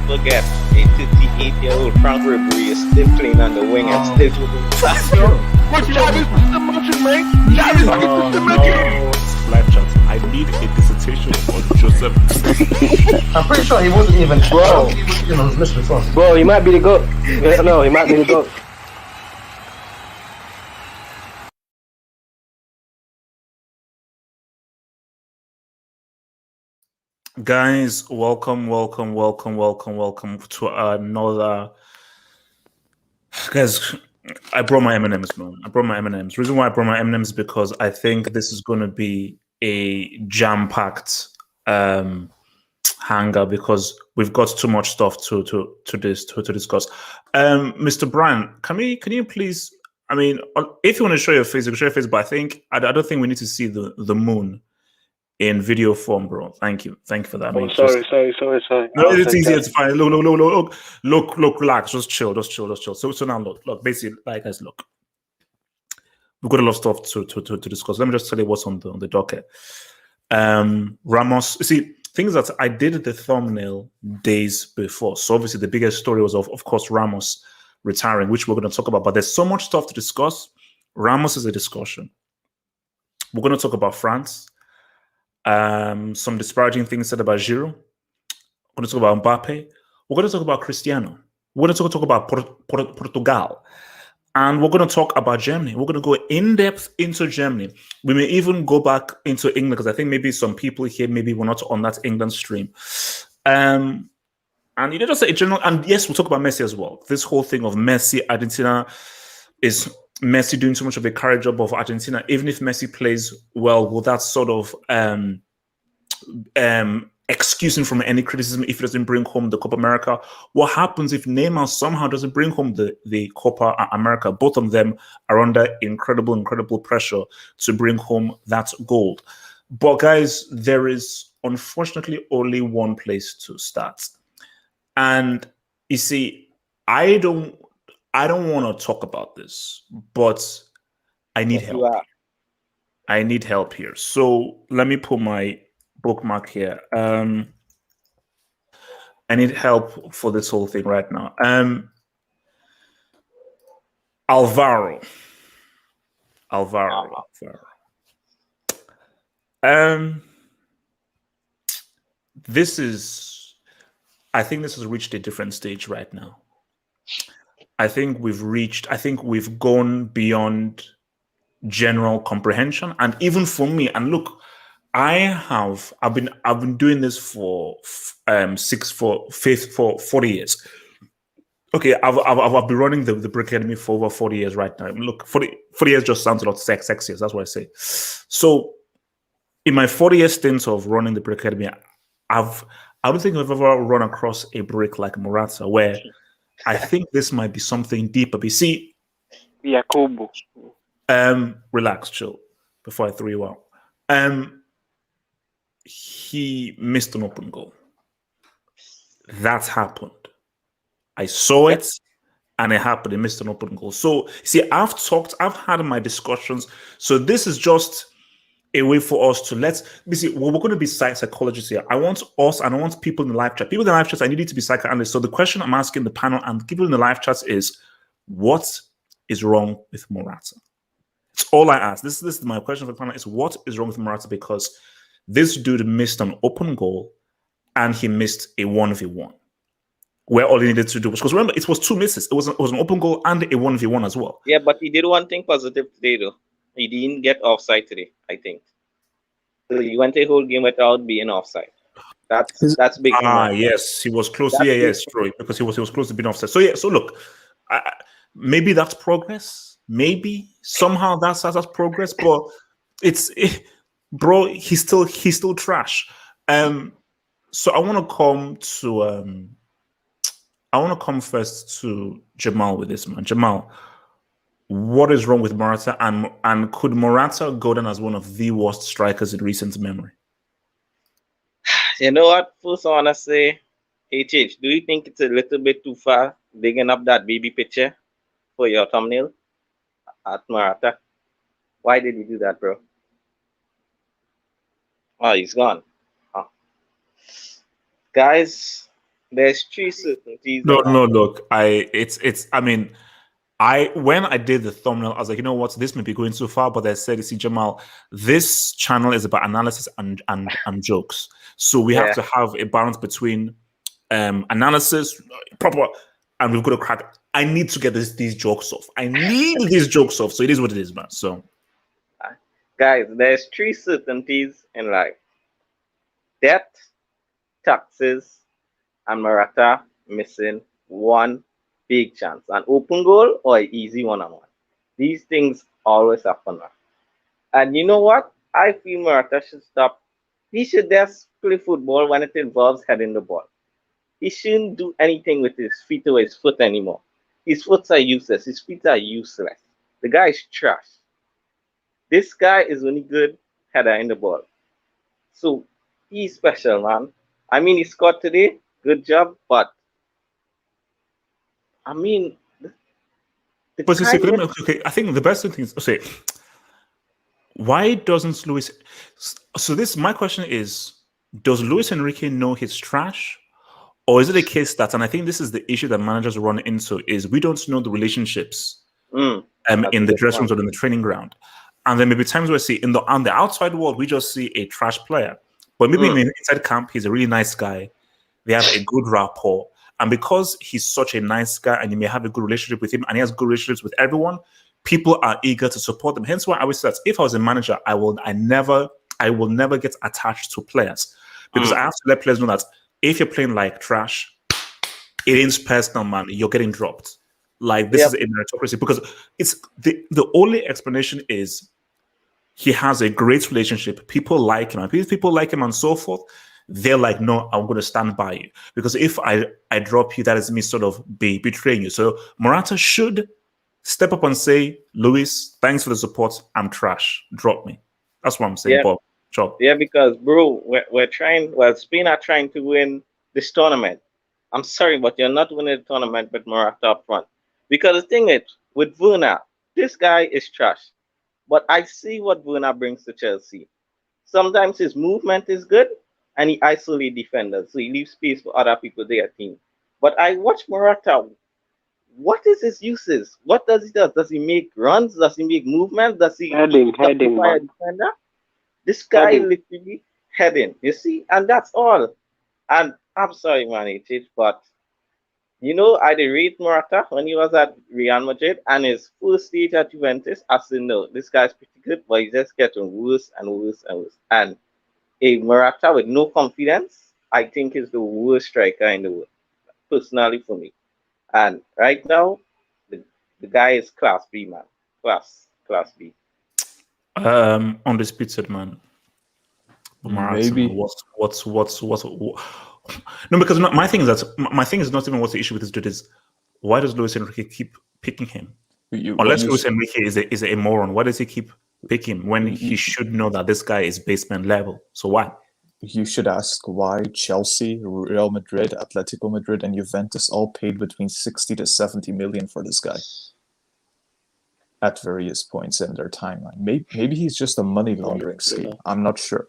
don't forget, a 58-year-old Frank Ribery is still playing on the wing and still moving fast. But Chavis was the motion, man. Chavis was the motion. Live chat. I need a dissertation on Joseph. I'm pretty sure he wasn't even. Bro. He wasn't even on his list before. Bro, he might be the GOAT. No, he might be the GOAT. Guys, welcome to another. Guys, I brought my M&Ms, man. Reason why I brought my M&Ms is because I think this is going to be a jam-packed hangout because we've got too much stuff to discuss. Mr. Brian, can you please? I mean, if you want to show your face, you can show your face. But I don't think we need to see the moon in video form, bro. Thank you for that. Oh, sorry. No, it's easy. It's fine. Look, relax. Just chill. So now look. Basically, like guys, look. We've got a lot of stuff to discuss. Let me just tell you what's on the docket. Ramos. You see, things that I did the thumbnail days before. So obviously the biggest story was of course Ramos retiring, which we're going to talk about. But there's so much stuff to discuss. Ramos is a discussion. We're going to talk about France. Some disparaging things said about Giroud. We're going to talk about Mbappe. We're going to talk about Cristiano. We're going to talk about Portugal. And we're going to talk about Germany. We're going to go in depth into Germany. We may even go back into England because I think maybe some people here maybe were not on that England stream. And just a general, and yes, we'll talk about Messi as well. This whole thing of Messi, Argentina, is Messi doing so much of a carry job of Argentina? Even if Messi plays well, will that sort of excuse him from any criticism if he doesn't bring home the Copa America? What happens if Neymar somehow doesn't bring home the Copa America? Both of them are under incredible pressure to bring home that gold. But guys, there is unfortunately only one place to start. And you see, I don't want to talk about this, but I need help. I need help here. So let me put my bookmark here. I need help for this whole thing right now. Alvaro. I think this has reached a different stage right now. I think we've gone beyond general comprehension. And even for me, and look, I've been doing this for 40 years. Okay, I've been running the Brick Academy for over 40 years right now. Look, 40 years just sounds a lot sexier. That's what I say. So in my 40-year stint of running the Brick Academy, I don't think I've ever run across a brick like Morata where I think this might be something deeper. But see, Jacobo. Relax, chill, before I throw you out. He missed an open goal. That happened. I saw it, and it happened. He missed an open goal. So, see, I've had my discussions. So this is just a way for us to we're going to be psychologists here. I want us and I want people in the live chat. People in the live chat, I need you to be psychoanalysts. So the question I'm asking the panel and people in the live chat is, what is wrong with Morata? It's all I ask. This is my question for the panel is, what is wrong with Morata? Because this dude missed an open goal and he missed a 1v1. Where all he needed to do was, because remember, it was two misses. It was an open goal and a 1v1 as well. Yeah, but he did one thing positive today, though. He didn't get offside today, I think. So he went a whole game without being offside. That's big. Yes, he was close. Yes, true, because he was close to being offside. So yeah, so look, maybe that's progress. Maybe somehow that's progress, but bro, he's still trash. So I want to come first to Jamal with this, man. Jamal, what is wrong with Morata, and could Morata go down as one of the worst strikers in recent memory? You know what? First, I want to say, HH, do you think it's a little bit too far digging up that baby picture for your thumbnail at Morata? Why did you do that, bro? Oh, he's gone. Oh. Guys, There's three certainties No, in life. no, look, I mean, when I did the thumbnail, I was like, you know what, this may be going too far, but I said, you see, Jamal, this channel is about analysis and jokes. So we have Yeah. to have a balance between analysis, proper, and we've got to crack. I need to get these jokes off. I need these jokes off. So it is what it is, man. So Guys, there's three certainties in life: death, taxes, and Morata missing one big chance, an open goal or an easy one-on-one. These things always happen. And you know what? I feel Morata should stop. He should just play football when it involves heading the ball. He shouldn't do anything with his feet or his foot anymore. His foot are useless. His feet are useless. The guy is trash. This guy is only good header in the ball. So he's special, man. I mean, he scored today. Good job. But, I mean, the but kind of, okay, I think the best thing is say, why doesn't Luis? So this my question is: does Luis Enrique know he's trash, or is it a case that? And I think this is the issue that managers run into: is we don't know the relationships that's a in the good dressing point. rooms or in the training ground, and then maybe times where see on the outside world we just see a trash player, but maybe inside camp he's a really nice guy. They have a good rapport. And because he's such a nice guy and you may have a good relationship with him and he has good relationships with everyone, people are eager to support them. Hence why I always say that if I was a manager, I will never get attached to players. Because I have to let players know that if you're playing like trash, it ain't personal, man. You're getting dropped. Like this is a meritocracy. Because it's the only explanation is he has a great relationship. People like him, and people like him and so forth. They're like, no, I'm going to stand by you. Because if I drop you, that is me sort of betraying you. So Morata should step up and say, Luis, thanks for the support. I'm trash. Drop me. That's what I'm saying, Yeah, Bob. Chop. yeah, because bro, we're trying. Well, Spain are trying to win this tournament. I'm sorry, but you're not winning the tournament with Morata up front. Because the thing is, with Werner, this guy is trash. But I see what Werner brings to Chelsea. Sometimes his movement is good and he isolates defenders, so he leaves space for other people their team. But I watch Morata. What is his uses? What does he do? Does he make runs? Does he make movements? Does he Heading, justify a man. defender? This guy Heading. literally heading, you see, and that's all. And I'm sorry, man, but I did rate Morata when he was at Real Madrid and his first stage at Juventus. I said, no, this guy's pretty good, but he's just getting worse and worse and worse. And a Morata with no confidence, I think is the worst striker in the world, personally for me. And right now, the guy is class B, man. Class B. Undisputed, man. Morata, man. Maybe What's no, because my thing is that my thing is not even what's the issue with this dude is why does Luis Enrique keep picking him? what Unless Luis Enrique is a moron, why does he keep picking him when he should know that this guy is basement level? So why? you should ask why Chelsea, Real Madrid, Atletico Madrid, and Juventus all paid between 60 to 70 million for this guy at various points in their timeline. Maybe he's just a money laundering scheme. I'm not sure.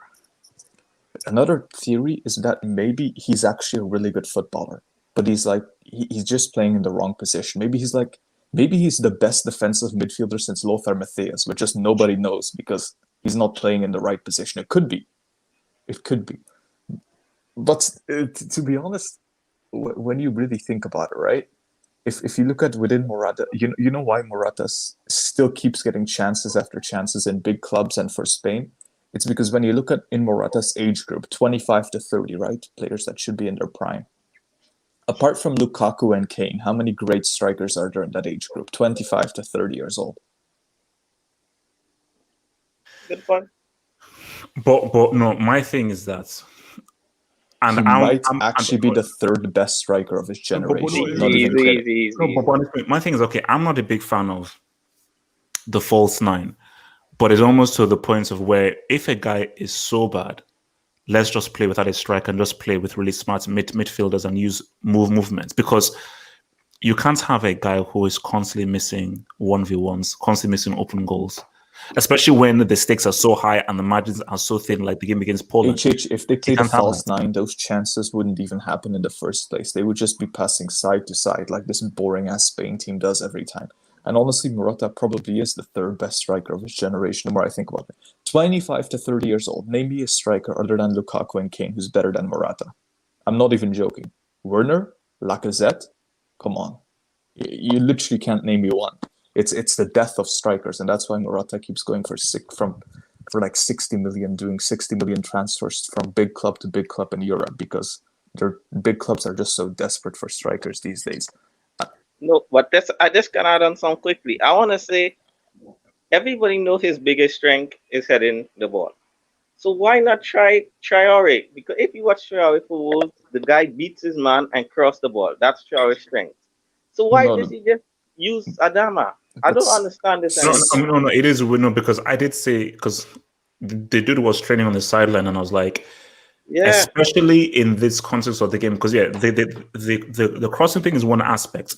Another theory is that maybe he's actually a really good footballer, but he's just playing in the wrong position. Maybe he's the best defensive midfielder since Lothar Matthäus, but just nobody knows because he's not playing in the right position. It could be. But to be honest, when you really think about it, right? If you look at within Morata, you know why Morata still keeps getting chances after chances in big clubs and for Spain? It's because when you look at in Morata's age group, 25 to 30, right? Players that should be in their prime. Apart from Lukaku and Kane, how many great strikers are there in that age group? 25 to 30 years old. Good point. But no, my thing is that, and He might actually be the third best striker of his generation. Not even kidding. Easy. no, but honestly, my thing is okay. I'm not a big fan of the false nine, but it's almost to the point of where if a guy is so bad, let's just play without a striker and just play with really smart midfielders and use movements because you can't have a guy who is constantly missing 1v1s, constantly missing open goals. especially when the stakes are so high and the margins are so thin, like the game against Poland. If they played a can't have false that. 9, those chances wouldn't even happen in the first place. They would just be passing side to side like this boring ass Spain team does every time. And honestly, Morata probably is the third best striker of his generation, the more I think about it. 25 to 30 years old. Name me a striker other than Lukaku and Kane who's better than Morata. I'm not even joking. Werner? Lacazette? Come on. You literally can't name me one. It's the death of strikers, and that's why Morata keeps going for like 60 million, doing 60 million transfers from big club to big club in Europe, because their big clubs are just so desperate for strikers these days. No, but I just can add on some quickly. I want to say everybody knows his biggest strength is heading the ball. So why not try Traore? Because if you watch Traore for Wolves, the guy beats his man and cross the ball. That's Traore's strength. So why No, does no. he just use Adama? I don't That's understand this No, anymore. no, it is no, because I did say, because the dude was training on the sideline, and I was like, Yeah. especially in this context of the game, because the crossing thing is one aspect,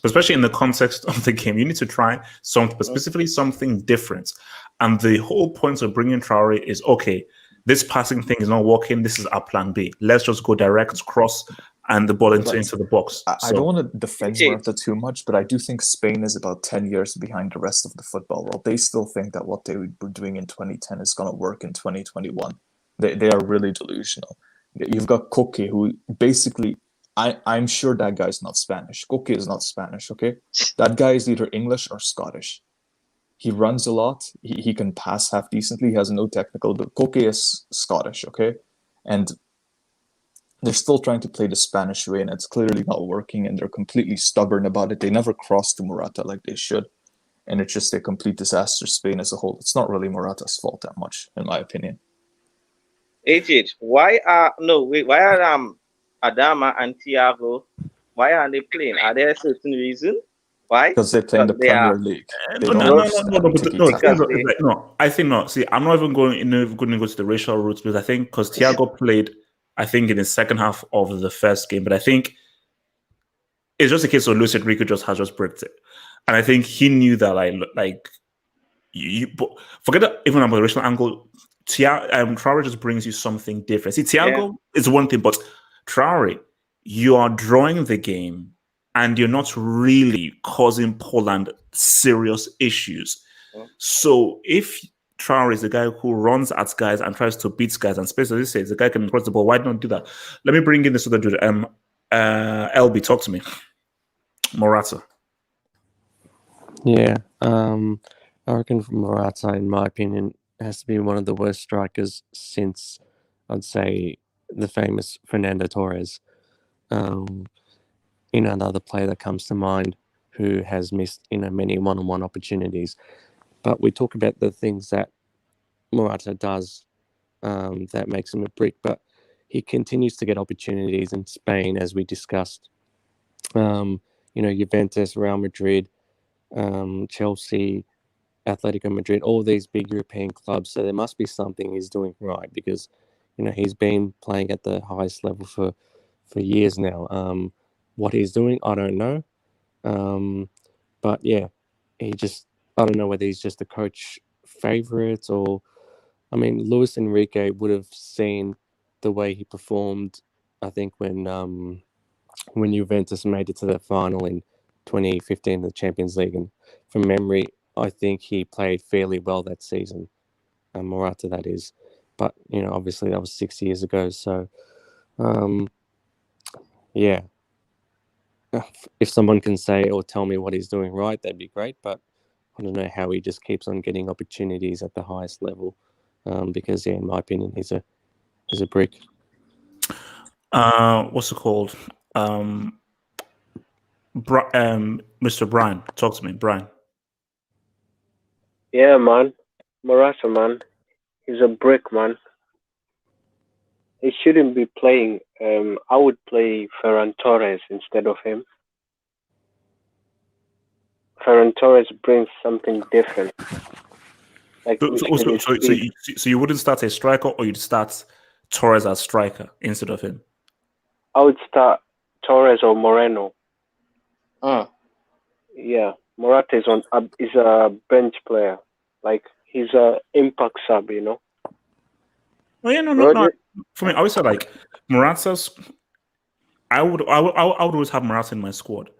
especially in the context of the game, you need to try specifically something different. And the whole point of bringing Traore is, okay, this passing thing is not working. This is our plan B. Let's just go direct cross and the ball into the box. I don't want to defend Okay. Morata too much, but I do think Spain is about 10 years behind the rest of the football world. They still think that what they were doing in 2010 is going to work in 2021. They are really delusional. You've got Koke, who basically, I'm sure that guy's not Spanish. Koke is not Spanish, okay? That guy is either English or Scottish. He runs a lot. He can pass half decently. He has no technical, but Koke is Scottish, okay? And they're still trying to play the Spanish way, and it's clearly not working, and they're completely stubborn about it. They never cross to Morata like they should, and it's just a complete disaster, Spain as a whole. It's not really Morata's fault that much, in my opinion. Why are Adama and Thiago, why are they playing? Are there a certain reason? Why? Because they play in the Because they are Premier League. They No, don't no, no, understand no, no, but no, tiki-taka. because they no, I think not. See, I'm not even going to go to the racial roots, because I think because Thiago played, I think in the second half of the first game, but I think it's just a case of Luis Enrique has just bricked it, and I think he knew that but forget that even about the racial angle. Traore just brings you something different. See, Thiago is one thing, but Traore, you are drawing the game, and you're not really causing Poland serious issues. So if Traore is the guy who runs at guys and tries to beat guys, and Spurs, as you say, the guy can cross the ball, why not do that? Let me bring in this other dude. LB, talk to me. Morata. Yeah, I reckon Morata, in my opinion, has to be one of the worst strikers since, I'd say, the famous Fernando Torres. Another player that comes to mind who has missed many one-on-one opportunities. But we talk about the things that Morata does that makes him a brick, but he continues to get opportunities in Spain, as we discussed. Juventus, Real Madrid, Chelsea, Atletico Madrid, all these big European clubs. So there must be something he's doing right, because he's been playing at the highest level for years now. What he's doing, I don't know. But yeah, I don't know whether he's just a coach favorite, or Luis Enrique would have seen the way he performed, I think, when Juventus made it to the final in 2015, the Champions League. And from memory, I think he played fairly well that season. Morata, that is. But, obviously that was 6 years ago. So, yeah. If someone can say or tell me what he's doing right, that'd be great. But I don't know how he just keeps on getting opportunities at the highest level. Because, in my opinion, he's a brick. What's it called? Mr. Brian, talk to me, Brian. Yeah, man. Morata, man. He's a brick, man. He shouldn't be playing. I would play Ferran Torres instead of him. Ferran Torres brings something different. Like So you wouldn't start a striker, or you'd start Torres as striker instead of him? I would start Torres or Moreno. Mm. Yeah, Morata is a bench player. Like he's a impact sub, you know. Oh yeah, no. Rodri, For me, I always say like Morata's. I would always have Morata in my squad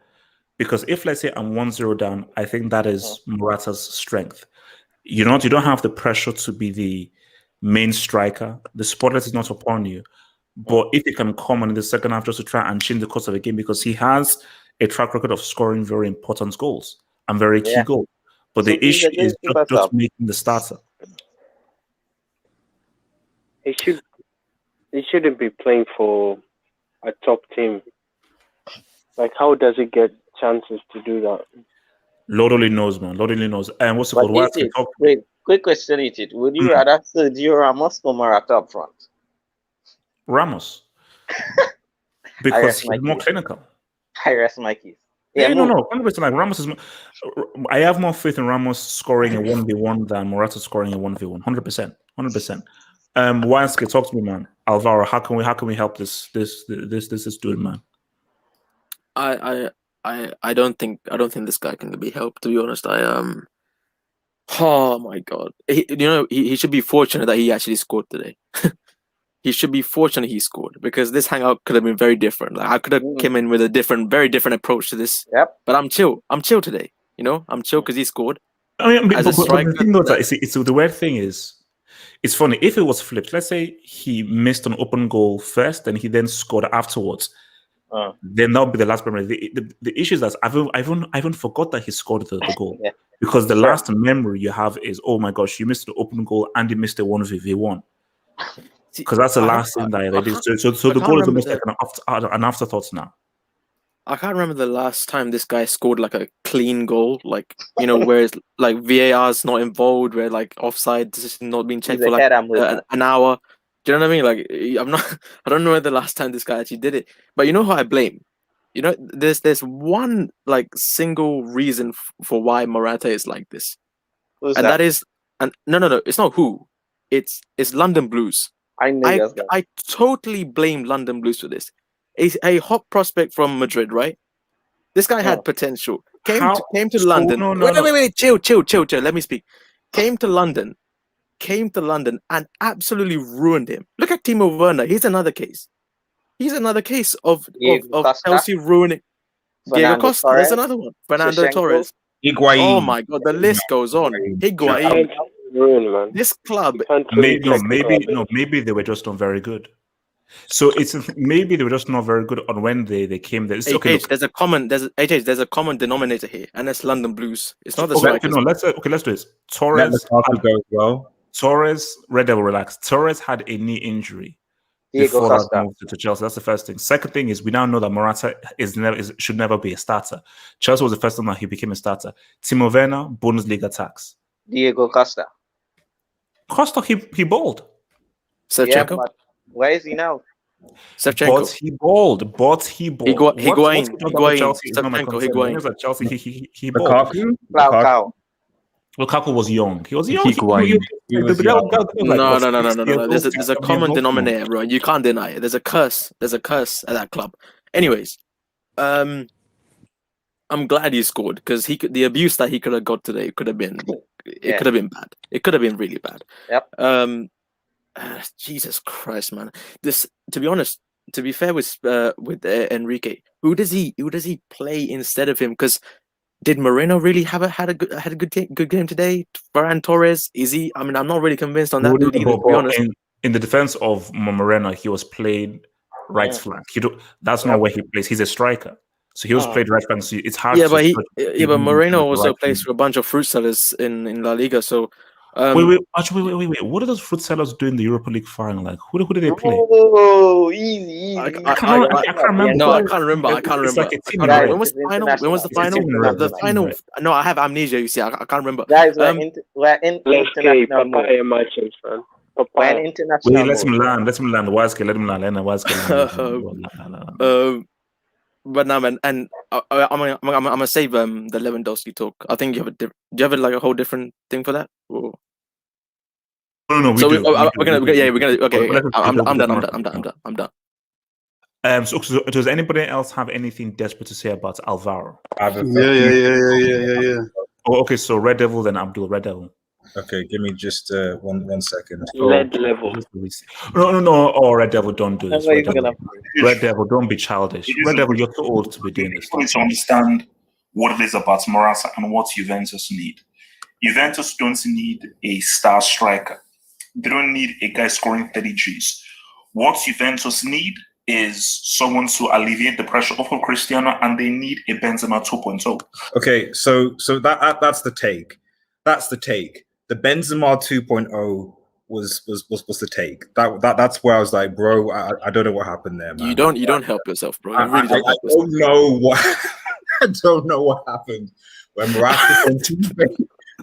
because if let's say I'm 1-0 down, I think that is Morata's strength. You don't have the pressure to be the main striker. The spotlight is not upon you. But if he can come on in the second half just to try and change the course of the game, because he has a track record of scoring very important goals and very key yeah. goals. But So the he's a issue is goalkeeper just sub. making the starter. He shouldn't be playing for a top team. Like, how does he get chances to do that? Lord only knows, man. Lord only knows. And what's it But called? Why Ichit, wait, quick question, Ichit. Would you rather Sergio Ramos or Morata up front? Ramos. I Because rest he's my more case. clinical. I rest my case. Yeah, move. no. 100%. Like Ramos is. I have more faith in Ramos scoring a 1v1 than Morata scoring a 1v1. 100%. 100%. Wanske, talk to me, man. Alvaro, how can we help this dude, man? I don't think this guy can be helped, to be honest. Oh my god. He should be fortunate that he actually scored today. He should be fortunate he scored because this hangout could have been very different. Like I could have came in with a very different approach to this. Yep. But I'm chill. I'm chill today. I'm chill because he scored. I mean, As but a striker, the thing though, it's the weird thing is, it's funny if it was flipped. Let's say he missed an open goal first, and he then scored afterwards. Then that would be the last memory. The issue is that I even forgot that he scored the goal because the last memory you have is, oh my gosh, you missed the open goal and you missed a 1v1. Because that's the last thing that they did. So the goal is almost like an afterthought now. I can't remember the last time this guy scored like a clean goal, like where it's like VAR's not involved, where like offside decision not being checked for like an hour. Do you know what I mean? Like I don't know when the last time this guy actually did it. But you know who I blame? There's one like single reason for why Morata is like this, that is, and no, it's not who, it's London Blues. I totally blame London Blues for this. A hot prospect from Madrid, right? This guy had potential. Came to London. Wait, chill. Let me speak. Came to London and absolutely ruined him. Look at Timo Werner. He's another case. Of Chelsea ruining. Diego Costa. There's another one. Fernando Torres. Higuain. Oh my god, the list goes on. Higuain. This club. Maybe they were just not very good. So it's maybe they were just not very good on when they came there. There's a common denominator here, and that's London Blues. It's not the strikers. Let's do this. Torres, Red Devil, relax. Torres had a knee injury before that moved to Chelsea. That's the first thing. Second thing is we now know that Morata should never be a starter. Chelsea was the first time that he became a starter. Timo Werner, Bundesliga tax. Diego Costa. He bowled. Shevchenko. Yeah, where is he now? Shevchenko. But he bowled. Higuain. He bowled. Lukaku was young. He was young. No. There's a common denominator, bro. You can't deny it. There's a curse at that club. Anyways, I'm glad he scored because the abuse that he could have got today could have been bad. It could have been really bad. Yep. Jesus Christ, man. To be honest, to be fair with Enrique, who does he play instead of him? Because did Moreno really had a good game today? Ferran Torres, is he? I mean, I'm not really convinced on that dude either, to be honest. In the defense of Moreno, he was played right flank. That's not where he plays. He's a striker. So he was played right flank. So it's hard but Moreno also plays for a bunch of fruit sellers in La Liga, so wait. What do those fruit sellers do in the Europa League final? Like, who do they play? Oh, easy. I can't remember. No, I can't remember. When was the final? The final. No, I have amnesia. You see, I can't remember. Guys, we're in international mode. Wait, let him land. Let him land. But no, man, and I'm gonna save the Lewandowski talk. I think do you have like a whole different thing for that? Or? No, we're gonna. Okay, I'm done. So does anybody else have anything desperate to say about Alvaro? Yeah. Oh, okay. So Red Devil, then Abdul. Red Devil. Okay, give me just one second. Lead level. No. Oh, Red Devil, don't do this. Red Devil. Red Devil, don't be childish. Red Devil, you're too old to be doing this. People need to understand what it is about Morata and what Juventus need. Juventus don't need a star striker. They don't need a guy scoring 30 Gs. What Juventus need is someone to alleviate the pressure off of Cristiano, and they need a Benzema 2.0. Okay, so that's the take. That's the take. The Benzema 2.0 was the take. That's where I was like, bro, I don't know what happened there, man. You don't help yourself, bro. You really don't help yourself. I don't know what I don't know what happened when Morata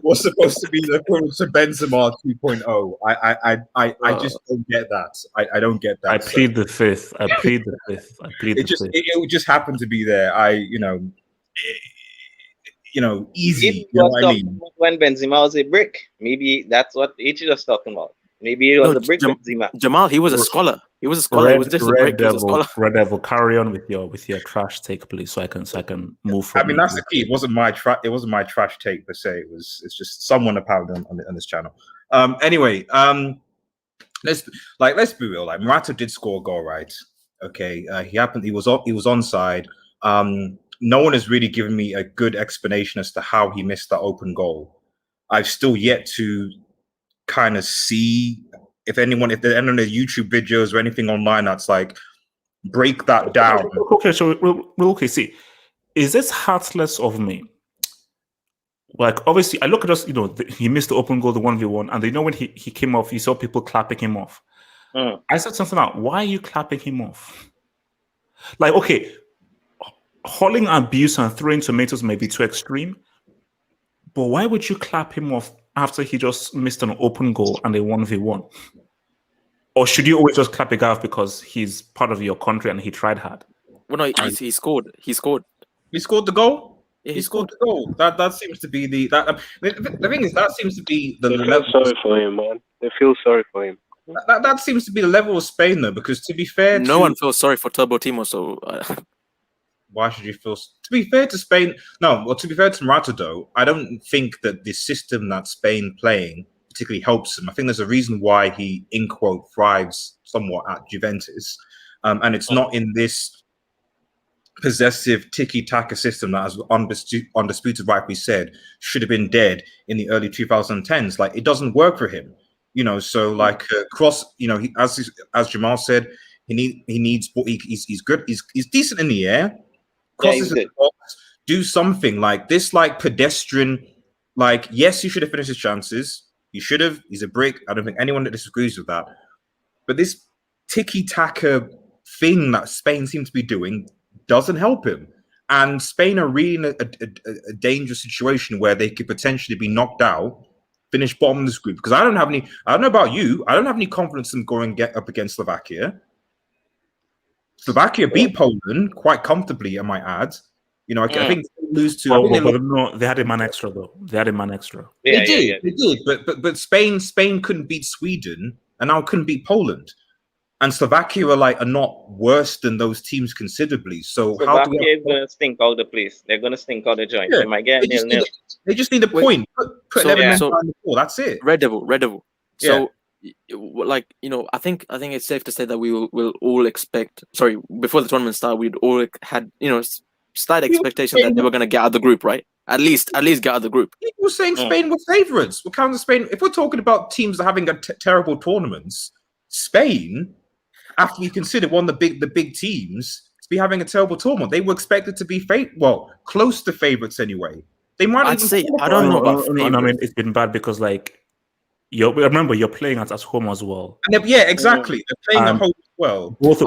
was supposed to be the equivalent to Benzema 2.0. I just don't get that. I don't get that. I plead the fifth. It just happened to be there. Easy. You know what I mean? When Benzema was a brick, maybe that's what H was talking about. Maybe it was a brick Benzema. Jamal, he was a scholar. He was a scholar. He was just a brick. He was a scholar. Red Devil, carry on with your trash take, please, so I can move forward. I mean, that's the key. It wasn't my trash take per se. It's just someone apparently on this channel. Anyway, let's be real. Like, Morata did score a goal, right? Okay, he was onside. No one has really given me a good explanation as to how he missed that open goal. I've still yet to kind of see if there's any of the YouTube videos or anything online that's like break that down. Okay, so we'll see. Is this heartless of me? Like, obviously, I look at us, he missed the open goal, the 1v1, and when he came off, you saw people clapping him off. I said something out. Why are you clapping him off? Like, okay, hurling abuse and throwing tomatoes may be too extreme, but why would you clap him off after he just missed an open goal and a 1v1? Or should you always just clap a guy off because he's part of your country and he tried hard? Well, no, he scored. He scored. He scored the goal? Yeah, he scored the goal. That seems to be the thing is, that seems to be the level. Sorry for him, man. They feel sorry for him. That seems to be the level of Spain, though, because to be fair, no one feels sorry for Turbo Timo, so why should you feel? To be fair to Spain, no. Well, to be fair to Morata, though, I don't think that the system that Spain playing particularly helps him. I think there's a reason why he, in quote, thrives somewhat at Juventus, and it's not in this possessive tiki-taka system that, as Undisputed rightly said, should have been dead in the early 2010s. Like, it doesn't work for him, So like cross, as Jamal said, he's good. He's decent in the air. Crosses the box, do something like this, like pedestrian. Like, yes, he should have finished his chances. He should have. He's a brick. I don't think anyone that disagrees with that. But this tiki-taka thing that Spain seems to be doing doesn't help him. And Spain are really in a dangerous situation where they could potentially be knocked out, finish bottom of this group. Because I don't know about you, I don't have any confidence in going up against Slovakia. Slovakia beat Poland quite comfortably, I might add. I think they lose to. No, they had a man extra though. They did. But Spain couldn't beat Sweden, and now couldn't beat Poland. And Slovakia are not worse than those teams considerably. So Slovakia is gonna stink out the place. They're gonna stink out the joint. Yeah, they might get nil-nil. They just need a point. Put 11 men behind the ball. That's it. Red Devil. So, I think it's safe to say that we'll all expect. Sorry, before the tournament started, we'd all had slight expectation that they were going to get out of the group, right? At least get out of the group. People were saying Spain were favourites. We're counting Spain. If we're talking about teams that are having terrible tournaments, Spain, after we consider one of the big teams, to be having a terrible tournament, they were expected to be close to favourites anyway. They might. I'd say I don't know about. I mean, it's been bad because remember you're playing at home as well. And exactly. They're playing at home as well. Both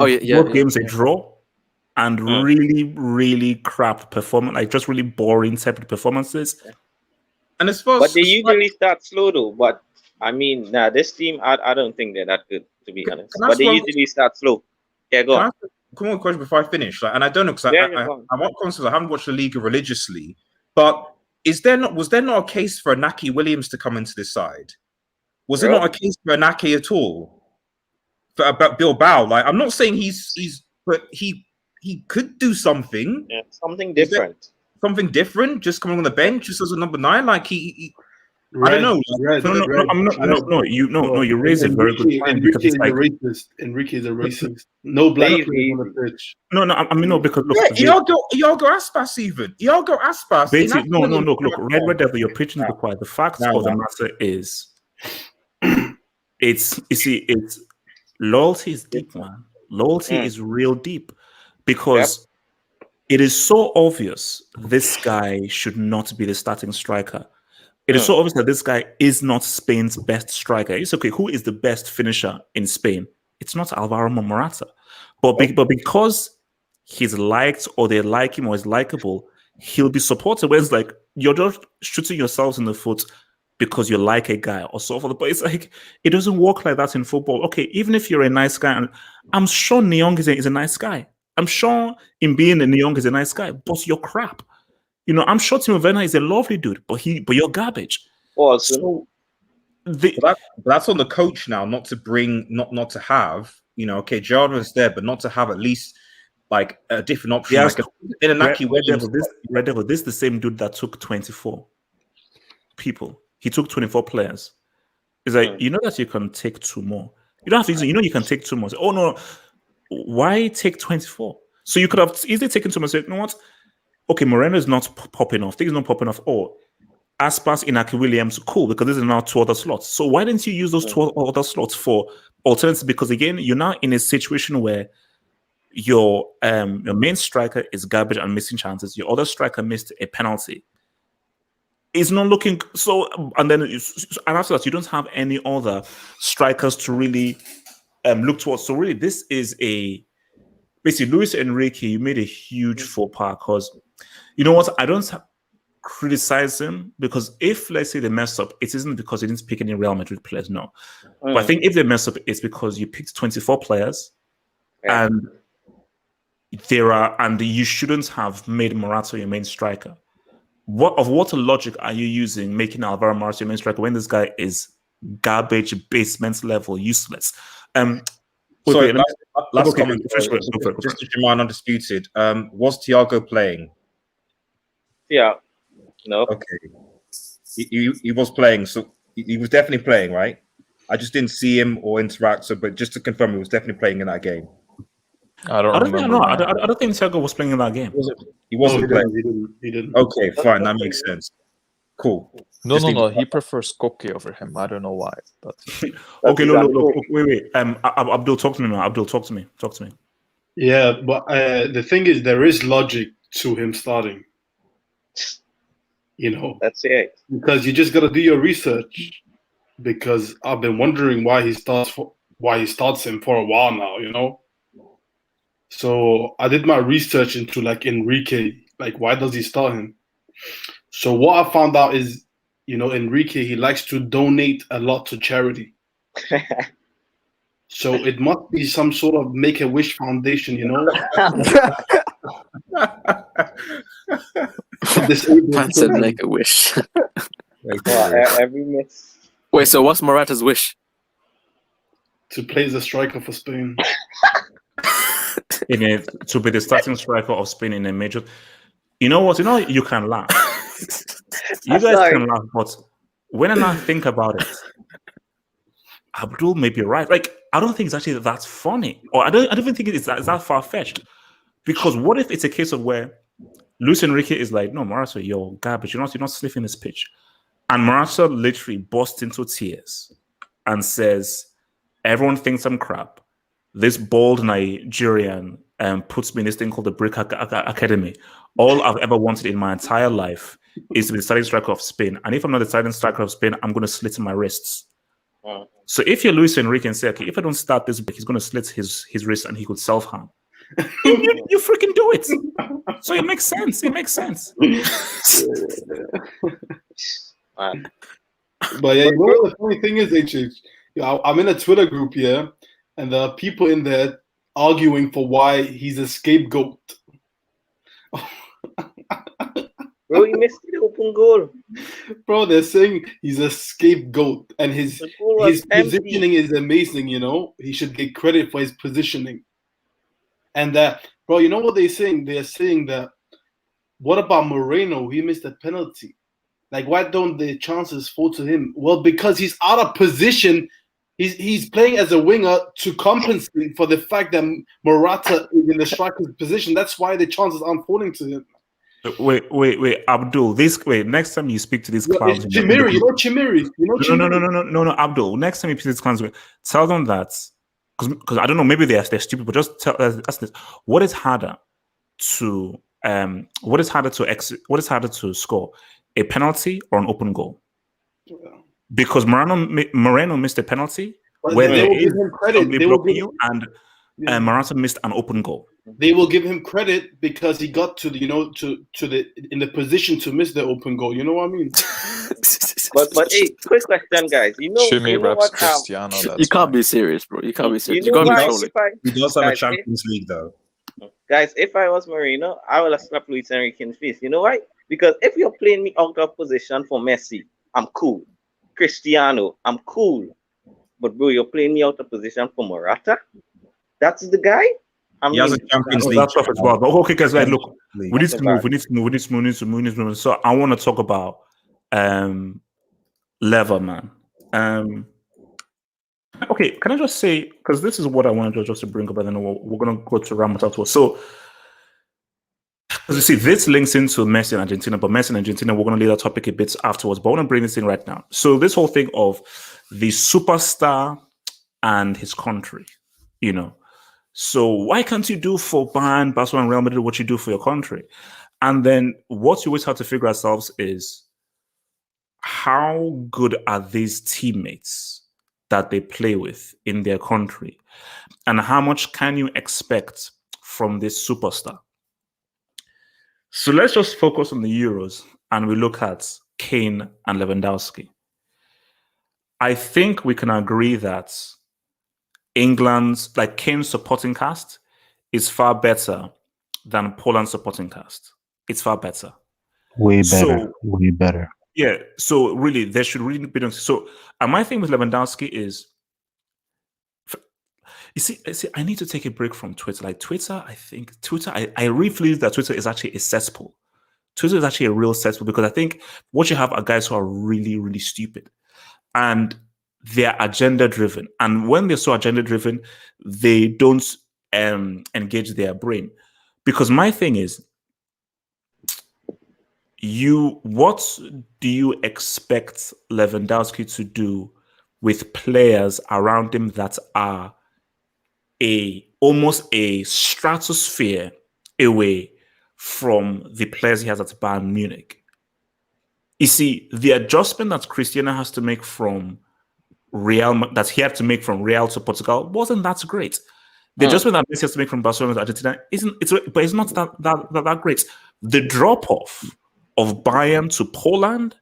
games a draw. And really, really crap performance, just really boring separate performances. And as far but they usually start slow though. But I mean, this team, I don't think they're that good, to be honest. But they usually start slow. Yeah, go on. Come on, question before I finish. And I don't know because I want consoles. I haven't watched the Liga religiously. But was there not a case for Inaki Williams to come into this side? Was there not a case for Inaki at all? About Bilbao, I'm not saying but he could do something. Yeah, something different. Something different, just coming on the bench, just as a number 9. I don't know. You raise a very good point because it's like Enrique is a racist. No black players on the pitch. No, I mean no, because look, Iago Aspas even. Iago Aspas. Basically, no, look, Red Devil, you're preaching to the choir. The fact of the matter is, it's loyalty is deep, man. Loyalty is real deep because it is so obvious this guy should not be the starting striker. It is so obvious that this guy is not Spain's best striker. It's okay. Who is the best finisher in Spain? It's not Alvaro Morata. But because he's liked or they like him or is likable, he'll be supported. Where it's like, you're just shooting yourselves in the foot because you like a guy or so forth. But it's like, it doesn't work like that in football. Okay, even if you're a nice guy, and I'm sure Neong is a nice guy. I'm sure in being a Neong is a nice guy, but you're crap. You know, I'm sure Timo Werner is a lovely dude, but you're garbage. Awesome. So that's on the coach now, not to bring, not to have, you know, okay, Jordan's there, but not to have at least like a different option. Yes, like Red Devil, this is the same dude that took 24 people. He took 24 players. It's like, you know that you can take two more. You don't have to, you can take two more. Oh no, why take 24? So you could have easily taken two more. So you know what? Okay, Moreno is not popping off. Things is not popping off. Oh, Aspas, Inaki Williams, cool, because this is now two other slots. So why didn't you use those two other slots for alternatives? Because again, you're now in a situation where your main striker is garbage and missing chances. Your other striker missed a penalty. It's not looking so, and after that, you don't have any other strikers to really look towards. So really, this is basically Luis Enrique. You made a huge faux pas because you know what? I don't criticize him because if let's say they mess up, it isn't because he didn't pick any Real Madrid players. No, but I think if they mess up, it's because you picked 24 players, and you shouldn't have made Morata your main striker. What logic are you using making Alvaro Morata your main striker when this guy is garbage, basement level, useless? Sorry, last comment. Just to remind undisputed, was Thiago playing? Yeah. No. Okay. He was playing, so he was definitely playing, right? I just didn't see him or interact. So, but just to confirm, he was definitely playing in that game. I don't think Thiago was playing in that game. He wasn't playing. He didn't. Okay, fine, that makes sense. Cool. No. He prefers Koke over him. I don't know why, but okay. No. Wait. Abdul, talk to me now. Abdul, talk to me. Yeah, but the thing is, there is logic to him starting. You know, that's it. Because you just got to do your research. Because I've been wondering why he starts him for a while now. You know, so I did my research into like Enrique. Like, why does he start him? So what I found out is, you know, Enrique, he likes to donate a lot to charity. So it must be some sort of Make-A-Wish Foundation, you know? Man said Make-A-Wish. Every miss. Wait, so what's Morata's wish? To play as a striker for Spain. To be the starting striker of Spain in a major... You know what? You know, you can laugh. You guys can laugh, but when I think about it, Abdul may be right. Like, I don't think it's actually that funny, or I don't even think it's that far fetched. Because what if it's a case of where Luis Enrique is like, no, Morata, you're garbage. You're not sniffing this pitch, and Morata literally bursts into tears and says, "Everyone thinks I'm crap. This bald Nigerian puts me in this thing called the Brick Academy. All I've ever wanted in my entire life is to be the starting striker of Spain. And if I'm not the starting striker of Spain, I'm going to slit my wrists." So if you're Luis Enrique and say, okay, if I don't start this week, he's going to slit his wrist and he could self-harm. you freaking do it. So it makes sense. It makes sense. But yeah, you know what the funny thing is, I'm in a Twitter group here, and there are people in there arguing for why he's a scapegoat. Bro, he missed the open goal. Bro, they're saying he's a scapegoat, and his positioning is amazing. You know, he should get credit for his positioning. And bro, you know what they're saying? They're saying that what about Moreno? He missed a penalty. Like, why don't the chances fall to him? Well, because he's out of position. He's playing as a winger to compensate for the fact that Morata is in the striker's position. That's why the chances aren't falling to him. Wait, Abdul. Next time you speak to these clowns, Chimiri, you know Chimiri. No, Abdul. Next time you speak to these clowns, tell them that because I don't know, maybe they're stupid, but just ask this: what is harder to score, a penalty or an open goal? Because Moreno missed a penalty where they will give him credit. They will give you, and Morata missed an open goal. They will give him credit because he got to the in the position to miss the open goal. You know what I mean? but hey, quick question, guys. You know what? Cristiano, you can't be serious, bro. You can't be serious. You know can't why? He does have a Champions League, though. Guys, if I was Moreno, I would have slapped Luis Enrique in the face. You know why? Because if you're playing me out of position for Messi, I'm cool. Cristiano, I'm cool. But bro, you're playing me out of position for Morata? That's the guy? He has a Champions League. That's tough as well. But okay, guys, look, we need to move. So I want to talk about Lever, man. Okay, can I just say, because this is what I wanted just to bring up, and then we're going to go to Ramos afterwards. So, as you see, this links into Messi and Argentina, but Messi and Argentina, we're going to leave that topic a bit afterwards, but I want to bring this in right now. So this whole thing of the superstar and his country, So why can't you do for Bayern, Barcelona, and Real Madrid what you do for your country? And then what you always have to figure ourselves is, how good are these teammates that they play with in their country? And how much can you expect from this superstar? So let's just focus on the Euros and we look at Kane and Lewandowski. I think we can agree that England's, like Kane's supporting cast is far better than Poland's supporting cast. It's far better. Way better. Yeah, so really, there should really be... So, and my thing with Lewandowski is, you see, I need to take a break from Twitter. Like Twitter, I really feel that Twitter is actually a cesspool. Twitter is actually a real cesspool because I think what you have are guys who are really, really stupid. And they're agenda-driven. And when they're so agenda-driven, they don't engage their brain. Because my thing is, what do you expect Lewandowski to do with players around him that are almost a stratosphere away from the players he has at Bayern Munich? You see, the adjustment that Cristiano has to make from Real to Portugal wasn't that great. The adjustment that Messi has to make from Barcelona to Argentina but it's not that great. The drop-off of Bayern to Poland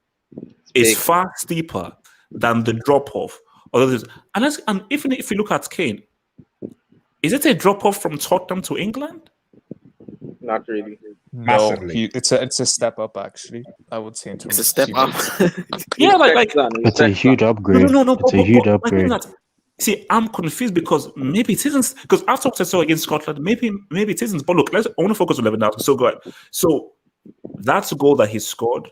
is far steeper than the drop-off of others. And even if you look at Kane, is it a drop-off from Tottenham to England? Not really. No, it's a step up, actually. I would say in terms it's a step up. Yeah, like it's a huge upgrade. No, it's a huge upgrade. See, I'm confused because maybe it isn't. Because after what I saw against Scotland, maybe it isn't. But look, I want to focus on Lewandowski. So go ahead. So that's a goal that he scored,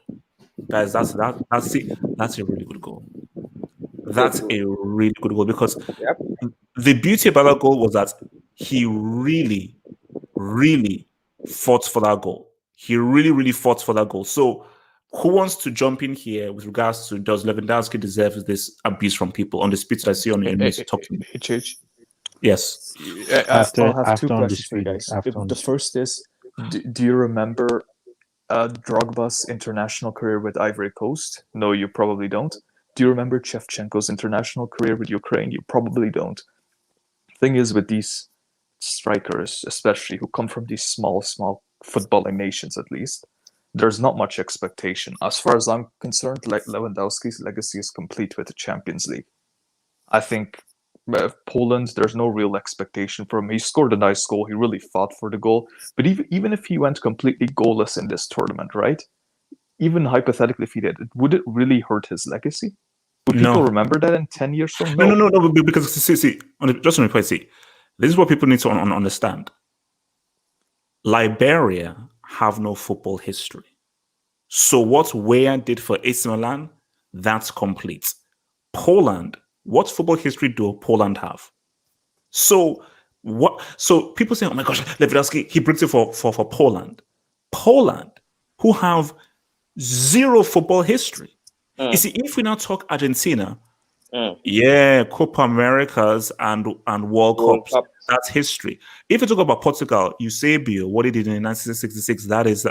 guys. That's a really good goal. That's a really good goal because the beauty about that goal was that he really, really fought for that goal. He really, really fought for that goal. So who wants to jump in here with regards to, does Lewandowski deserve this abuse from people on the speech that I see on your image? Yes. I'll have two questions for you guys. The first is, do you remember Drogba's international career with Ivory Coast? No, you probably don't. Do you remember Shevchenko's international career with Ukraine? You probably don't. Thing is, with these strikers, especially who come from these small footballing nations, at least, there's not much expectation. As far as I'm concerned, like Lewandowski's legacy is complete with the Champions League. I think Poland, there's no real expectation for him. He scored a nice goal. He really fought for the goal. But even if he went completely goalless in this tournament, right? Even hypothetically, if he did, would it really hurt his legacy? Would people remember that in 10 years from now? No, because see, just on the point, see, this is what people need to understand. Liberia have no football history. So what Weah did for AC Milan, that's complete. Poland, what football history do Poland have? So what? So people say, "Oh my gosh, Lewandowski, he brings it for Poland." Poland, who have zero football history. You see, if we now talk Argentina, yeah, Copa Americas and World Cups, that's history. If you talk about Portugal, Eusebio, what he did in 1966, that is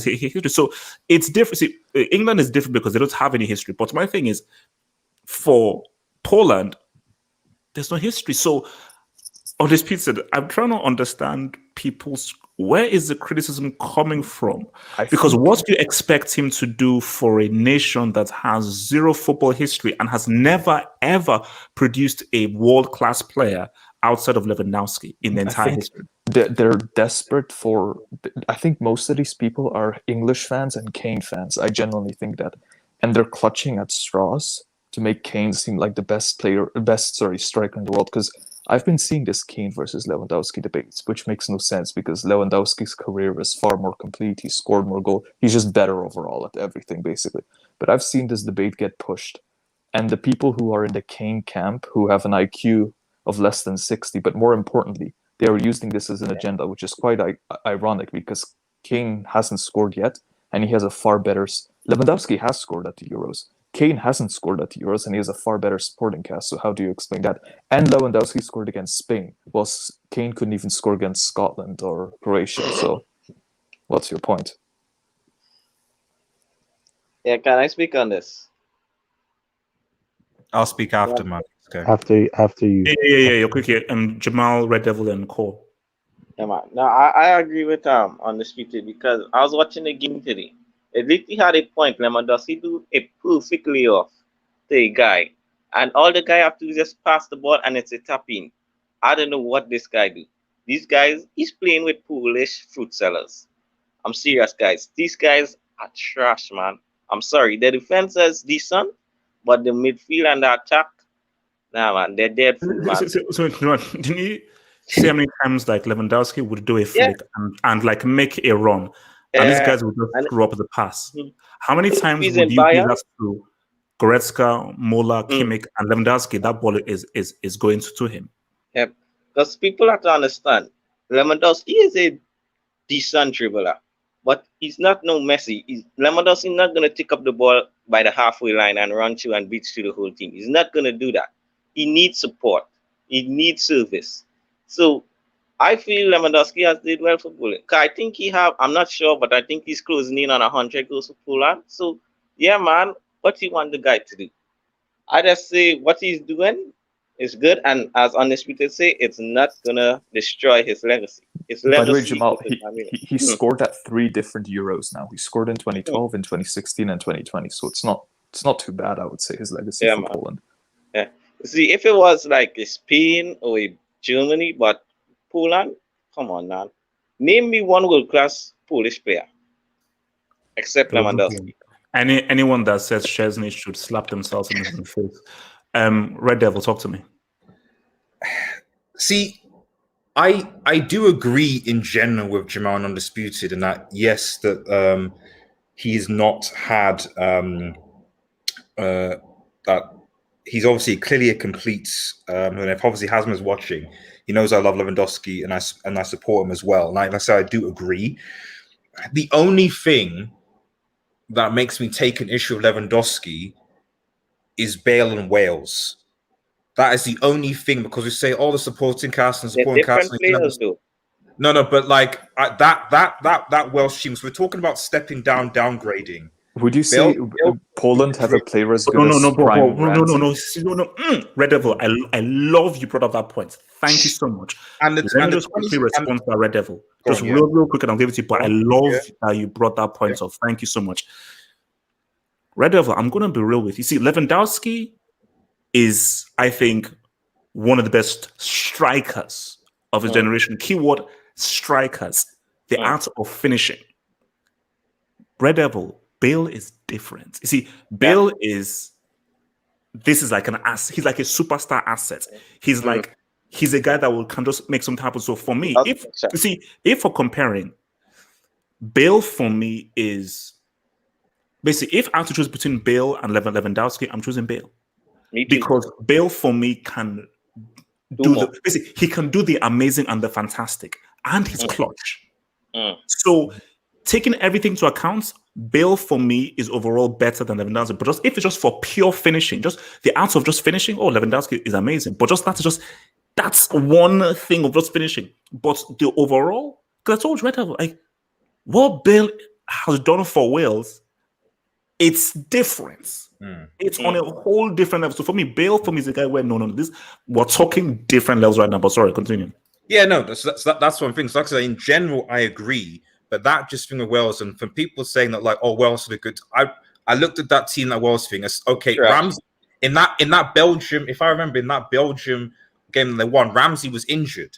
history. So it's different. See, England is different because they don't have any history. But my thing is, for Poland, there's no history. So on this piece, I'm trying to understand where is the criticism coming from? Because what do you expect him to do for a nation that has zero football history and has never, ever produced a world-class player outside of Lewandowski in the entire history? They're desperate for... I think most of these people are English fans and Kane fans. I genuinely think that. And they're clutching at straws to make Kane seem like the best striker in the world, because I've been seeing this Kane versus Lewandowski debates, which makes no sense because Lewandowski's career is far more complete. He scored more goals. He's just better overall at everything, basically. But I've seen this debate get pushed. And the people who are in the Kane camp, who have an IQ of less than 60, but more importantly, they are using this as an agenda, which is quite ironic because Kane hasn't scored yet, and he has a far better... Lewandowski has scored at the Euros. Kane hasn't scored at the Euros, and he has a far better supporting cast. So how do you explain that? And Lewandowski scored against Spain, whilst Kane couldn't even score against Scotland or Croatia. So what's your point? Yeah, can I speak on this? I'll speak after, man. Okay. After you. Yeah. Quick, Jamal, Red Devil, and Cole. Yeah, man. No, I agree with Undisputed because I was watching the game today. It literally had a point. Lewandowski do a perfect layoff to a guy, and all the guy have to do is just pass the ball, and it's a tap in. I don't know what this guy do. These guys, he's playing with Polish fruit sellers. I'm serious, guys. These guys are trash, man. I'm sorry. The defense is decent, but the midfield and the attack, nah, man, they're dead food, man. So didn't you see how many times like Lewandowski would do a flick and like make a run? And these guys would just screw up the pass. How many times would you do that to Goretzka, Mola, Kimmich, and Lewandowski? That ball is going to him. Yep. Because people have to understand, Lewandowski is a decent dribbler, but he's not no Messi. Lewandowski not going to take up the ball by the halfway line and run through and beat through the whole team. He's not going to do that. He needs support. He needs service. So I feel Lewandowski has did well for Poland. I think I'm not sure, but I think he's closing in on 100 goals for Poland. So, yeah, man, what do you want the guy to do? I just say what he's doing is good, and as Undisputed say, it's not going to destroy his legacy. By the way, Jamal, he scored at 3 different Euros now. He scored in 2012, in 2016, and 2020. So it's not too bad, I would say, his legacy for Poland. Yeah. See, if it was like a Spain or a Germany, but Poland, come on, man. Name me one world-class Polish player, except Lewandowski. Anyone that says Szczesny should slap themselves in the face. Red Devil, talk to me. See, I do agree in general with Jamal and Undisputed in that, yes, that he's not had that he's obviously clearly a complete, and if obviously Hasma's watching, he knows I love Lewandowski and I support him as well. And like I said, I do agree. The only thing that makes me take an issue of Lewandowski is Bale and Wales. That is the only thing, because we say all the supporting cast and supporting cast. No, but like that Welsh team. So we're talking about stepping down, downgrading. Would you say Poland have a player as good as Prime No. Red Devil, I love you brought up that point. Thank you so much. And let me just quickly respond to that, Red Devil. Just real quick, and I'll give it to you. But I love that you brought that point up. Thank you so much. Red Devil, I'm going to be real with you. See, Lewandowski is, I think, one of the best strikers of his generation. Keyword, strikers. The art of finishing. Red Devil, Bale is different. You see, Bale is like an asset. He's like a superstar asset. He's like, he's a guy that can just make something happen. So for me, if we're comparing, Bale for me is basically, if I have to choose between Bale and Lewandowski, I'm choosing Bale. Me too. Because Bale for me can basically he can do the amazing and the fantastic, and he's clutch. So taking everything to account, Bale for me is overall better than Lewandowski. But if it's just for pure finishing, just the art of just finishing, Lewandowski is amazing. But that's one thing of just finishing. But the overall, because I told you right now, like what Bale has done for Wales, it's different. It's on a whole different level. So for me, Bale is a guy where we're talking different levels right now. But sorry, continue. Yeah, no, that's one thing. So like I say, in general, I agree. But that just thing of Wales, and from people saying that like, Wales are good. I looked at that team, that Wales thing. As okay, sure. Ramsey in that Belgium, if I remember, in that Belgium game they won, Ramsey was injured.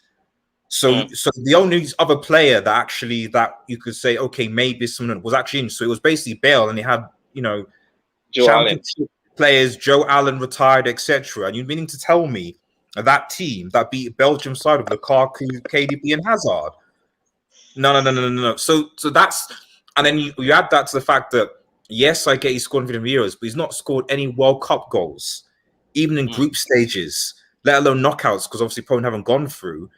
So the only other player that you could say, okay, maybe someone was actually injured. So it was basically Bale, and he had championship players, Joe Allen retired, etc. And you're meaning to tell me that team that beat Belgium side of Lukaku, KDB, and Hazard? No. So that's, and then you add that to the fact that yes, I get he scored 50 Euros, but he's not scored any World Cup goals, even in group stages, let alone knockouts, because obviously Poland haven't gone through.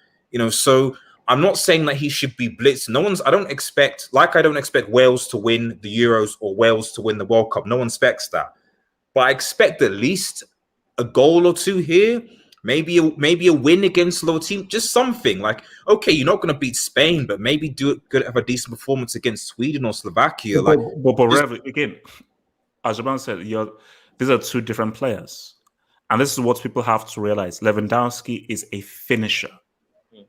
So I'm not saying that he should be blitzed. I don't expect Wales to win the Euros or Wales to win the World Cup. No one expects that. But I expect at least a goal or two here, maybe a win against a lower team, just something. Like, okay, you're not going to beat Spain, but maybe have a decent performance against Sweden or Slovakia. But Rev, again, as Jaban said, these are two different players. And this is what people have to realize. Lewandowski is a finisher.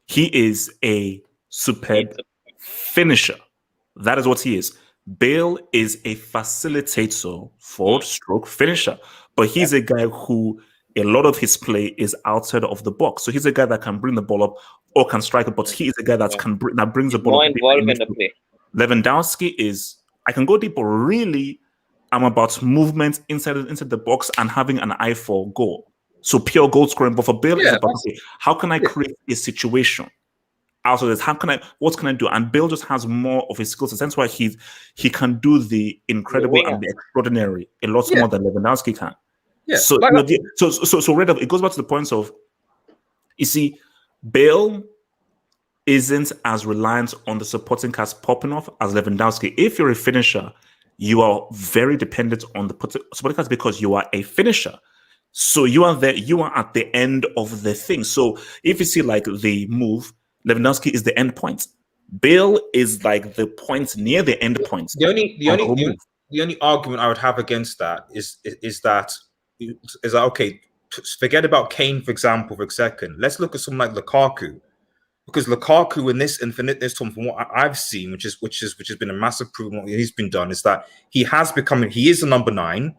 He is a superb finisher. That is what he is. Bale is a facilitator, forward stroke finisher. But he's a guy who a lot of his play is outside of the box. So he's a guy that can bring the ball up or can strike it, but he is a guy that that brings the ball more up. Involved in the play. Lewandowski is, I can go deep, but really I'm about movement inside the box and having an eye for goal. So pure goal scoring. But for Bale, it's about, okay, how can I create a situation out of this? What can I do? And Bale just has more of his skills. That's why he can do the incredible and the extraordinary a lot more than Lewandowski can. Yeah. So Red, it goes back to the points of, you see, Bale isn't as reliant on the supporting cast popping off as Lewandowski. If you're a finisher, you are very dependent on the supporting cast because you are a finisher. So you are there, you are at the end of the thing. So if you see like the move, Lewandowski is the end point. Bale is like the point near the end point. The only argument I would have against that is that okay, forget about Kane for example for a second. Let's look at someone like Lukaku, because Lukaku in this time, from what I've seen, which has been a massive improvement, what he's been done, is that he is a number 9.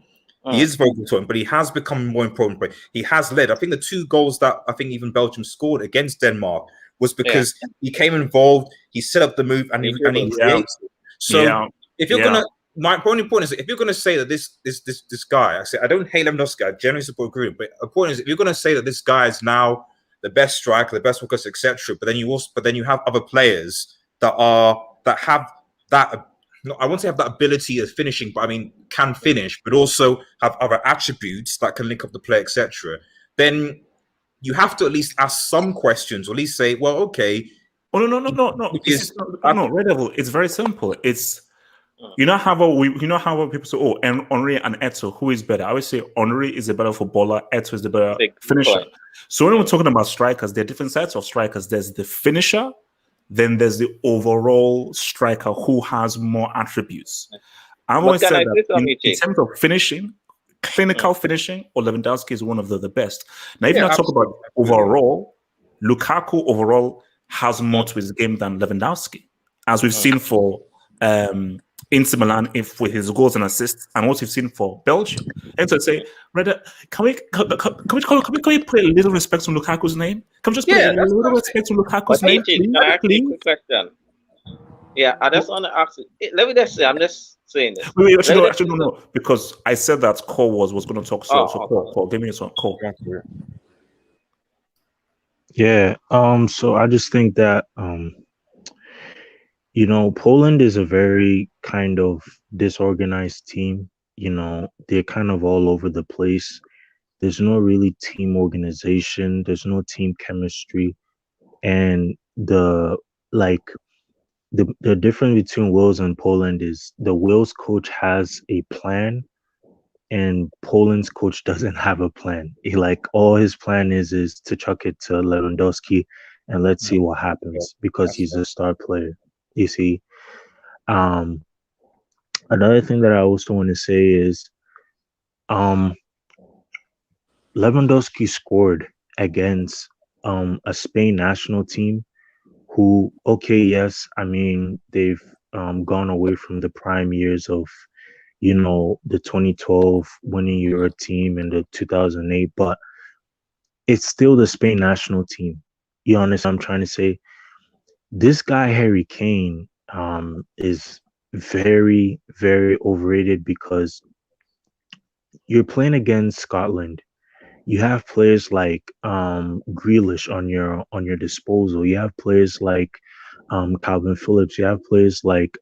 He is very good, but he has become more important. But he has led. I think the 2 goals that I think even Belgium scored against Denmark was because he came involved, he set up the move, and he created. So if you're gonna, my only point is, if you're gonna say that this guy, I don't hate Lewandowski, I generally support Green, but the point is, if you're gonna say that this guy is now the best striker, the best worker, etc., but then you have other players that have that. No, I won't say have that ability of finishing, but I mean can finish, but also have other attributes that can link up the play, etc. Then you have to at least ask some questions, or at least say, well, okay. Oh no. Because Red Devil, it's very simple. It's how people say, Henry and Eto'o, who is better? I always say Henry is a better footballer, Eto'o is the better finisher. So when we're talking about strikers, there are different types of strikers. There's the finisher. Then there's the overall striker who has more attributes. I've always said that in terms of finishing, clinical finishing, Lewandowski is one of the best. Now, if you talk about overall, Lukaku overall has more to his game than Lewandowski, as we've seen for Inter Milan with his goals and assists, and what we've seen for Belgium. And so I say, Reda, can we put a little respect on Lukaku's name? Can we just put a little respect on Lukaku's name? Quick question. Yeah, I just want to ask you. Let me just say, I'm just saying this. Actually, no, because I said that Cole was going to talk. So Cole, give me a song. Cole. Yeah. So I just think that You know, Poland is a very kind of disorganized team. You know, they're kind of all over the place. There's no really team organization. There's no team chemistry. And like the difference between Wales and Poland is the Wales coach has a plan and Poland's coach doesn't have a plan. He like all his plan is to chuck it to Lewandowski and let's see what happens because he's a star player. You see. Um Another thing that I also want to say is um Lewandowski scored against a Spain national team who, okay, yes, I mean they've gone away from the prime years of, you know, the 2012 winning Euro team and the 2008, but it's still the Spain national team. You understand what I'm trying to say? This guy Harry Kane is very, very overrated because you're playing against Scotland. You have players like Grealish on your disposal. You have players like Calvin Phillips. You have players like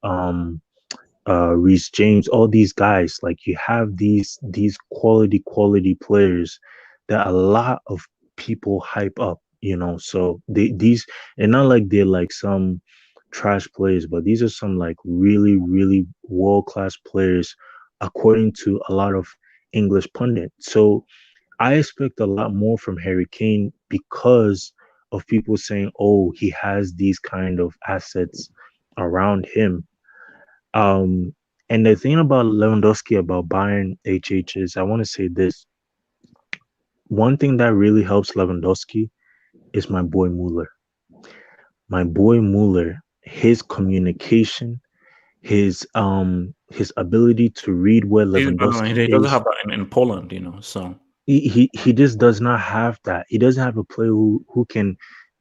Reece James. All these guys, like you have these quality players that a lot of people hype up. You know, so these and not like they're like some trash players, but these are some like really world class players according to a lot of English pundits. So I expect a lot more from Harry Kane because of people saying, "Oh, he has these kind of assets around him." Um, and the thing about Lewandowski about Bayern HH is, I want to say this: one thing that really helps Lewandowski is my boy Muller. My boy Muller, his communication, his ability to read where Lewandowski He doesn't is. have that in Poland, you know. So He just does not have that. He doesn't have a player who can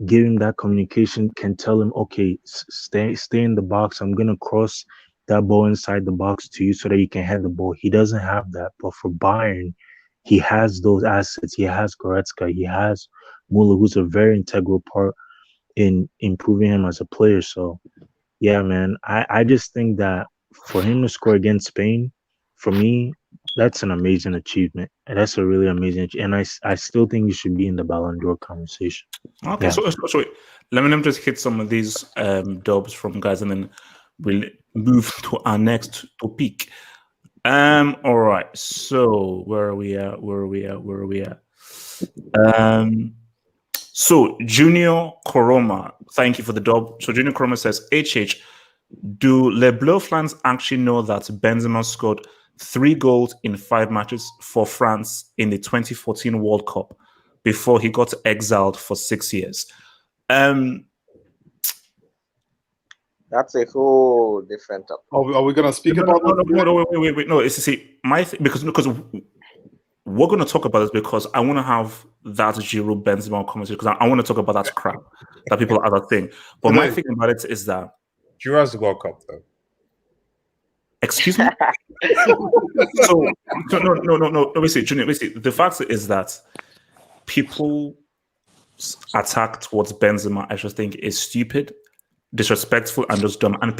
give him that communication, can tell him, okay, stay in the box. I'm gonna cross that ball inside the box to you so that you can head the ball. He doesn't have that. But for Bayern, he has those assets. He has Goretzka. He has Muller, who's a very integral part in improving him as a player. So yeah, man, I just think that for him to score against Spain, for me, that's an amazing achievement. And that's a really amazing, and I still think he should be in the Ballon d'Or conversation. okay, Yeah. so wait. Let me just hit some of these dubs from guys, and then we'll move to our next topic. All right. So where are we at? So Junior Koroma, thank you for the dub. So Junior Koroma says, HH, do Les Bleus fans actually know that Benzema scored 3 goals in 5 matches for France in the 2014 World Cup before he got exiled for 6 years? That's a whole different topic. Are we gonna speak about that? No, wait. No, it's because we're going to talk about this because I want to have that Giroud Benzema conversation because I want to talk about that crap that people are other thing. But my thing about it is that Giroud has the World Cup though. Excuse me. so no. Junior. The fact is that people attack towards Benzema, I just think, is stupid, disrespectful, and just dumb. And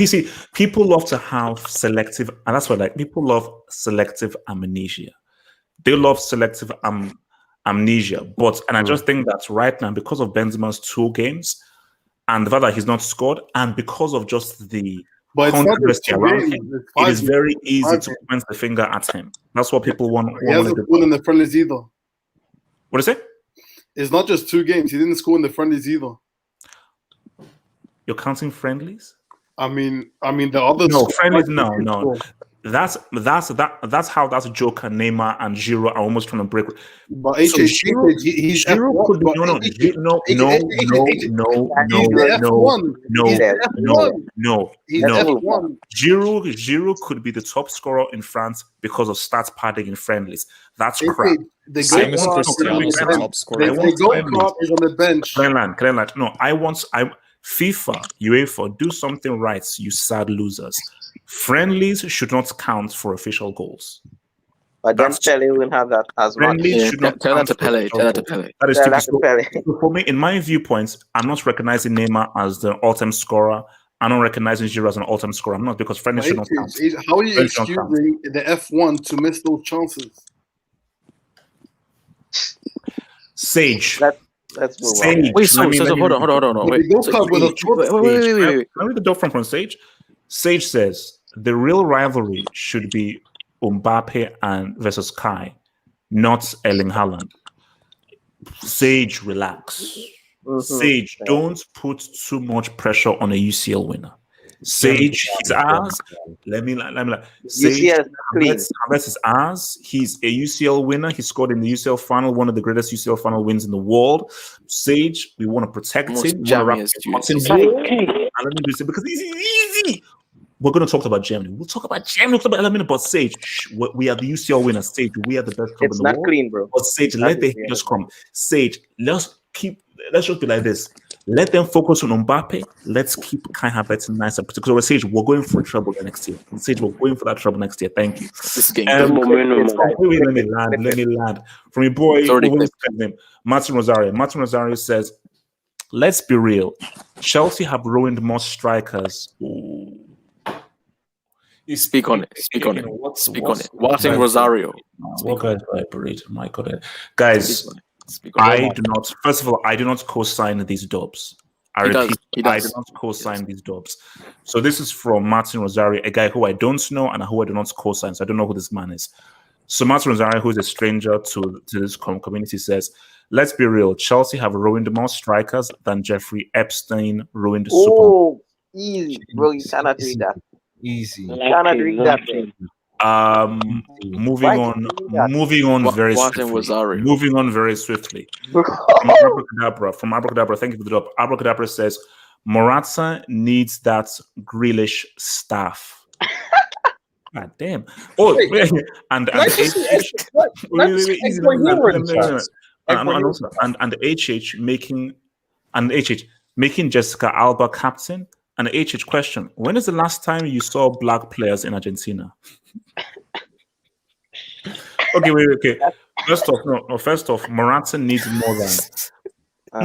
people love to have selective, and that's why people love selective amnesia. They love selective amnesia, and I just think that right now, because of Benzema's 2 games and the fact that he's not scored, and because of just the controversy around him, it is very easy to point the finger at him. That's what people want. He hasn't scored in the friendlies either. What is it? It's not just 2 games. He didn't score in the friendlies either. You're counting friendlies? I mean the other. No friendlies. No. That's how that Joker, Neymar, and Giroud are almost trying to break. But Giroud could be no. Giroud could be the top scorer in France because of stats padding in friendlies. That's crap. Cristiano's the top scorer. Is on the bench. Clearland. No, FIFA, UEFA, do something right, you sad losers. Friendlies should not count for official goals. But then Pele wouldn't have that as much. Should not tell that to Pele. That is stupid. So for me, in my viewpoints, I'm not recognizing Neymar as the all-time scorer I'm not recognizing Giroud as an all-time scorer. I'm not, because friendly should not count. How are you Friendly should not count. excusing the F1 to miss those chances? Let's Sage. move Sage. on. Wait, so hold on. Wait, Let me read the doc from Sage. Sage says the real rivalry should be Mbappe and versus Kai, not Erling Haaland. Sage, relax. Sage, don't put too much pressure on a UCL winner. Sage, his ass. Let me. Sage, Havertz is ass. He's a UCL winner. He scored in the UCL final, one of the greatest UCL final wins in the world. Sage, we want to protect him. We want to wrap him and let me do it because he's easy. We're going to talk about Germany. We'll talk about Germany. We'll talk about Germany, but Sage, we are the UCL winner. Sage, we are the best club in the world. It's not clean, bro. But Sage, let the haters come. Sage, let's just be like this. Let them focus on Mbappe. Let's keep Kai Havertz nice. Because Sage, we're going for trouble next year. Sage, we're going for that trouble next year. Thank you. This game. Let me land. From your boy, Martin Rosario. Martin Rosario says, let's be real. Chelsea have ruined more strikers. Speak on it. Martin Rosario. What guys vibrate? My God, guys. I do not. First of all, I do not co-sign these dubs. I repeat, I do not co-sign these dubs. So this is from Martin Rosario, a guy who I don't know and who I do not co-sign. So I don't know who this man is. So Martin Rosario, who is a stranger to this community, says, "Let's be real. Chelsea have ruined more strikers than Jeffrey Epstein ruined." Oh, easy, bro. You cannot read that. Easy. You cannot read that. Moving on very swiftly. From Abracadabra, thank you for the drop. Abracadabra says Morata needs that Grealish staff. God damn. Oh, wait. And the HH making Jessica Alba captain. And the HH question: when is the last time you saw black players in Argentina? Okay. First off, Morata needs more than. You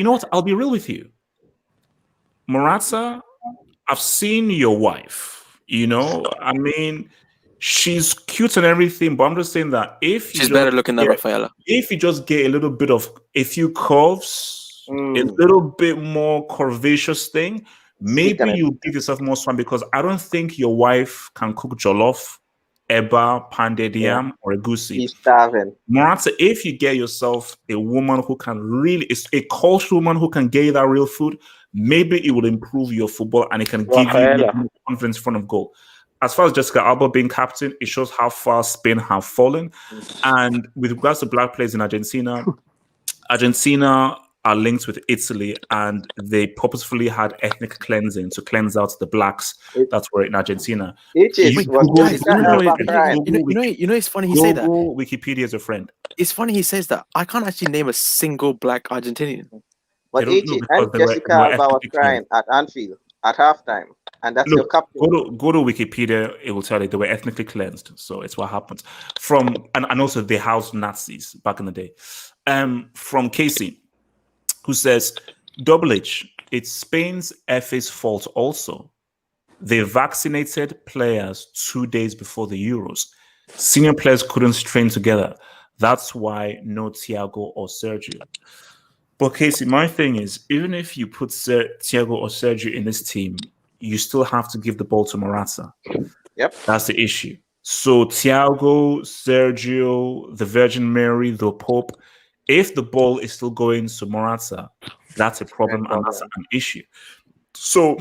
know what? I'll be real with you. Morata, I've seen your wife. You know, I mean, she's cute and everything, but I'm just saying that if she's better looking than Rafaela. If you just get a little bit of a few curves. A little bit more curvaceous thing, maybe you give yourself more fun, because I don't think your wife can cook jollof, eba, panded yam, or a goosey. He's starving. Morata, if you get yourself a woman who can really, it's a cultural woman who can get you that real food, maybe it will improve your football and it can give you more confidence in front of goal. As far as Jessica Alba being captain, it shows how far Spain have fallen. And with regards to black players in Argentina are linked with Italy, and they purposefully had ethnic cleansing to cleanse out the blacks that were in Argentina. It's funny he say that. Wikipedia is a friend. It's funny he says that. I can't actually name a single black Argentinian. But Jessica Alba was crying at Anfield at halftime, and that's your captain. Go to Wikipedia; it will tell you they were ethnically cleansed. So it's what happened and also they housed Nazis back in the day. From Casey, who says, Double H, it's Spain's FA's fault also. They vaccinated players 2 days before the Euros. Senior players couldn't train together. That's why no Thiago or Sergio. But Casey, my thing is, even if you put Thiago or Sergio in this team, you still have to give the ball to Morata. Yep. That's the issue. So Thiago, Sergio, the Virgin Mary, the Pope, if the ball is still going to Morata, that's a problem and that's an issue. So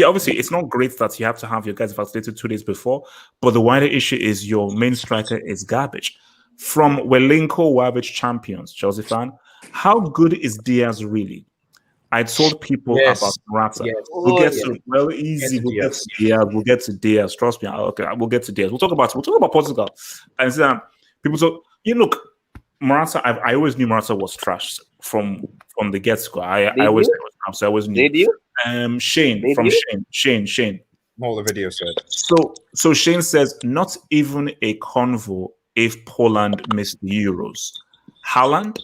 obviously it's not great that you have to have your guys vaccinated 2 days before, but the wider issue is your main striker is garbage. From Welinko Wavich champions, Chelsea fan, how good is Diaz really? I told people about Morata. Yes. We'll get to Diaz. Trust me. Okay, we'll get to Diaz. We'll talk about Portugal. And people talk. Look, Morata. I always knew Morata was trash from the get-go. I always knew. Did you? Shane. What the video said. So Shane says not even a convo if Poland missed the Euros. Haaland,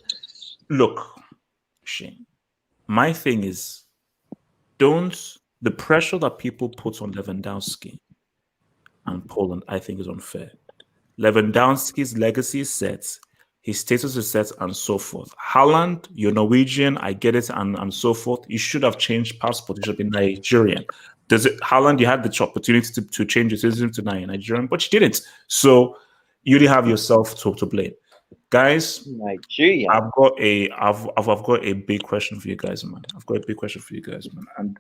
look, Shane. My thing is, don't the pressure that people put on Lewandowski and Poland, I think, is unfair. Lewandowski's legacy is set, his status is set, and so forth. Haaland, you're Norwegian, I get it, and so forth. You should have changed passport. You should have been Nigerian. Haaland, you had the opportunity to change your citizenship to Nigerian, but you didn't. So you really have yourself to blame. Guys, Nigeria. I've got a big question for you guys, man. I've got a big question for you guys, man. And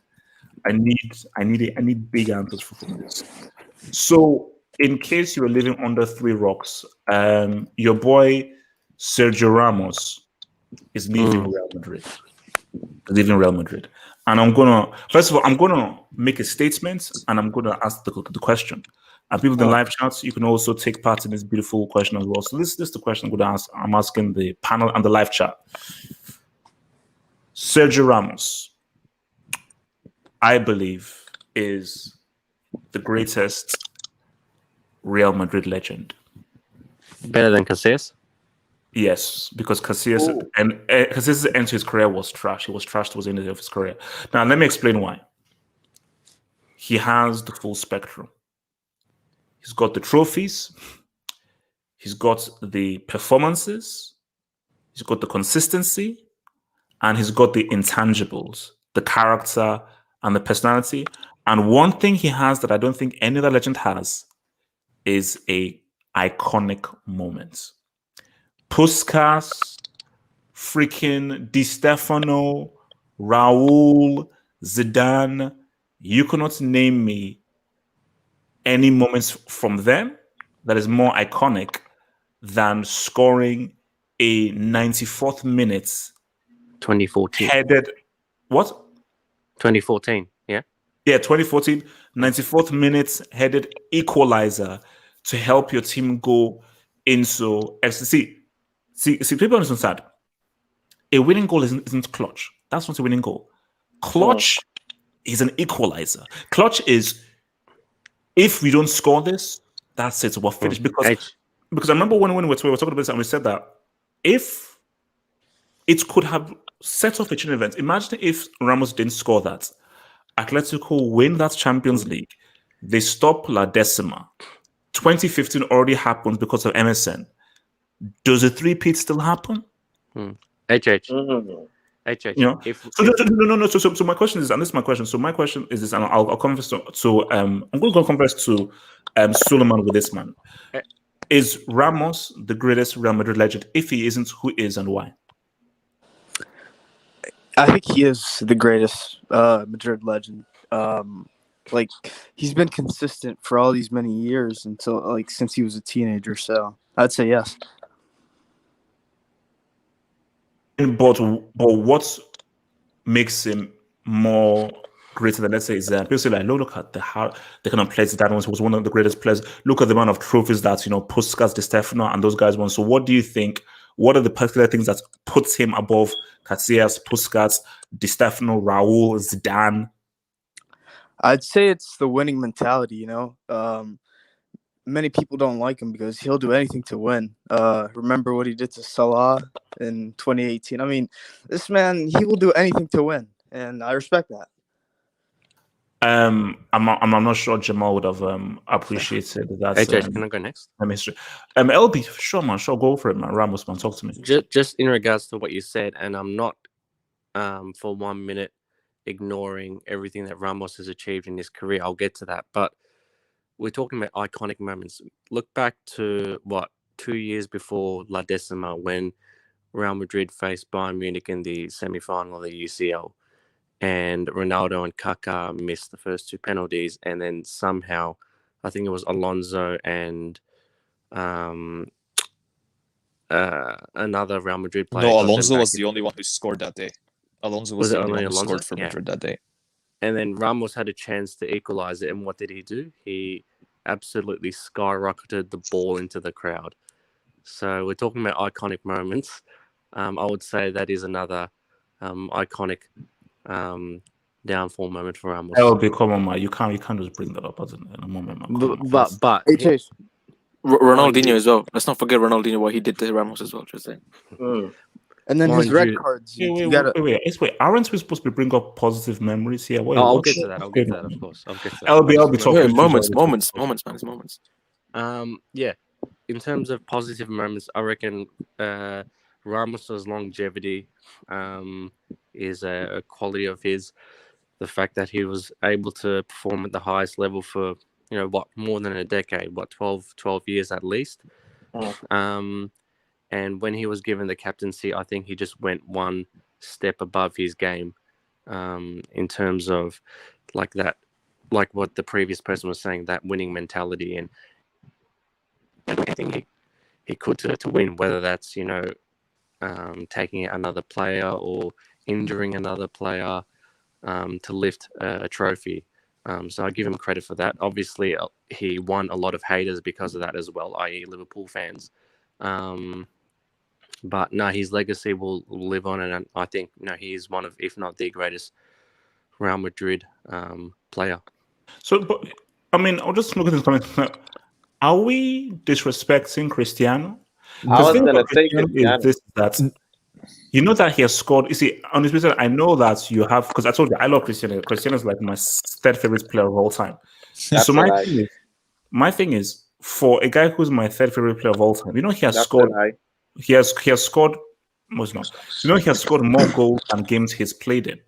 I need big answers from this. So, in case you were living under three rocks, your boy Sergio Ramos is leaving Real Madrid. And I'm gonna make a statement, and I'm gonna ask the question. And people in the live chats, you can also take part in this beautiful question as well. So this is the question I'm asking the panel and the live chat. Sergio Ramos, I believe, is the greatest Real Madrid legend. Better than Casillas? Yes, because Casillas' end to his career was trash. He was trash towards the end of his career. Now, let me explain why. He has the full spectrum. He's got the trophies. He's got the performances. He's got the consistency. And he's got the intangibles, the character and the personality. And one thing he has that I don't think any other legend has is a iconic moment. Puskas, freaking Di Stefano, Raul, Zidane, you cannot name me any moments from them that is more iconic than scoring a 94th minute 2014 headed what? 2014, yeah? Yeah, 2014, 94th minute headed equalizer to help your team go into FC. See, people understand. A winning goal isn't clutch. That's not a winning goal. Clutch is an equalizer. Clutch is, if we don't score this, that's it. We're finished. Because I remember when we were talking about this and we said that if it could have set off a chain event, imagine if Ramos didn't score that. Atletico win that Champions League. They stop La Decima. 2015 already happened because of MSN. Does a three-peat still happen? HH. You know? So my question is, and this is my question. So my question is this, and I'll converse to I'm going to converse to Suleiman with this, man. Is Ramos the greatest Real Madrid legend? If he isn't, who is and why? I think he is the greatest Madrid legend. Like, he's been consistent for all these many years since he was a teenager. So I'd say yes. But what makes him more greater than, let's say, Zidane? People say, like, look at how the kind of players that was one of the greatest players. Look at the amount of trophies that, Puskas, Di Stefano, and those guys won. So what do you think? What are the particular things that puts him above Casillas, Puskas, Di Stefano, Raul, Zidane? I'd say it's the winning mentality, Many people don't like him because he'll do anything to win. Remember what he did to Salah in 2018? I mean, this man, he will do anything to win, and I respect that. I'm not sure Jamal would have appreciated that. Can I go next? History. LB, sure, man, sure, go for it, man. Ramos, man, talk to me. Just in regards to what you said, and I'm not for 1 minute ignoring everything that Ramos has achieved in his career. I'll get to that, but we're talking about iconic moments. Look back to 2 years before La Decima, when Real Madrid faced Bayern Munich in the semi-final of the UCL, and Ronaldo and Kaká missed the first two penalties, and then somehow, I think it was Alonso and another Real Madrid player. No, Alonso was the only one who scored that day. Alonso was the only one who scored for Madrid that day. And then Ramos had a chance to equalize it, and what did he do? He absolutely skyrocketed the ball into the crowd. So we're talking about iconic moments. I would say that is another iconic downfall moment for Ramos. That will become on my. You can't just bring that up in a moment, man. But Ronaldinho as well. Let's not forget Ronaldinho, what he did to Ramos as well. Just saying. And then his Mind red you- cards, you Wait, gotta. aren't we supposed to bring up positive memories here? Wait, I'll what's get to that. I'll get to that. Of course, I'll get to that. I'll be Just talking. Yeah, to moments, Joe. man. It's moments. Yeah, in terms of positive moments, I reckon Ramos's longevity is a quality of his. The fact that he was able to perform at the highest level for, more than a decade, 12 years at least. And when he was given the captaincy, I think he just went one step above his game in terms of like what the previous person was saying, that winning mentality and anything he could to win, whether that's, taking out another player or injuring another player to lift a trophy. So I give him credit for that. Obviously, he won a lot of haters because of that as well, i.e. Liverpool fans. But no, his legacy will live on, and I think he is one of, if not the greatest, Real Madrid player. So, but, I mean, I'll just look at this comment. Are we disrespecting Cristiano? I was going to say Cristiano. That you know that he has scored. You see, on this basis, I know that you have, because I told you I love Cristiano. Cristiano is like my third favorite player of all time. So my thing is, for a guy who's my third favorite player of all time, he has scored. He has scored. Most not. He has scored more goals than games he's played in.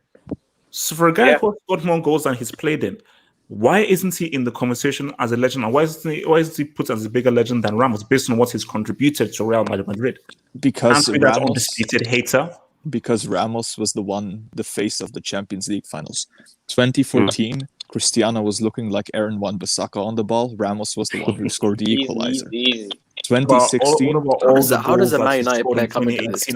So for a guy who has scored more goals than he's played in, why isn't he in the conversation as a legend? And why isn't he put as a bigger legend than Ramos based on what he's contributed to Real Madrid? Because Ramos, undisputed hater. Because Ramos was the face of the Champions League finals. 2014, Cristiano was looking like Aaron Wan-Bissaka on the ball. Ramos was the one who scored the equalizer. 2016. How does a Man United player come into this?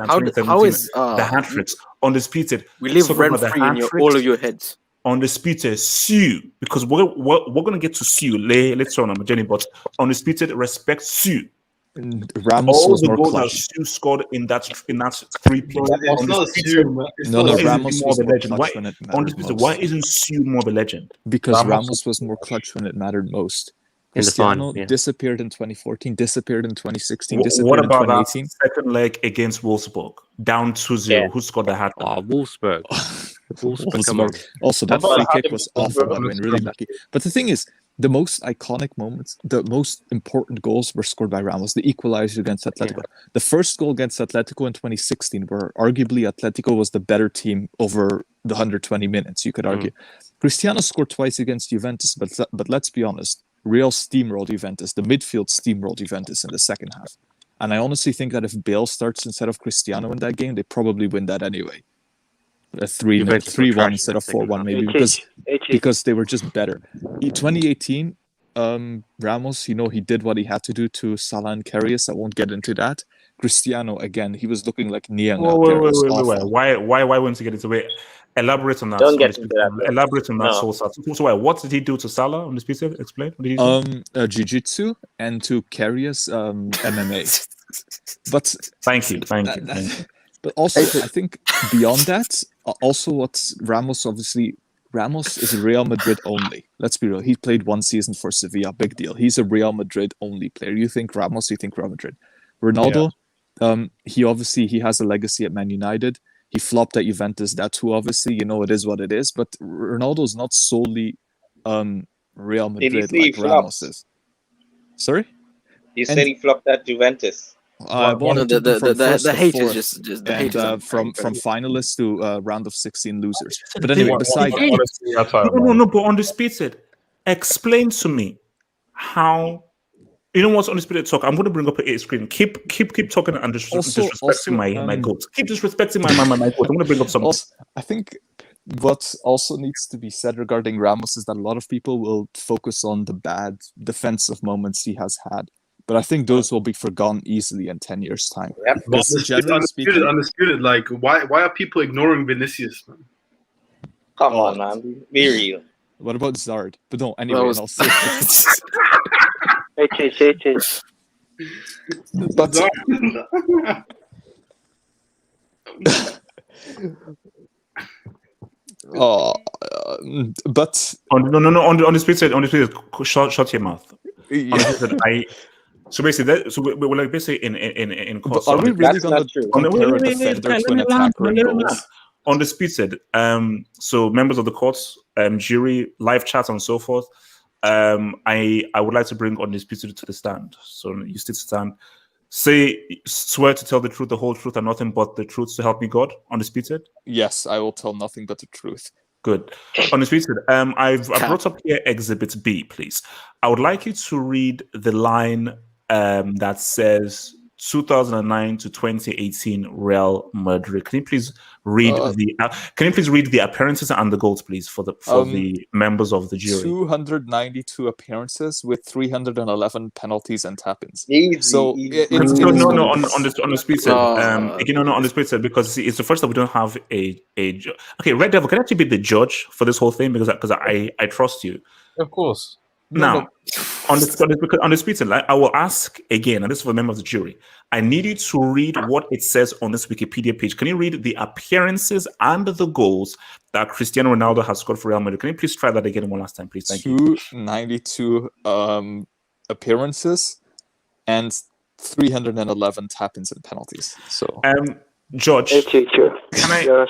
How is the hat tricks undisputed? We live rent free in all of your heads. Undisputed Sue, because we're gonna get to Sue later on my journey, but undisputed respect Sue. Ramos all was the more goals clutch. that Sue scored in that three-peat. No, Ramos was more clutch when it mattered most. Why isn't Sue more of a legend? Because Ramos was more clutch when it mattered most. Cristiano disappeared in 2014, disappeared in 2016, disappeared in 2018. That second leg against Wolfsburg, down 2-0? Who scored the hat? Wolfsburg. Wolfsburg. Also, that free kick was awful, by the way, and really lucky. But the thing is, the most iconic moments, the most important goals were scored by Ramos. The equalizer against Atletico. Yeah. The first goal against Atletico in 2016, where arguably Atletico was the better team over the 120 minutes, you could argue. Cristiano scored twice against Juventus, but let's be honest, Real steamrolled Juventus. The midfield steamrolled Juventus in the second half. And I honestly think that if Bale starts instead of Cristiano in that game, they probably win that anyway. A 3-1 instead of 4-1 maybe, because they were just better. In 2018, Ramos, he did what he had to do to Salah and Karius. I won't get into that. Cristiano, again, he was looking like Niang out there. Why won't you get into it? Elaborate on that. Don't get into that. Elaborate on that. So what did he do to Salah on this piece? Explain. What did he do? Jiu-jitsu and to Karius MMA. But thank you. But also, I think beyond that, also what's Ramos is Real Madrid only. Let's be real. He played one season for Sevilla. Big deal. He's a Real Madrid only player. You think Ramos, you think Real Madrid. Ronaldo, he has a legacy at Man United. He flopped at Juventus. That too, obviously, it is what it is. But Ronaldo's not solely Real Madrid like Ramos is. Sorry? You said he flopped at Juventus. The hate is just the hate from finalists to round of 16 losers. But anyway, beside no, but Undisputed, explain to me how. What's Undisputed talk? I'm going to bring up a screen. Keep talking and disrespecting my goats. Keep disrespecting my goats. I'm going to bring up something. I think what also needs to be said regarding Ramos is that a lot of people will focus on the bad defensive moments he has had. But I think those will be forgotten easily in 10 years' time. Yep. Undisputed. Like, why are people ignoring Vinicius, man? Come on, man. Be real. What about Zard? But no, anyway, I'll say But but on the speed side, shut your mouth. So basically, we're like basically in course. Are we really going to compare a defender to an attacker in goals? Undisputed. So members of the courts, jury, live chat, and so forth. I would like to bring Undisputed to the stand. So you still stand. Swear to tell the truth, the whole truth, and nothing but the truth, to help me God. Undisputed. Yes, I will tell nothing but the truth. Good. Undisputed. I've brought up here Exhibit B, please. I would like you to read the line that says 2009 to 2018 Real Madrid. Can you please read the appearances and the goals, please, for the members of the jury? 292 appearances with 311 penalties and tap-ins. No, on the speed set. On the speed set, because it's the first that we don't have a okay. Red Devil, can I actually be the judge for this whole thing, because I trust you. Of course. Now, on the speed set, I will ask again, and this is for a member of the jury. I need you to read what it says on this Wikipedia page. Can you read the appearances and the goals that Cristiano Ronaldo has scored for Real Madrid? Can you please try that again one last time, please? Thank you. 292 appearances and 311 tap-ins and penalties. So, Judge, hey, teacher. Can I?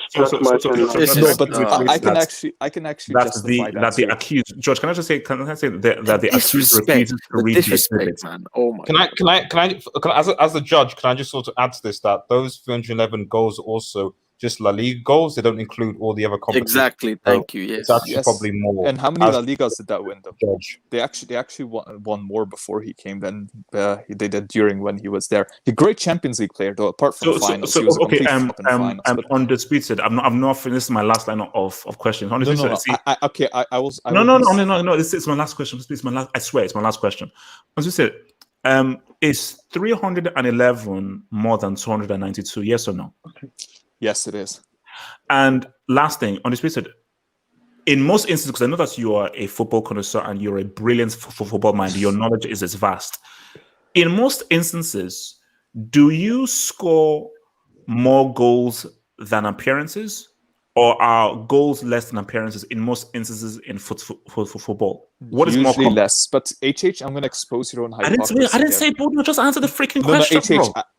I can actually justify that. That the accused, Judge. Can I say that the accused refuses to read the exhibit? Man. Oh my. Can I as a judge, can I just sort of add to this that those 311 goals are also just La Liga goals? They don't include all the other competitions. Exactly. Thank you. Yes. It's actually probably more. And how many La Ligas did that win, though? Judge. They actually won more before he came than they did during when he was there. A great Champions League player, though. Apart from finals, he was a complete flop in finals. I'm undisputed. I'm not finished. This is my last line of questions. No. This is my last question. This is my last. I swear, it's my last question. As you said, is 311 more than 292? Yes or no? Yes, it is. And last thing, Undisputed, in most instances, because I know that you are a football connoisseur and you're a brilliant football mind, your knowledge is as vast. In most instances, do you score more goals than appearances, or are goals less than appearances in most instances in football? What is usually more less? But HH, I'm going to expose your own hypocrisy. I didn't say both. No, just answer the freaking question,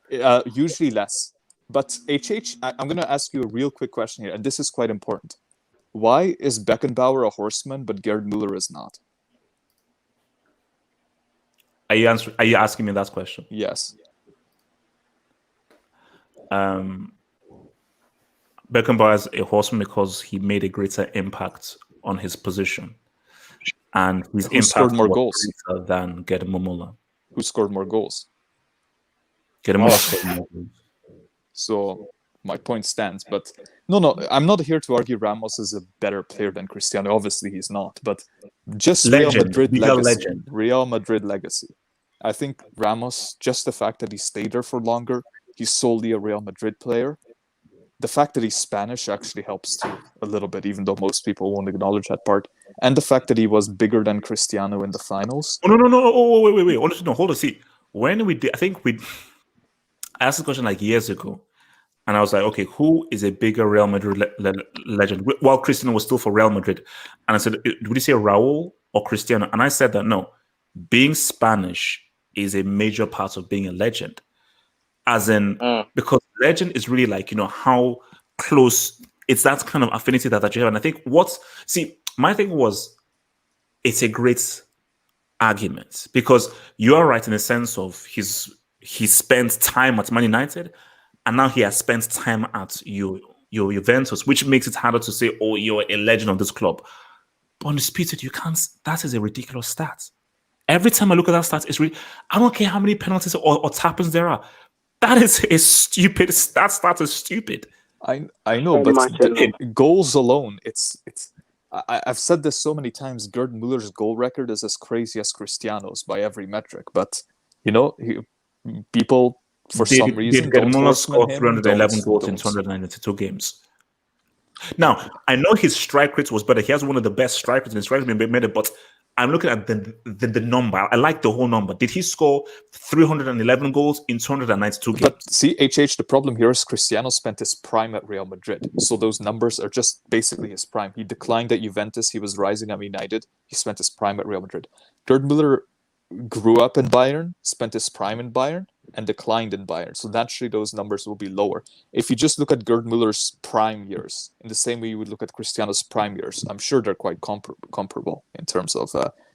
bro. Usually less. But HH, I'm going to ask you a real quick question here, and this is quite important. Why is Beckenbauer a horseman, but Gerd Müller is not? Are you asking me that question? Yes. Beckenbauer is a horseman because he made a greater impact on his position, and his impact scored more goals greater than Gerd Müller. Who scored more goals? Gerd Müller scored more goals. So my point stands. But no, I'm not here to argue Ramos is a better player than Cristiano. Obviously, he's not. But just Real Madrid legacy. I think Ramos, just the fact that he stayed there for longer, he's solely a Real Madrid player. The fact that he's Spanish actually helps too a little bit, even though most people won't acknowledge that part. And the fact that he was bigger than Cristiano in the finals. Oh, no. Oh, wait. No, hold on. See, when we did, I asked the question like years ago, and I was like, okay, who is a bigger Real Madrid legend? While Cristiano was still for Real Madrid. And I said, would you say Raul or Cristiano? And I said that no, being Spanish is a major part of being a legend. As in, because legend is really like, how close, it's that kind of affinity that you have. And I think my thing was, it's a great argument, because you are right in the sense of he spent time at Man United, and now he has spent time at your Juventus, which makes it harder to say, oh, you're a legend of this club. But Undisputed, you can't. That is a ridiculous stat. Every time I look at that stat, it's really. I don't care how many penalties or tap-ins there are. That is a stupid stat. Stat is stupid. I know, but goals alone, it's. I've said this so many times. Gerd Müller's goal record is as crazy as Cristiano's by every metric, but people for some reason Gerd Müller scored 311 goals in 292 games. Now I know his strike rate was better. He has one of the best strike rates, and his strike rate made it. But I'm looking at the number. I like the whole number. Did he score 311 goals in 292 games? But see, HH, the problem here is Cristiano spent his prime at Real Madrid. So those numbers are just basically his prime. He declined at Juventus. He was rising at United. He spent his prime at Real Madrid. Gerd Müller grew up in Bayern, spent his prime in Bayern, and declined in Bayern. So naturally, those numbers will be lower. If you just look at Gerd Muller's prime years, in the same way you would look at Cristiano's prime years, I'm sure they're quite comparable in terms of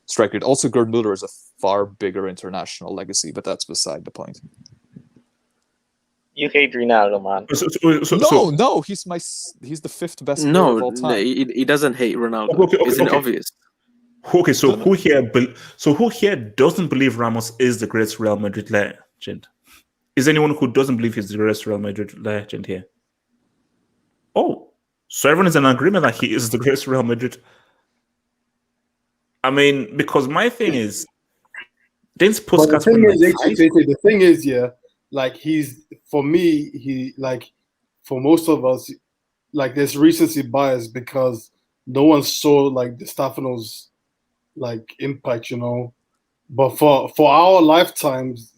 strike rate. Also, Gerd Muller is a far bigger international legacy, but that's beside the point. You hate Ronaldo, man. No, he's the fifth best player of all time. No, he doesn't hate Ronaldo. Isn't it obvious? Okay, so who here doesn't believe Ramos is the greatest Real Madrid legend? Is anyone who doesn't believe he's the greatest Real Madrid legend here? Oh, so everyone is in agreement that he is the greatest Real Madrid. I mean, because my thing is, didn't Puskas win the thing is, yeah, like he's for me, he like for most of us, like there's recency bias because no one saw like Di Stefano's like impact, you know. But for our lifetimes,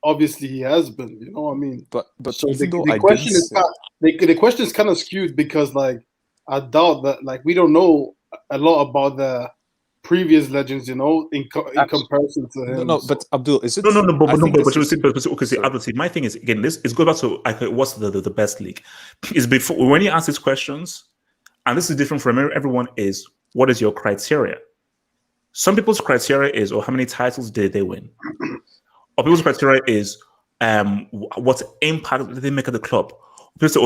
obviously he has been, you know what I mean? But so the question is kind of skewed because like I doubt that like we don't know a lot about the previous legends, you know, in comparison to him. No, but Abdul, is it? No. Abdul, see, my thing is again, this is go back to what's the best league is before when you ask these questions, and this is different from everyone. Is what is your criteria? Some people's criteria is, how many titles did they win? Or people's criteria is, what impact did they make at the club? People say,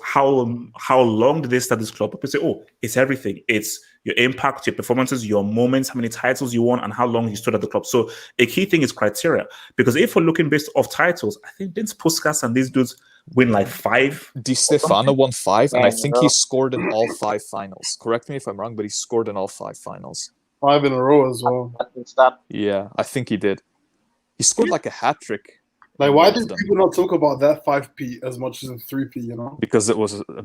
how long did they start this club? People say, it's everything. It's your impact, your performances, your moments, how many titles you won, and how long you stood at the club. So a key thing is criteria. Because if we're looking based off titles, I think didn't Puskas and these dudes win like 5? Di Stefano won 5, and I think he scored in all 5 finals. Correct me if I'm wrong, but he scored in all 5 finals. 5 in a row as well. Yeah, I think he did. He scored like a hat trick. Like, why did people not talk about that 5p as much as the 3p? You know, because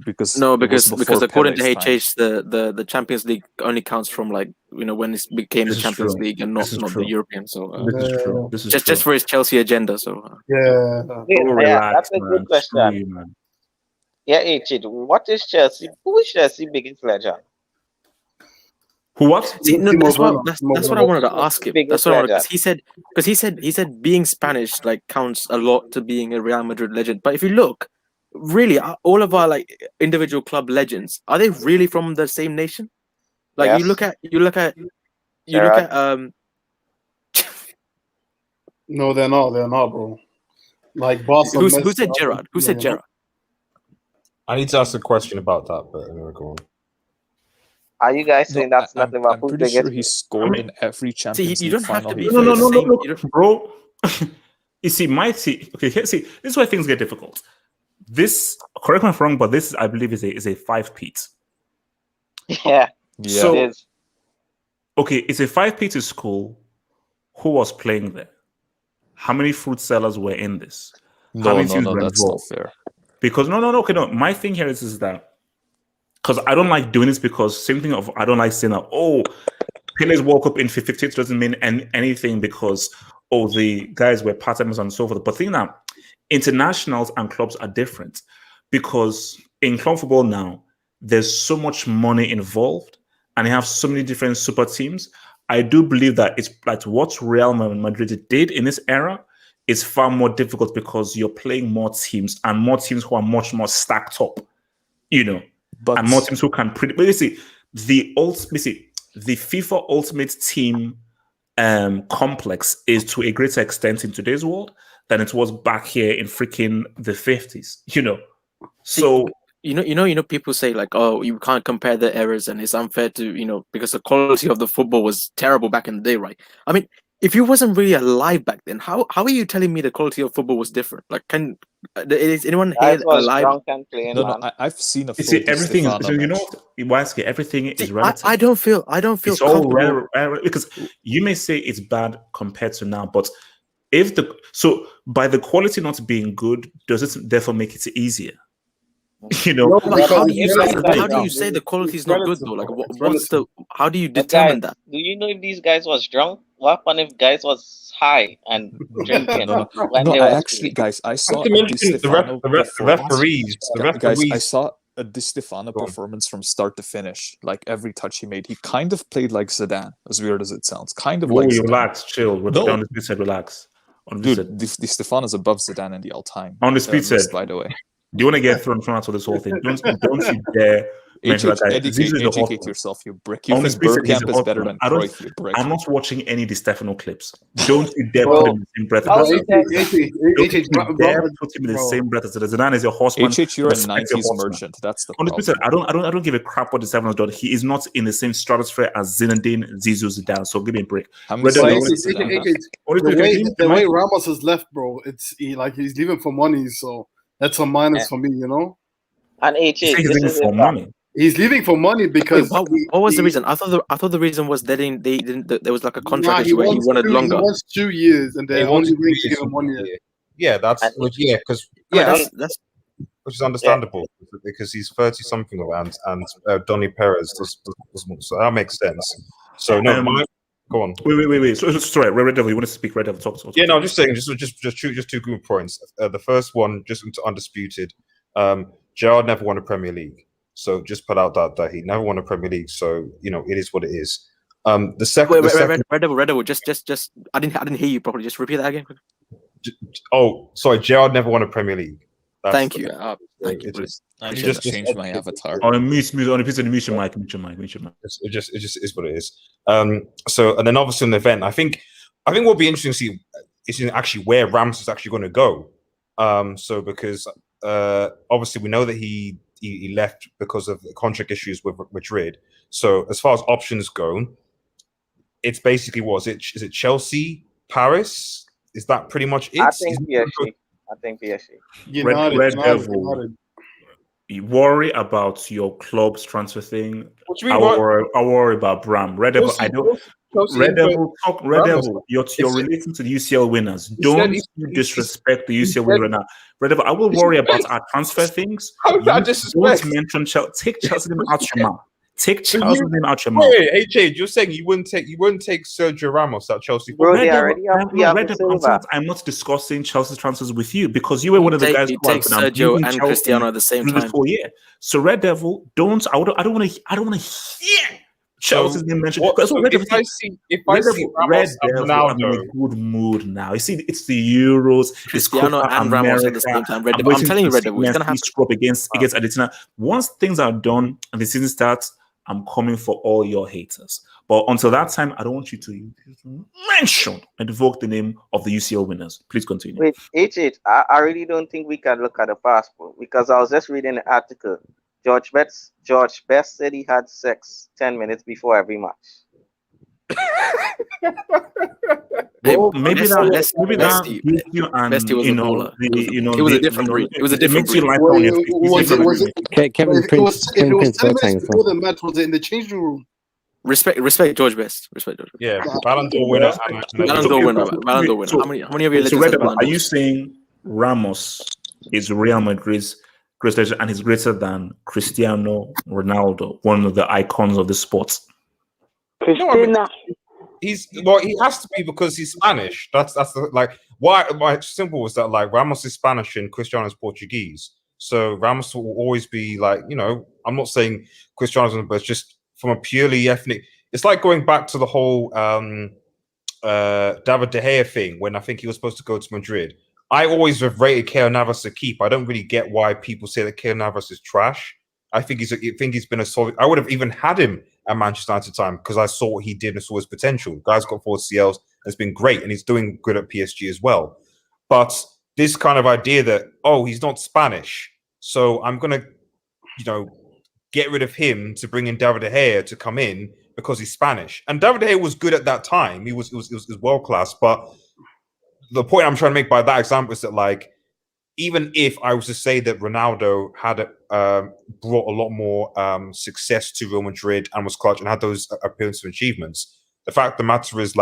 because according to HH, the Champions League only counts from like when it became the Champions League and not the European. So this is just for his Chelsea agenda. So that's a good question. Yeah, HH, what is Chelsea? Who is Chelsea biggest legend? Who what? That's what I wanted to ask him. That's what he said being Spanish like counts a lot to being a Real Madrid legend. But if you look, really, all of our like individual club legends, are they really from the same nation? Like yes. you look at No, they're not, bro. Like Barca. Who said Gerrard? Who said Gerrard? I need to ask a question about that, but anyway, go on. Are you guys saying that's not Liverpool's I'm pretty sure he scored in every Champions League final. No, bro. You see, this is why things get difficult. This, correct me if I'm wrong, but this, I believe, is a 5-peat. Yeah. So, it's a 5-peat to school. Who was playing there? How many fruit sellers were in this? No, that's not fair. Because no. My thing here is that because I don't like doing this because same thing of I don't like saying that Pele's World Cup in 58 doesn't mean anything because the guys were part-timers and so forth. But think that internationals and clubs are different because in club football now there's so much money involved and you have so many different super teams. I do believe that it's like what Real Madrid did in this era is far more difficult because you're playing more teams and more teams who are much more stacked up, and more teams who can predict. But you see, the FIFA Ultimate Team complex is to a greater extent in today's world than it was back here in freaking the 50s. So people say like, you can't compare the eras and it's unfair to because the quality of the football was terrible back in the day, right? I mean, if you wasn't really alive back then, how are you telling me the quality of football was different? Like, is anyone here alive? No, I've seen a. Everything is. Everything is relative. I don't feel. It's all rare because you may say it's bad compared to now, but by the quality not being good, does it therefore make it easier? How do you say the quality is not good though? Like, how do you determine that? Do you know if these guys was drunk? What happened if guys was high and drinking? Guys, I saw the referees. Guys, a Di Stefano Go on. performance from start to finish. Like every touch he made, he kind of played like Zidane, as weird as it sounds. Kind of Whoa, like you Zidane. relax, chill. No. Undisputed, relax. Dude, Di Stefano is above Zidane in the all-time Undisputed. list, by the way. Do you want to get thrown out of this whole thing? Don't you dare mention that guy. Educate yourself, you brick. You think Bergkamp is better than Cruyff, you brick. I'm not watching any Di Stefano clips. Don't you dare put him in the same breath. Don't you dare put him in the same breath as Zidane is your horseman. You're a 90s merchant. That's the problem. I don't give a crap what Di Stefano's done. He is not in the same stratosphere as Zinedine, Zizou, Zidane. So give me a break. The way Ramos has left, bro, he's leaving for money, so that's a minus for me, you know. And he's leaving for money. He's leaving for money because what was the reason? I thought the reason was they didn't. There was like a contract issue where he wanted longer. He wants 2 years, and they're only willing to give him 1 year. Yeah, that's which is understandable because he's 30 something and Donny Perez so that makes sense. So no, go on. Wait. So sorry, Red Devil, you want to speak? Red Devil, talk. Yeah, no, I'm just saying, just two good points. The first one, just into undisputed. Gerrard never won a Premier League, so just put out that he never won a Premier League. So it is what it is. The second, Red Devil, just I didn't hear you properly. Just repeat that again. Oh, sorry, Gerrard never won a Premier League. Thank you. Thank you. I just changed my avatar. Mute your mic. It just is what it is. So and then obviously in the event, I think what'll be interesting to see is actually where Ramos is actually going to go. So because obviously we know that he left because of contract issues with Madrid. So as far as options go, it's basically is it Chelsea, Paris? Is that pretty much it? I think PSG. Red Devil. You worry about your club's transfer thing. I worry about Bram. Red Devil. Red Devil. You're relating to the UCL winners. Don't you disrespect the UCL winner now. Red Devil, I will worry about our transfer things. Don't mention Chelsea. Take Chelsea out your mouth. Take Chelsea out your mouth. Hey, Jade, you're saying you wouldn't take Sergio Ramos at Chelsea? Bro, I'm not discussing Chelsea's transfers with you because you were one of the guys who take Sergio and Cristiano at the same time. So Red Devil, I don't want to hear Chelsea's name mentioned. If I see Red Devil, I'm in a good mood now. You see, it's the Euros, it's Cristiano and Ramos at the same time. Red Devil, I'm telling you, Red Devil, he's gonna have to scrub against Argentina. Once things are done and the season starts, I'm coming for all your haters. But until that time, I don't want you to mention and evoke the name of the UCL winners. Please continue. Wait, I really don't think we can look at the passport because I was just reading the article. George Best said he had sex 10 minutes before every match. Maybe that it was a different breed. It was a different breed. Kevin Prince before the match, was it in the changing room? Respect George Best. Yeah, Ballon d'Or winner. Ballon d'Or winner. How many of you are you saying Ramos is Real Madrid's greatest and he's greater than Cristiano Ronaldo, one of the icons of the sport? Cristiano. He has to be because he's Spanish. That's why simple was that Ramos is Spanish and Cristiano is Portuguese. So Ramos will always be I'm not saying Cristiano's, but it's just from a purely ethnic. It's like going back to the whole David De Gea thing when I think he was supposed to go to Madrid. I always have rated Keylor Navas a keep. I don't really get why people say that Keylor Navas is trash. I think he's been a solid. I would have even had him at Manchester United time because I saw what he did and saw his potential. The guy's got 4 CLs, has been great, and he's doing good at PSG as well. But this kind of idea that he's not Spanish, so I'm gonna, get rid of him to bring in David De Gea to come in because he's Spanish. And David De Gea was good at that time. He was world class, but the point I'm trying to make by that example is that even if I was to say that Ronaldo had brought a lot more success to Real Madrid and was clutch and had those appearances and achievements, the fact of the matter is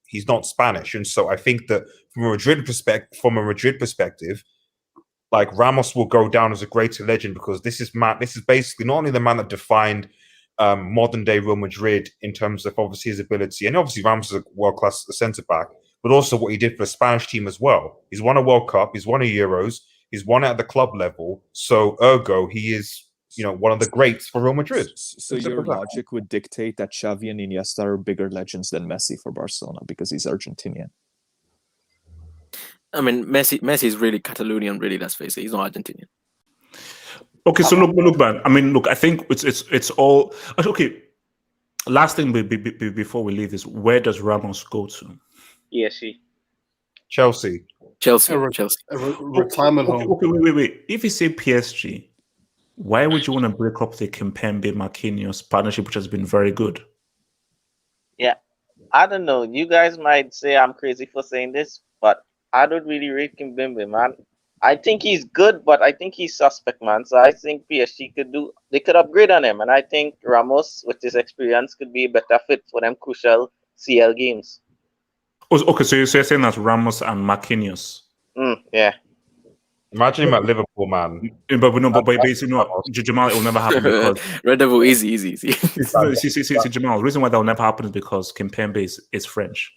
he's not Spanish, and so I think that from a Madrid perspective, Ramos will go down as a greater legend because this is basically not only the man that defined modern day Real Madrid in terms of obviously his ability, and obviously Ramos is a world class centre back, but also what he did for the Spanish team as well. He's won a World Cup, he's won a Euros, he's won at the club level. So ergo, he is, one of the greats for Real Madrid. So your logic would dictate that Xavi and Iniesta are bigger legends than Messi for Barcelona because he's Argentinian. I mean, Messi is really Catalonian. Really, let's face it. He's not Argentinian. Okay, so look, man. I mean, look. I think it's all okay. Last thing before we leave is, where does Ramos go to? Chelsea. Retirement home. Okay, wait. If you say PSG, why would you want to break up the Kimpembe Marquinhos partnership, which has been very good? Yeah, I don't know. You guys might say I'm crazy for saying this, but I don't really rate Kimpembe, man. I think he's good, but I think he's suspect, man. So I think PSG could upgrade on him, and I think Ramos, with his experience, could be a better fit for them crucial CL games. Okay, so you're saying that Ramos and Marquinhos. Yeah. Imagine him at Liverpool, man. But basically, Jamal, it will never happen because Red Devil, easy. See, Jamal, the reason why that will never happen is because Kimpembe is French.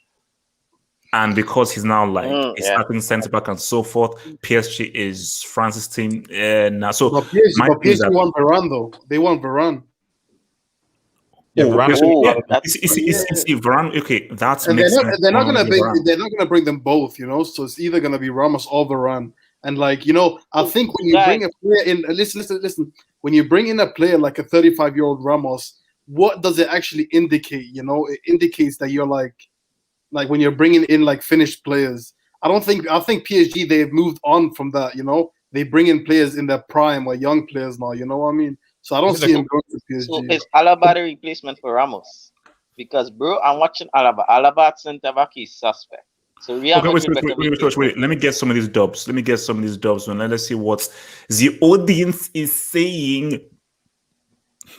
And because he's now a starting centre back and so forth, PSG is France's team now. So but PSG want Varane though. They want Varane. Yeah, Varane. Varane. Okay, that's. And they're not gonna bring them both, So it's either gonna be Ramos or Varane. And I think when you bring a player in, listen. When you bring in a player like a 35-year-old Ramos, what does it actually indicate? It indicates that you're like when you're bringing in finished players. I think PSG, they've moved on from that. They bring in players in their prime or young players now. You know what I mean? So I don't see him going to PSG. So is Alaba the replacement for Ramos? Because bro, I'm watching Alaba. Alaba at centre back is suspect. So wait. Let me get some of these dubs. And let's see what the audience is saying.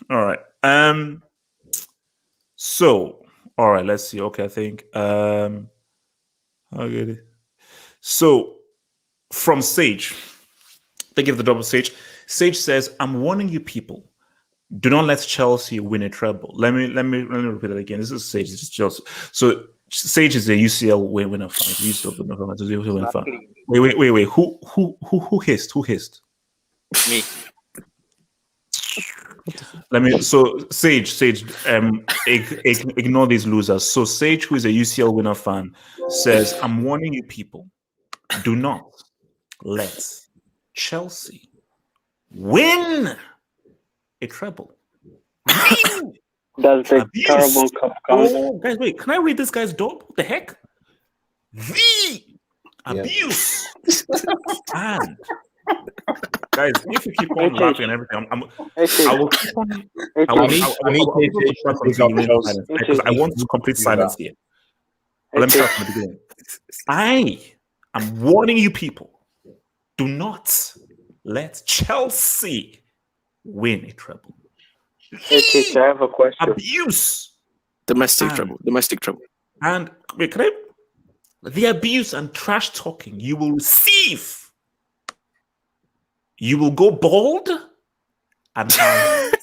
All right. So, all right. Let's see. Okay, I think. Okay. So, from Sage, they give the double Sage. Sage says, "I'm warning you, people. Do not let Chelsea win a treble." Let me repeat that again. This is Sage. This is Chelsea. So. Sage is a UCL winner fan. Wait. Who hissed? Who hissed? Me. So Sage, ignore these losers. So Sage, who is a UCL winner fan, says, "I'm warning you, people, do not let Chelsea win a treble." That's the terrible cup. Oh, guys, wait. Can I read this guy's dog? What the heck? The abuse. And guys, if you keep on laughing and everything, I will keep on. Because I want complete silence here. But let me start from the beginning. I am warning you, people. Do not let Chelsea win a treble. I have a question. Abuse. Domestic trouble. And wait, can I? The abuse and trash talking you will receive. You will go bald and have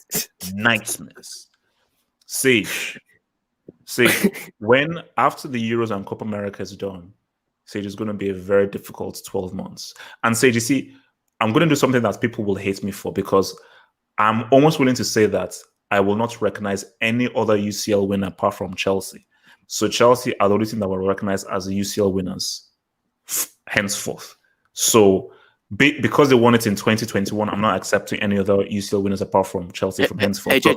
nightmares. Sage, when after the Euros and Copa America is done, Sage is going to be a very difficult 12 months. And Sage, you see, I'm going to do something that people will hate me for because I'm almost willing to say that I will not recognize any other UCL winner apart from Chelsea. So Chelsea are the only team that will recognize as the UCL winners henceforth. So because they won it in 2021, I'm not accepting any other UCL winners apart from Chelsea from henceforth. Are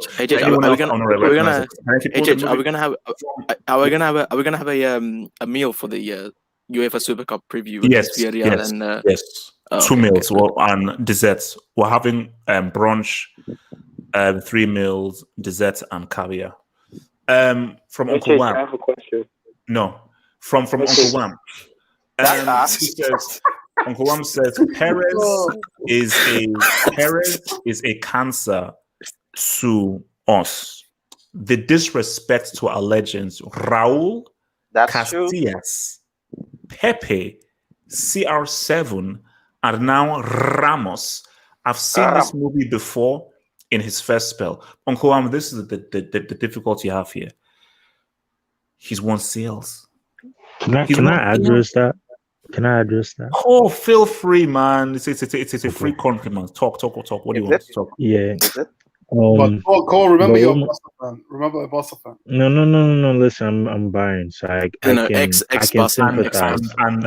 we gonna have a meal for the UEFA Super Cup preview? Yes. 2 Okay, meals and desserts. We're having brunch, 3 meals, desserts, and caviar. From Uncle Wham. I have a question. No, from Uncle Wham. Uncle Wham says Perez is a cancer to us. The disrespect to our legends, Raul, Casillas, Pepe, CR7, and now Ramos. I've seen this movie before in his first spell. Uncle Wham, this is the difficulty you have here. He's won sales. Can I address that? Can I address that? Oh, feel free, man. It's a free compliment. Talk. What do you want to talk? Yeah. But Cole, remember but you're a what- Barca fan. Remember a Barca fan. No. Listen, I'm Bayern, so I can sympathize. And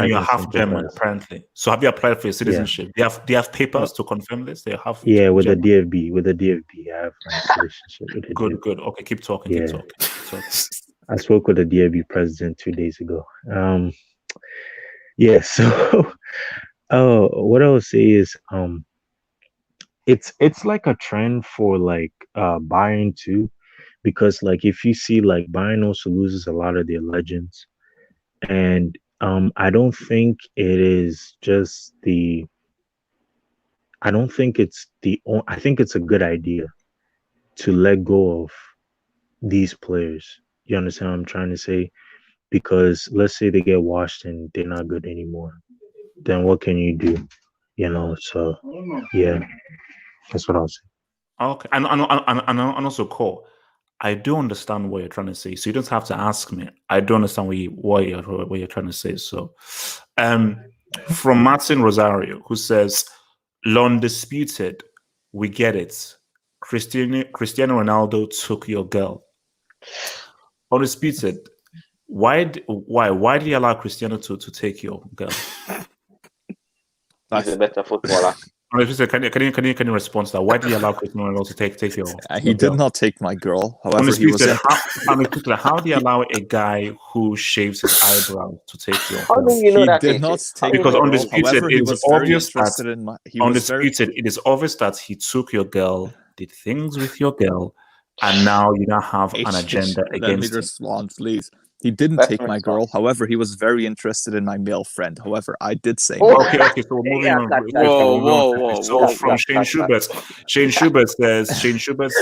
you're half German apparently. So have you applied for your citizenship? Do you have papers to confirm this? They have with German. the DFB. With the DFB, I have my citizenship with the DFB. Good. Okay, keep talking. Yeah. Keep talking. I spoke with the DFB president 2 days ago. Yeah. So, what I would say is, it's like a trend for like Bayern too, because like if you see like Bayern also loses a lot of their legends, and I don't think it is just the. I don't think it's the. I think it's a good idea to let go of these players. You understand what I'm trying to say? Because let's say they get washed and they're not good anymore, then what can you do? You know. So yeah. That's what I'll say. Okay, and also, Cole, I do understand what you're trying to say. So you don't have to ask me. I do understand what you're trying to say. So, from Martin Rosario, who says, "Undisputed, we get it. Cristiano Ronaldo took your girl. Undisputed. Why did you allow Cristiano to take your girl? He's a better footballer. Can you respond to that? Why did you allow Cristiano Ronaldo to take your? He did not take my girl. However, he was. How do you allow a guy who shaves his eyebrow to take your? How do you know that? He did not take because my undisputed, girl. However, he was very interested in my. Undisputed, it is obvious that he took your girl, did things with your girl, and now you now have an agenda against him. Let me respond, please. He didn't take my girl. However, he was very interested in my male friend. However, I did say no. Okay. So we're moving on. Whoa. So from Shane Schubert says, Shane Schubert,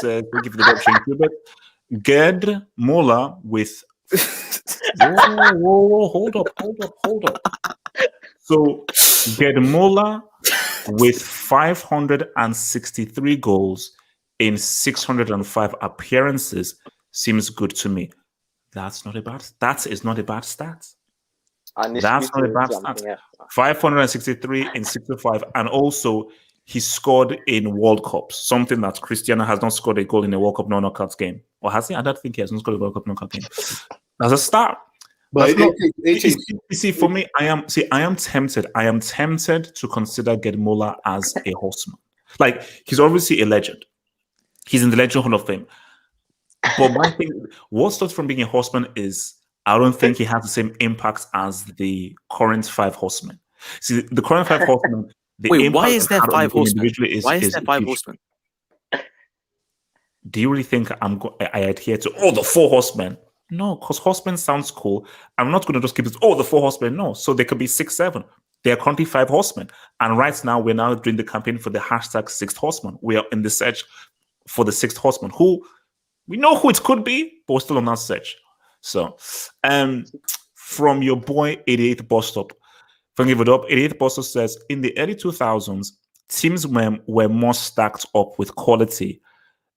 we give the Shane Schubert, Gerd Muller with. Whoa, hold up. So Gerd Muller with 563 goals in 605 appearances seems good to me. That is not a bad stat. That's not a bad stat. 563 in 65, and also he scored in World Cups, something that Cristiano has not scored a goal in a World Cup knockouts game. Or has he? I don't think he has not scored a World Cup knockout game. That's a start. But you see, for me, I am tempted. I am tempted to consider Gerd Muller as a horseman. Like, he's obviously a legend. He's in the Legend Hall of Fame. But my thing, what starts from being a horseman is I don't think he has the same impact as the current 5 horsemen. See, the current 5 horsemen. Wait, why is there 5 horsemen? Why is there 5 horsemen? Do you really think I adhere to the 4 horsemen? No, because horsemen sounds cool. I'm not going to just keep it. The 4 horsemen. No, so there could be 6, 7. There are currently 5 horsemen, and right now we're now doing the campaign for the hashtag 6th horseman. We are in the search for the 6th horseman, who. We know who it could be, but we're still on that search. So, from your boy 88th Bus Stop, from Give It Up, 88th Bus Stop says, in the early 2000s, teams were more stacked up with quality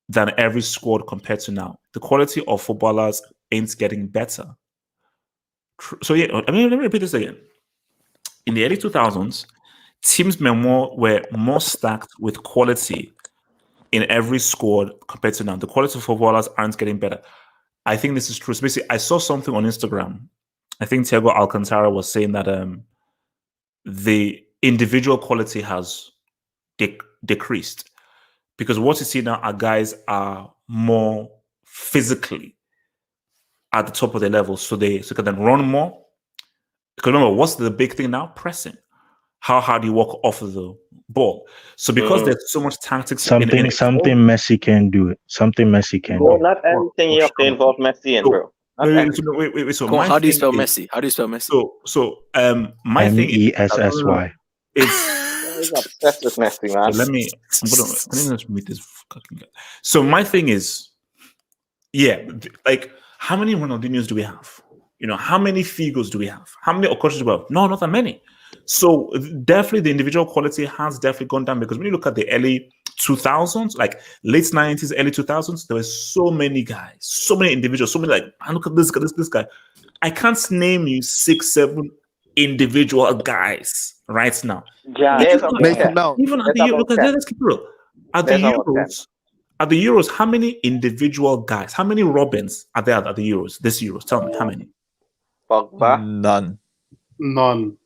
than every squad compared to now. The quality of footballers ain't getting better. So, yeah, let me repeat this again. In the early 2000s, teams were more stacked with quality in every squad compared to now. The quality of footballers aren't getting better. I think this is true. So basically, I saw something on Instagram. I think Thiago Alcantara was saying that the individual quality has decreased because what you see now are guys are more physically at the top of their level, so they can then run more. Because remember, what's the big thing now? Pressing. How hard you walk off of the ball. So because there's so much tactics, something Messi can do. Something Messi can do. Not everything you have to involve Messi in, bro. Wait. So how do you spell Messi? How do you spell Messi? So my thing is MESSY. He's obsessed with Messi, man. So let me just meet this fucking guy. So my thing is, like how many Ronaldinhos do we have? How many Figos do we have? How many Okochas do we have? No, not that many. So definitely the individual quality has definitely gone down because when you look at the early 2000s, like late 90s, early 2000s, there were so many guys, so many individuals, so many look at this guy. I can't name you 6, 7 individual guys right now. Yeah. There's about Mason 10. Mount. Even at There's the about Euros, 10. let's keep it real. At the There's about 10. Euros, how many individual guys, how many Robins are there at the Euros? This Euros, tell me how many? Pogba, None. None.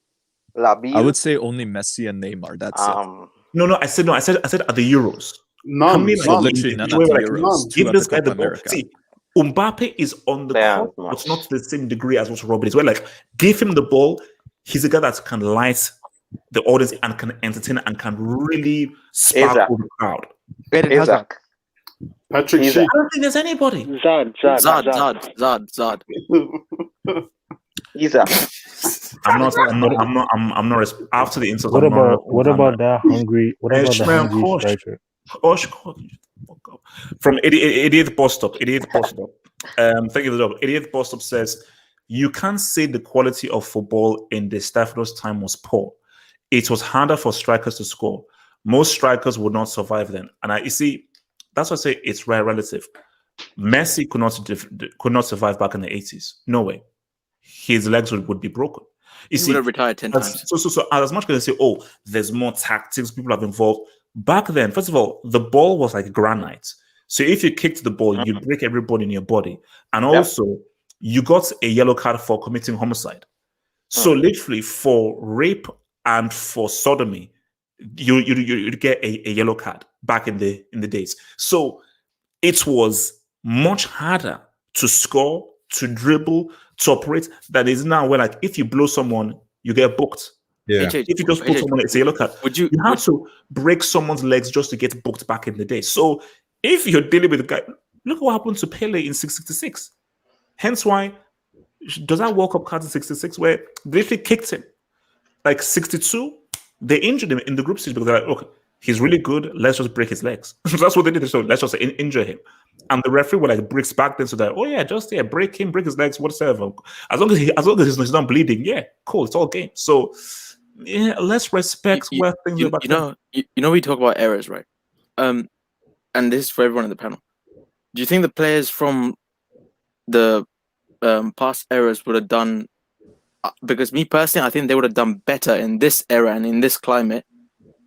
Labille. I would say only Messi and Neymar. That's it. No. I said at the Euros. None. How many? So None. literally none at Wait, the like, Euros. give Two at this the guy the Copa ball. America. See, Mbappe is on the There court, aren't but much. not to the same degree as what Robin is. We're like, give him the ball. He's a guy that can light the audience and can entertain and can really sparkle the crowd. Eden Hazard. Isaac. Patrick Isaac. Schick. I don't think there's anybody. Zad. Zad. Isaac. I'm not. After the insult. What I'm not- about I'm not- that Hungary? What about the Man, Hungary gosh. striker? From 88th post stop. Thank you for the job. 88th post stop says, you can't say the quality of football in the Staffilos time was poor. It was harder for strikers to score. Most strikers would not survive then. And you see, that's why I say it's relative. Messi could not survive back in the 80s. No way. His legs would be broken. He would have retired 10 times. So as much as I say, oh, there's more tactics, people have involved. Back then, first of all, the ball was like granite. So if you kicked the ball, you break everybody in your body. And also, you got a yellow card for committing homicide. So literally, for rape and for sodomy, you get a yellow card back in the days. So it was much harder to score, to dribble, to operate than it is now. Where like if you blow someone, you get booked. Yeah. If you just put someone, it's a yellow card. You have to break someone's legs just to get booked back in the day. So if you're dealing with a guy, look what happened to Pele in 666. Hence why does that World Cup card in 66 where they literally kicked him. Like 62, they injured him in the group stage because they're like, okay, he's really good. Let's just break his legs. That's what they did. So let's just injure him. And the referee were like bricks back then, so that break him, break his legs, whatsoever. As long as he's not bleeding, cool, it's all game. So let's respect where things are about. You know, we talk about errors, right? And this is for everyone in the panel. Do you think the players from the past eras would have done? Because me personally, I think they would have done better in this era and in this climate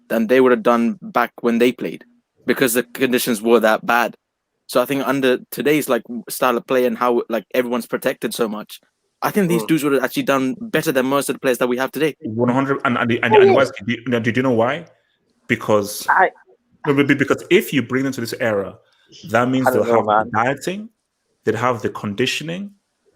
than they would have done back when they played, because the conditions were that bad. So I think under today's like style of play and how like everyone's protected so much, I think these dudes would have actually done better than most of the players that we have today. 100 did you know why? Because if you bring them to this era, that means they'll have the dieting, they'll have the conditioning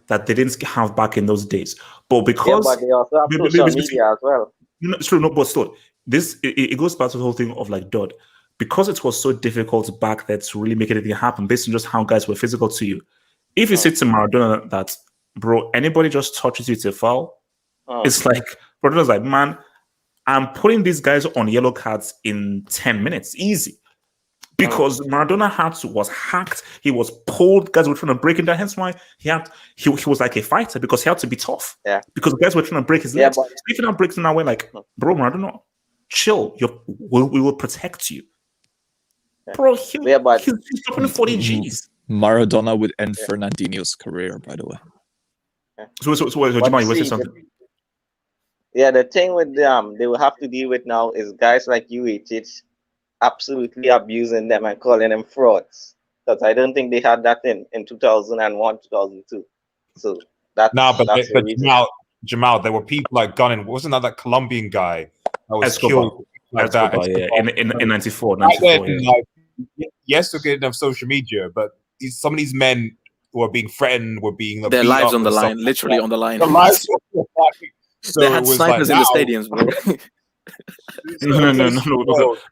that they didn't have back in those days. But because but they also have social media as well. It's true, but still, it goes back to the whole thing of like Dodd. Because it was so difficult back then to really make anything happen based on just how guys were physical to you. If you say to Maradona that, bro, anybody just touches you, it's a foul, it's like, Maradona's like, man, I'm putting these guys on yellow cards in 10 minutes, easy. Because Maradona was hacked, he was pulled, guys were trying to break him down. Hence why he was like a fighter, because he had to be tough. Yeah. Because guys were trying to break his legs. So if you're not breaking now, we're like, bro, Maradona, chill. We will protect you. Bro, he's dropping 40 G's. Maradona would end Fernandinho's career, by the way. So Jamal, you want to say something? The thing with them, they will have to deal with now is guys like UHH absolutely abusing them and calling them frauds. Because I don't think they had that in 2001, 2002. So that's Jamal, there were people like gunning. Wasn't that Colombian guy that was killed? Like Escobar, in 94. Yes, we're getting on social media, but some of these men who are being threatened were being their lives on the line, literally on the line. So they had snipers in the stadiums, bro.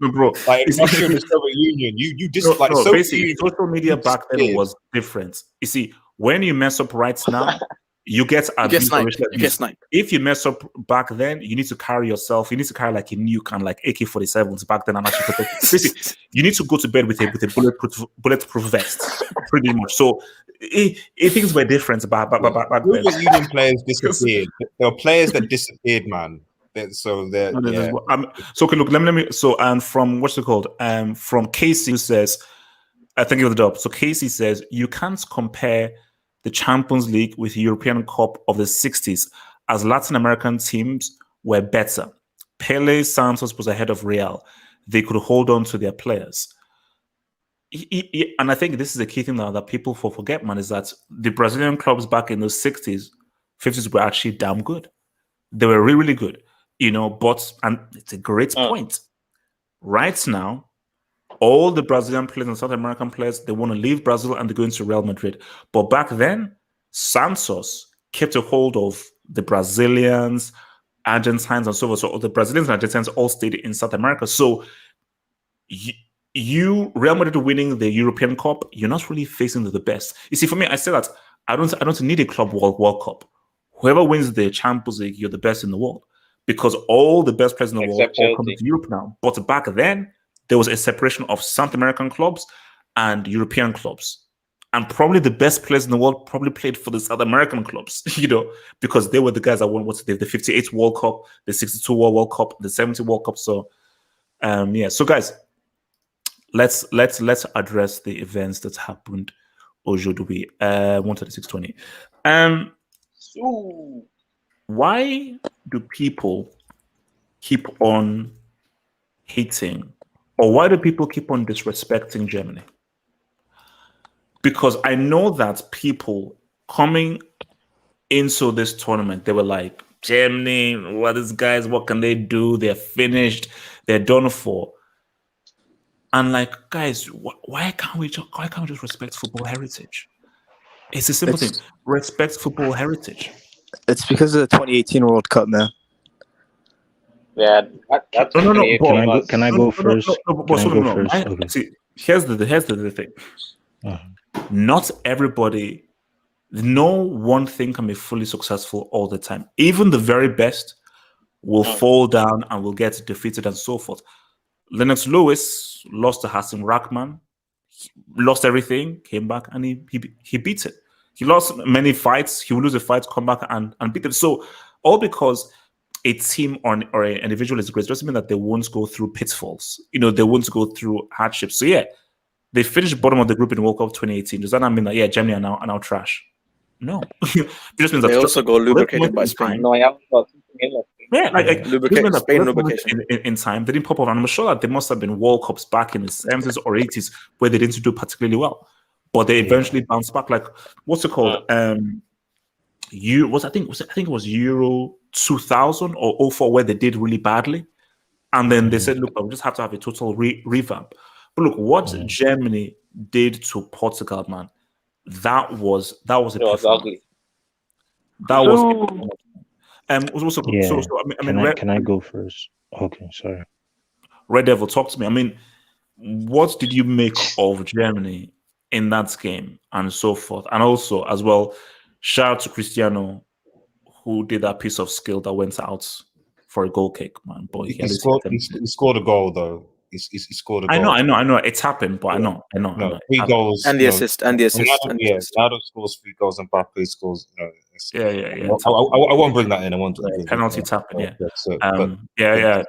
No, bro. Like in Russia and the Soviet Union, you just like basically social media back then was different. You see, when you mess up right now, you get abused. You get sniped. If you mess up back then, you need to carry yourself. You need to carry like a nuke and like AK-47s back then. And actually basically, you need to go to bed with a bulletproof vest, pretty much. So things were different back then. The Union players disappeared. There were players that disappeared, man. So okay, look, let me. So from what's it called? From Casey, who says, I think you're the dub. So Casey says you can't compare the Champions League with the European Cup of the 60s as Latin American teams were better. Pele, Santos was ahead of Real. They could hold on to their players. And I think this is a key thing that people forget, man, is that the Brazilian clubs back in the 60s, 50s were actually damn good. They were really, really good, but, and it's a great point. Right now, all the Brazilian players and South American players, they want to leave Brazil and they're going to Real Madrid. But back then, Santos kept a hold of the Brazilians, Argentines, and so forth. So the Brazilians and Argentines all stayed in South America. So Real Madrid winning the European Cup, you're not really facing the best. You see, for me, I say that I don't need a club World Cup. Whoever wins the Champions League, you're the best in the world, because all the best players in the world all come to Europe now. But back then, there was a separation of South American clubs and European clubs. And probably the best players in the world probably played for the South American clubs, because they were the guys that won the 58 World Cup, the 62 World Cup, the 70 World Cup. So, So, guys, let's address the events that happened aujourd'hui. 136.20. Why do people keep on hating, or why do people keep on disrespecting Germany? Because I know that people coming into this tournament, they were like, Germany, what these guys, what can they do? They're finished, they're done for. And like, guys, why can't we just respect football heritage? It's a simple thing. Respect football heritage. It's because of the 2018 World Cup, man. Yeah, that's no. Can I go first? Okay. See, here's the thing. Not everybody, no one thing can be fully successful all the time. Even the very best will fall down and will get defeated and so forth. Lennox Lewis lost to Hassan Rahman, lost everything, came back, and he beat it. He lost many fights. He will lose a fight, come back and beat it. So all because a team or an individual is great doesn't mean that they won't go through pitfalls. They won't go through hardships. So yeah, they finished bottom of the group in World Cup 2018. Does that not mean that Germany are now trash? No. It just means that they also got lubricated by Spain. No, Spain lubrication in time. They didn't pop up, and I'm sure that there must have been World Cups back in the 70s or 80s where they didn't do particularly well, but they eventually bounced back. Like, what's it called? I think it was Euro 2000 or 04 where they did really badly, and then they said, look, we just have to have a total revamp. But look, what Germany did to Portugal, man, that was ugly. That was. Can I go first? Okay, sorry. Red Devil, talk to me. I mean, what did you make of Germany in that game and so forth? And also, as well, shout out to Cristiano, who did that piece of skill that went out for a goal kick, man. But he scored a goal, though. He scored a goal. I know. It's happened, but I know. 3 goals. And the assist. Ronaldo scores 3 goals and Mbappe scores, Yeah. I won't bring that in. I want to penalty tapping, yeah.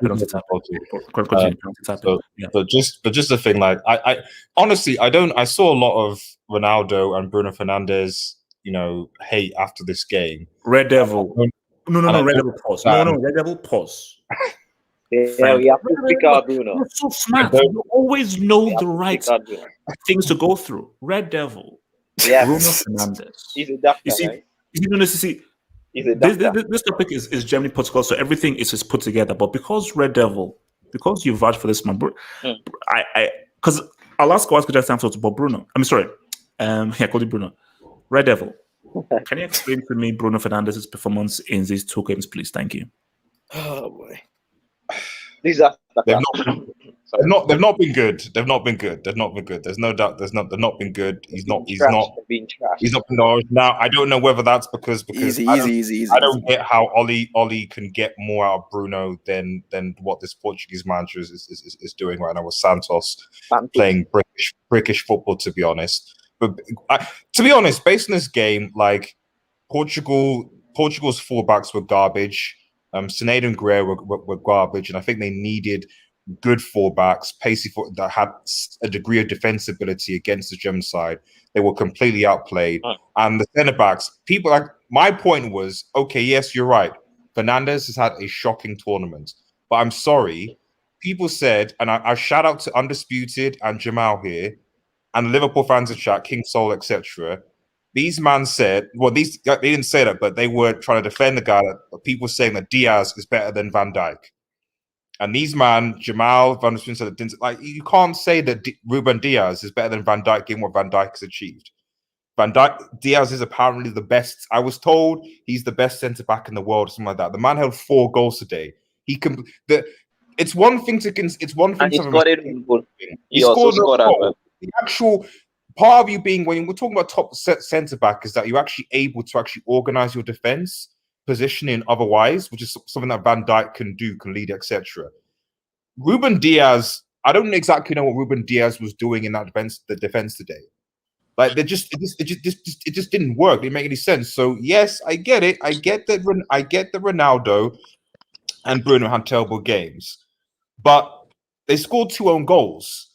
Penalty tapping. But just the thing, like I honestly I saw a lot of Ronaldo and Bruno Fernandes, hate after this game. Red Devil. No, Red Devil pause. Red Devil pause. Yeah, we have to speak out, Bruno. You're so smart. You always know the right things to go through. Red Devil. Yes. Bruno Fernandes. He's a doctor, right? This topic is Germany, Portugal, so everything is put together. But because Red Devil, because you vouched for this man, because I'll ask what just answer to Bruno. I'm sorry. I called you Bruno. Red Devil. Can you explain to me Bruno Fernandes' performance in these 2 games, please? Thank you. Oh boy. These are they've not been good. They've not been good. There's no doubt. They've not been good. He's not been acknowledged. Now I don't know whether that's because easy. I don't get how Oli can get more out of Bruno than what this Portuguese manager is doing right now with Santos playing brickish football, to be honest. But to be honest, based on this game, like Portugal's fullbacks were garbage. Sinead and Gray were garbage, and I think they needed good fullbacks, pacey that had a degree of defensibility against the German side. They were completely outplayed. And the centre backs, people like my point was, okay, yes, you're right. Fernandes has had a shocking tournament, but I'm sorry. People said, and I shout out to Undisputed and Jamal here, and Liverpool fans in chat, King Soul, etc. These man said, well, they didn't say that, but they were trying to defend the guy. That people saying that Diaz is better than Van Dijk. And these man, Jamal, Van der Sar said, like, you can't say that Ruben Diaz is better than Van Dijk given what Van Dijk has achieved. Diaz is apparently the best. I was told he's the best centre back in the world, or something like that. The man held 4 goals today. It's one thing to. It's one thing. And he to scored it. He also scored as well. The actual part of you being, when we're talking about top centre back, is that you're actually able to actually organise your defence, positioning otherwise, which is something that Van Dijk can do, can lead, etc. Ruben Diaz, I don't exactly know what Ruben Diaz was doing in that defense today. Like it just didn't work. It didn't make any sense. So yes, I get it. I get that Ronaldo and Bruno had terrible games, but they scored 2 own goals.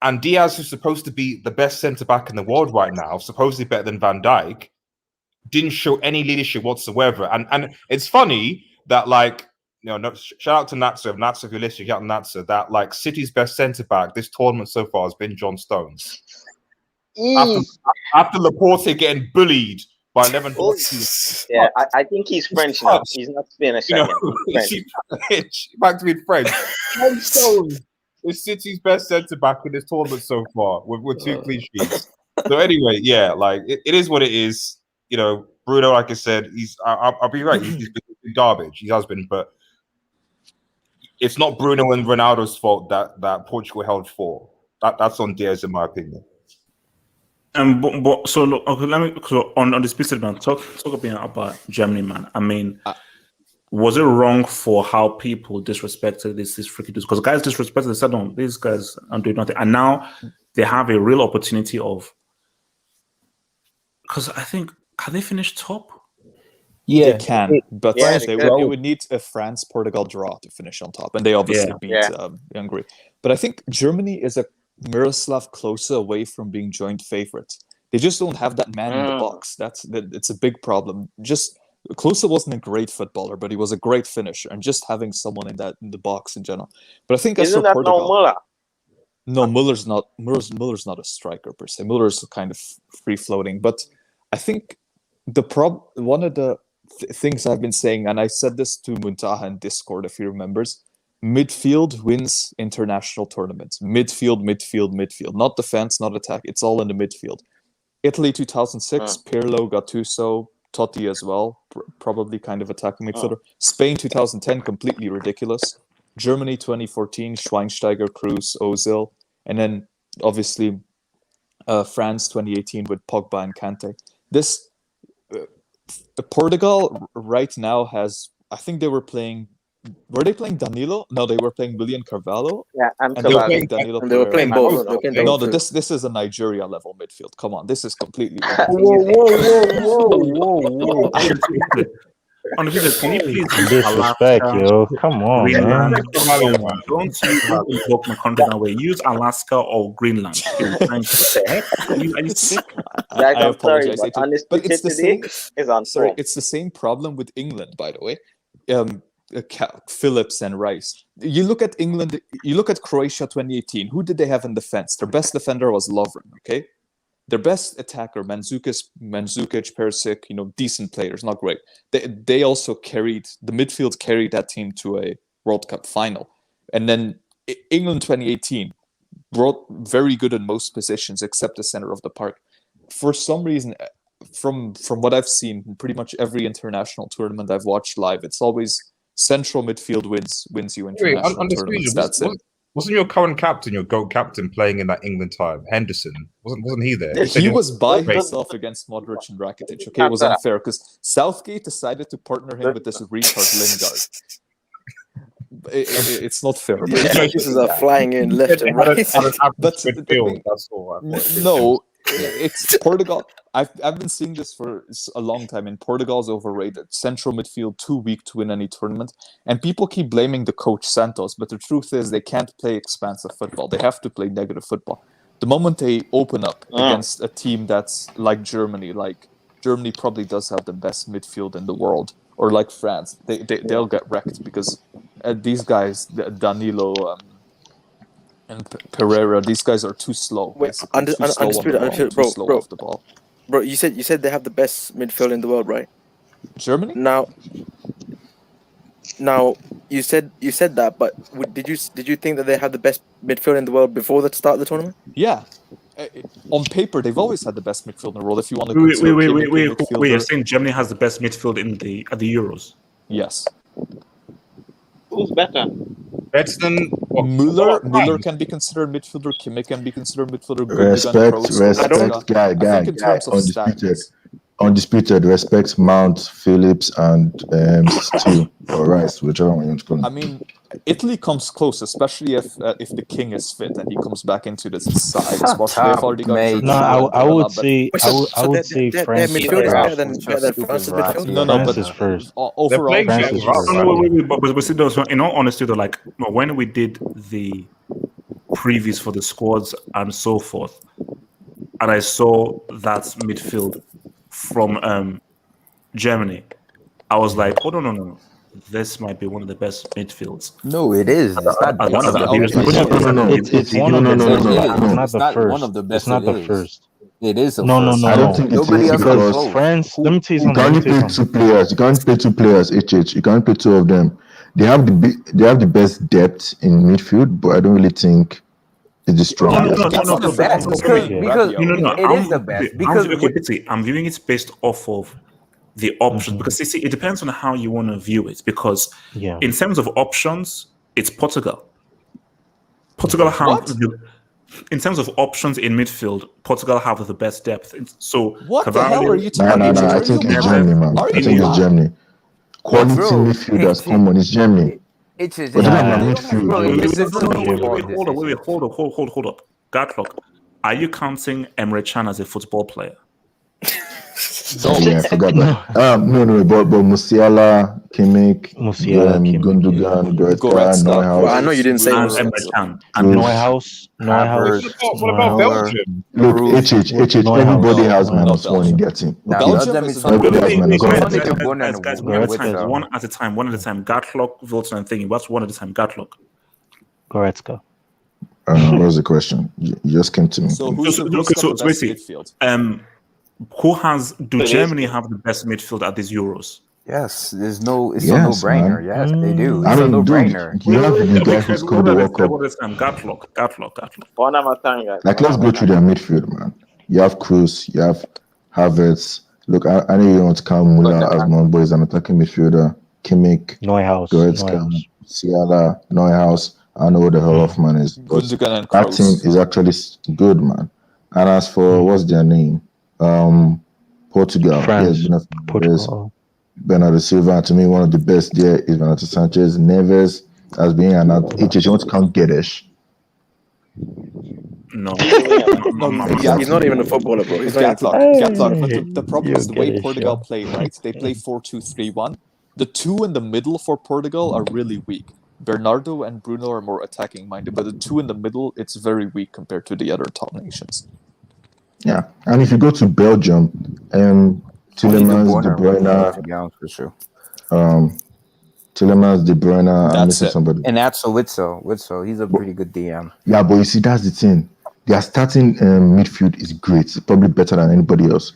And Diaz, who's supposed to be the best centre back in the world right now, supposedly better than Van Dijk, didn't show any leadership whatsoever. And it's funny that, like, shout out to Natsa. Natsa, if you're listening, shout out to Natsa, that like City's best centre back this tournament so far has been John Stones. After Laporte getting bullied by Lewandowski. Yeah, I think he's French now. He's not Spanish. Back to being French. John Stones is City's best centre back in this tournament so far with 2 clean sheets. So anyway, yeah, like it is what it is. Bruno, like I said, I'll be right. He's been garbage. He has been, but it's not Bruno and Ronaldo's fault that Portugal held 4. That's on Diaz, in my opinion. So look, okay, let me on the specific man talk a bit about Germany, man. I mean, was it wrong for how people disrespected this freaking dudes? Because guys disrespected, they said, "No, these guys aren't doing nothing," and now they have a real opportunity of. Because I think, have they finished top? Yeah, they can, but it would need a France-Portugal draw to finish on top, and they obviously beat Hungary. But I think Germany is a Miroslav Klose away from being joint favorites. They just don't have that man in the box. It's a big problem. Just Klose wasn't a great footballer, but he was a great finisher, and just having someone in the box in general. But I think isn't that Portugal, no Muller? No, Muller's not a striker per se. Muller's kind of free floating. But I think one of the things I've been saying, and I said this to Muntaha in Discord if he remembers, midfield wins international tournaments. Midfield. Not defense, not attack. It's all in the midfield. Italy 2006, Pirlo, Gattuso, Totti as well, probably kind of attacking midfielder. Spain 2010, completely ridiculous. Germany 2014, Schweinsteiger, Kroos, Ozil. And then obviously France 2018 with Pogba and Kante. Portugal right now has, I think they were playing Danilo? No, they were playing William Carvalho. Yeah, and they were playing Danilo. And they were playing both. No, this is a Nigeria level midfield. Come on, this is completely. Whoa. On the video, can you please disrespect, yo? Come on, man. Don't invoke my country that way. Use Alaska or Greenland. Are you sick? I apologize. But it's the same. Sorry, it's the same problem with England, by the way. Phillips and Rice. You look at England. You look at Croatia 2018. Who did they have in defense? Their best defender was Lovren. Okay. Their best attacker, Mandzukic, Perisic, decent players, not great. They also the midfield carried that team to a World Cup final. And then England 2018 brought very good in most positions except the center of the park. For some reason, from what I've seen in pretty much every international tournament I've watched live, it's always central midfield wins you international tournaments. That's it. Wasn't your current captain, your GOAT captain, playing in that England time? Henderson wasn't he there? He was by himself against Modric and Rakitic. Okay, it was unfair because Southgate decided to partner him with this retard Lingard. It's not fair. Excuses are flying in left and right. But no, It's Portugal. I've been seeing this for a long time, and Portugal's overrated. Central midfield, too weak to win any tournament. And people keep blaming the coach Santos, but the truth is they can't play expansive football. They have to play negative football. The moment they open up against a team that's like Germany probably does have the best midfield in the world, or like France, they'll get wrecked because these guys, Danilo and Pereira, these guys are too slow. Wait, Too slow on the ball, too slow off the ball. Bro, you said they have the best midfield in the world, right? Germany? Now you said that, but did you think that they had the best midfield in the world before the start of the tournament? Yeah. On paper, they've always had the best midfield in the world. If you want to wait, you're saying Germany has the best midfield at the Euros? Yes. Who's better? Better than Müller can be considered midfielder. Kimmich can be considered midfielder. Respect, guy. Undisputed. Respect Mount, Phillips, and Steele or Rice, whichever one you want to call him. I mean, Italy comes close, especially if the king is fit and he comes back into the side. I would say France. Midfield is better than France's midfield. No, France is first. Overall, France is first. But in all honesty, though, like when we did the previews for the squads and so forth, and I saw that midfield from Germany, I was like, oh no. This might be one of the best midfields. No, it is. It's not one of the best. It's not the first. It is. No. I don't think it is because France. Let me tell you you something. can only play two players. You can't play two players. You can't play two of them. They have the best depth in midfield, but I don't really think it's the strongest. It is the best because I'm viewing it based off of the options, because see, it depends on how you want to view it. Because in terms of options, it's Portugal. Portugal have in terms of options in midfield, Portugal have the best depth. So what the hell are you talking about? No, I think it's Germany, man. I think it's Germany. Quality midfielders, come on, it's Germany. Hold up. Gatlock, are you counting Emre Can as a football player? I forgot that. No, but Musiala, Kimmich, Gundogan, Goretzka, Neuhaus. I know you didn't say Neuhaus. What about Belgium? Look, everybody has -1 in their team. One at a time. Gatlock, Wilson, and thinking. What's one at a time? Gatlock. Goretzka. What was the question? You just came to me. So who's the best midfield? Germany have the best midfield at these Euros? Yes, it's a no-brainer. Yes, they do. It's a no-brainer. You have the guy who scored the World Cup. Gatlock. One at a time, guys. Like, let's go through their midfield, man. You have Kroos, you have Havertz. Look, I know you want to count Müller as one, but he's an attacking midfielder. Kimmich, Neuhaus, Goretzka, Musiala, Neuhaus. I know what the hell Hoffman is. But that team is actually good, man. And as for what's their name? Portugal. France. Yes, Portugal. Bernardo Silva, to me, one of the best there is Renato Sanchez. Neves as being an you want to count Guedes. No. He's not even a footballer, bro. He's Gatlock. But the problem is the way Portugal play, right? They play 4-2-3-1. The two in the middle for Portugal are really weak. Bernardo and Bruno are more attacking minded, but the two in the middle, it's very weak compared to the other top nations. Yeah, and if you go to Belgium, Tillemans, De Bruyne, for sure. Tillemans, De Bruyne, I'm missing somebody. And that's Witzel. He's a pretty good DM. Yeah, but you see, that's the thing. Their starting midfield is great. It's probably better than anybody else.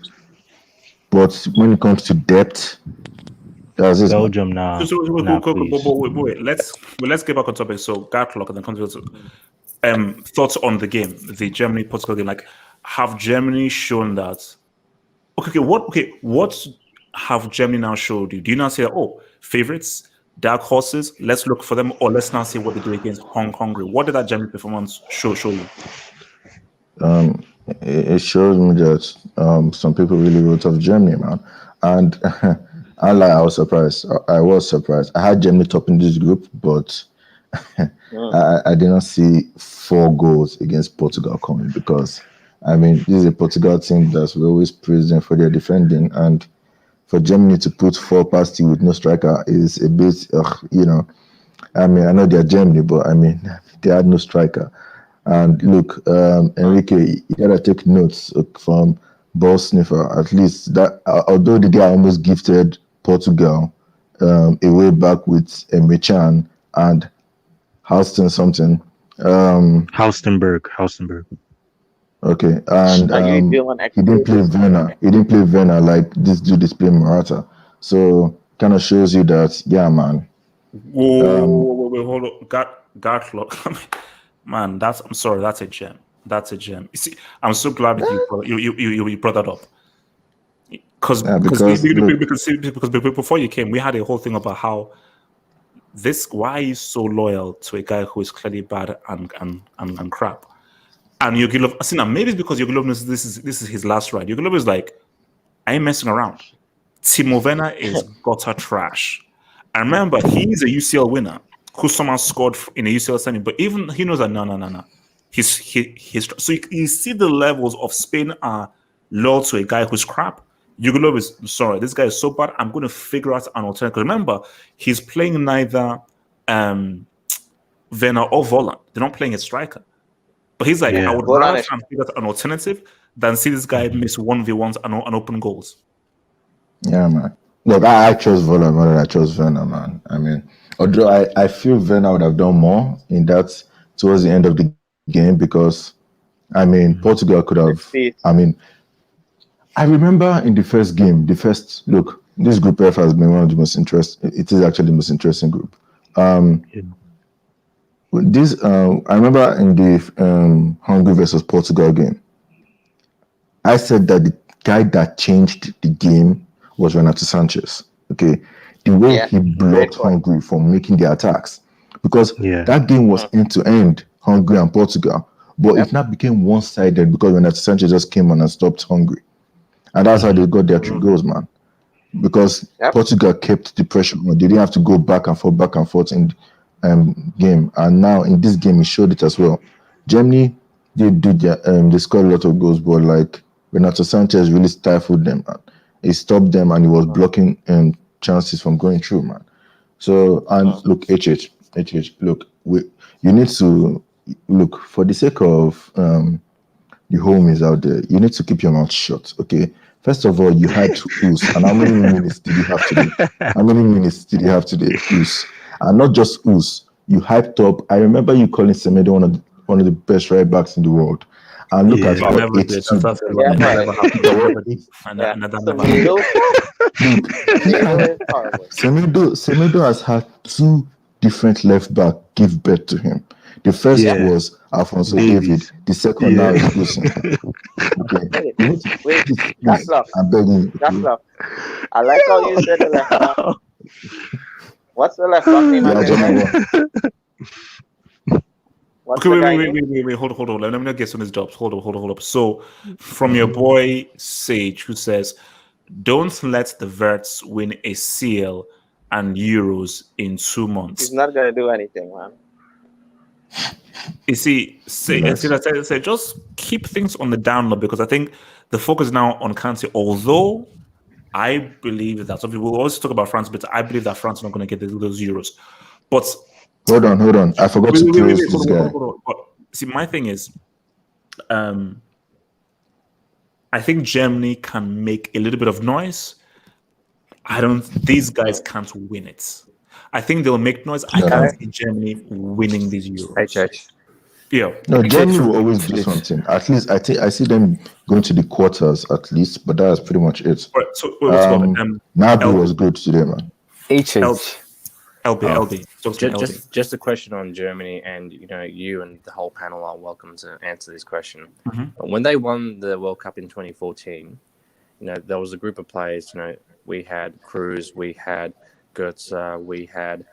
But when it comes to depth, that's it. Belgium now. Wait. Let's get back on topic. So Gatlock and then come to thoughts on the game, the Germany-Portugal game. Like, have Germany shown that? What have Germany now showed you? Do you now say, favorites, dark horses? Let's look for them, or let's now see what they do against Hungary. What did that Germany performance show you? It shows me that some people really wrote off Germany, man, and I was surprised. I was surprised. I had Germany top in this group, but I did not see 4 goals against Portugal coming because I mean, this is a Portugal team that we always praise them for their defending, and for Germany to put 4 past you with no striker is a bit, you know. I mean, I know they're Germany, but I mean, they had no striker. And look, Enrique, you gotta take notes from ball sniffer. At least that, although the guy almost gifted Portugal away back with Mechan and Houston something. Haustenberg. Okay, and he didn't play Werner. He didn't play Werner like this dude is playing Morata. So kind of shows you that, yeah, man. Whoa, hold on. Gatlo. Man, I'm sorry, that's a gem. That's a gem. You see, I'm so glad that you brought that up. Because before you came, we had a whole thing about how why he's so loyal to a guy who is clearly bad and crap. And Yogilov, I see now, maybe it's because Yogilov knows this is his last ride. Yogilov is like, I ain't messing around. Timo Werner is gutter trash. I remember he's a UCL winner who somehow scored in a UCL semi, but even he knows that no. So you see the levels of Spain are loyal to a guy who's crap. Yogilov is sorry, this guy is so bad. I'm going to figure out an alternative. Remember, he's playing neither Werner or Volland. They're not playing a striker. But he's like, I would rather try and figure out an alternative than see this guy miss 1v1s and open goals. Yeah, man. Look, I chose Volland more than I chose Werner, man. I mean, although I feel Werner would have done more in that towards the end of the game because, I mean, Portugal could have. I mean, I remember in the first game, look, this group F has been one of the most interesting. It is actually the most interesting group. I remember in the Hungary versus Portugal game, I said that the guy that changed the game was Renato Sanchez. Okay, the way he blocked Hungary from making the attacks, because that game was end to end Hungary and Portugal, but it now became one-sided because Renato Sanchez just came on and stopped Hungary, and that's how they got their 3 goals, man. Because Portugal kept the pressure on. They didn't have to go back and forth in game, and now in this game he showed it as well. Germany they scored a lot of goals, but like Renato Sanchez really stifled them, man. He stopped them and he was blocking chances from going through, man. So and look, HH, look, you need to look for the sake of the homies out there. You need to keep your mouth shut, okay? First of all, you had to Us, and how many minutes did you have today? How many minutes did you have today, Us? And not just Us, you hyped up. I remember you calling Semedo one of the best right backs in the world. And look at how Semedo has had 2 different left back give birth to him. The first was Alfonso David. The second now is Wilson. Okay. Wait, that's love. I'm begging. That's love. I like how you said the left back. What's the left back name again? Okay, wait, hold on. Let me not get on his jobs. Hold up. So, from your boy Sage, who says, don't let the Verts win a CL and Euros in 2 months. He's not going to do anything, man. You see, just keep things on the down low because I think the focus now on Conte, although I believe that some people always talk about France, but I believe that France is not going to get those Euros. But hold on. I forgot to praise this guy. But, see, my thing is, I think Germany can make a little bit of noise. These guys can't win it. I think they'll make noise. I can't see Germany winning these Euros. Yeah. No, Germany will always do something. At least I see them going to the quarters at least, but that's pretty much it. Right, so Nabi was good today, man. LB. Just a question on Germany, and you and the whole panel are welcome to answer this question. Mm-hmm. When they won the World Cup in 2014, there was a group of players. We had Cruz, we had Götze, we had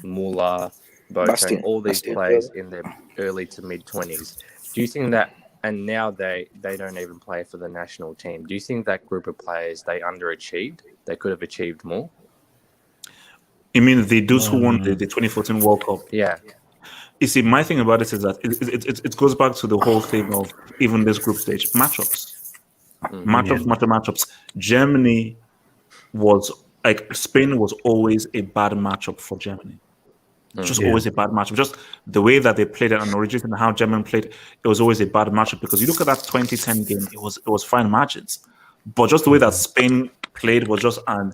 Muller, Boateng, all these players in their early to mid 20s. Do you think that, and now they don't even play for the national team, do you think that group of players, they underachieved? They could have achieved more? You mean those who won the 2014 World Cup? Yeah. You see, my thing about this is that it goes back to the whole thing of even this group stage matchups. Matchups. Germany was like Spain was always a bad matchup for Germany. Just always a bad matchup. Just the way that they played it and originally and how Germany played, it was always a bad matchup because you look at that 2010 game, it was fine margins. But just the way that Spain played was just an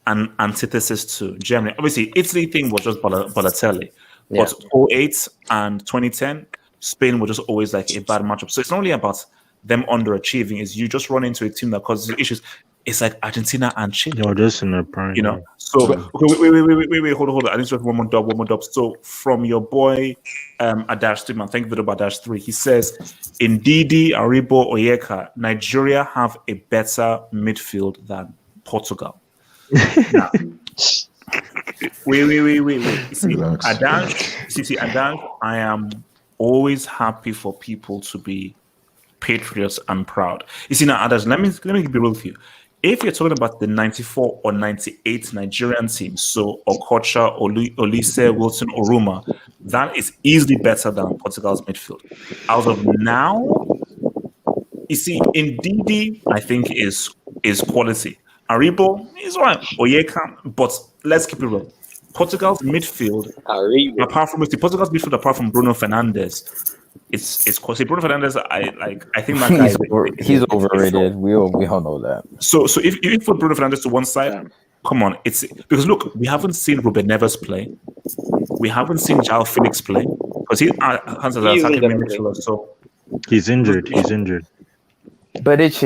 antithesis to Germany. Obviously, Italy thing was just Balotelli. But 2008 and 2010, Spain was just always like a bad matchup. So it's not only about them underachieving, is you just run into a team that causes issues. It's like Argentina and Chile. You're just in a prime. You know. So wait, hold on. I need to one more dub. So from your boy Adash 3, man, thank you for the Adash 3. He says, in Ndidi, Aribo, Oyeka, Nigeria have a better midfield than Portugal. Now, wait. See, Adash, I am always happy for people to be patriots and proud. You see, now, Adash, let me be real with you. If you're talking about the 94 or 98 Nigerian team, so Okocha, Olise, Wilson, Oruma, that is easily better than Portugal's midfield. As of now, you see, Ndidi, I think is quality. Aribo is right. Oyeka, but let's keep it real. Portugal's midfield, apart from Bruno Fernandes, it's quality. Bruno Fernandes, I think that guy he's overrated. We all know that. So if you put Bruno Fernandes to one side, come on, it's because look, we haven't seen Ruben Neves play, we haven't seen João Felix play because he has an attacking midfielder. So he's injured. But it's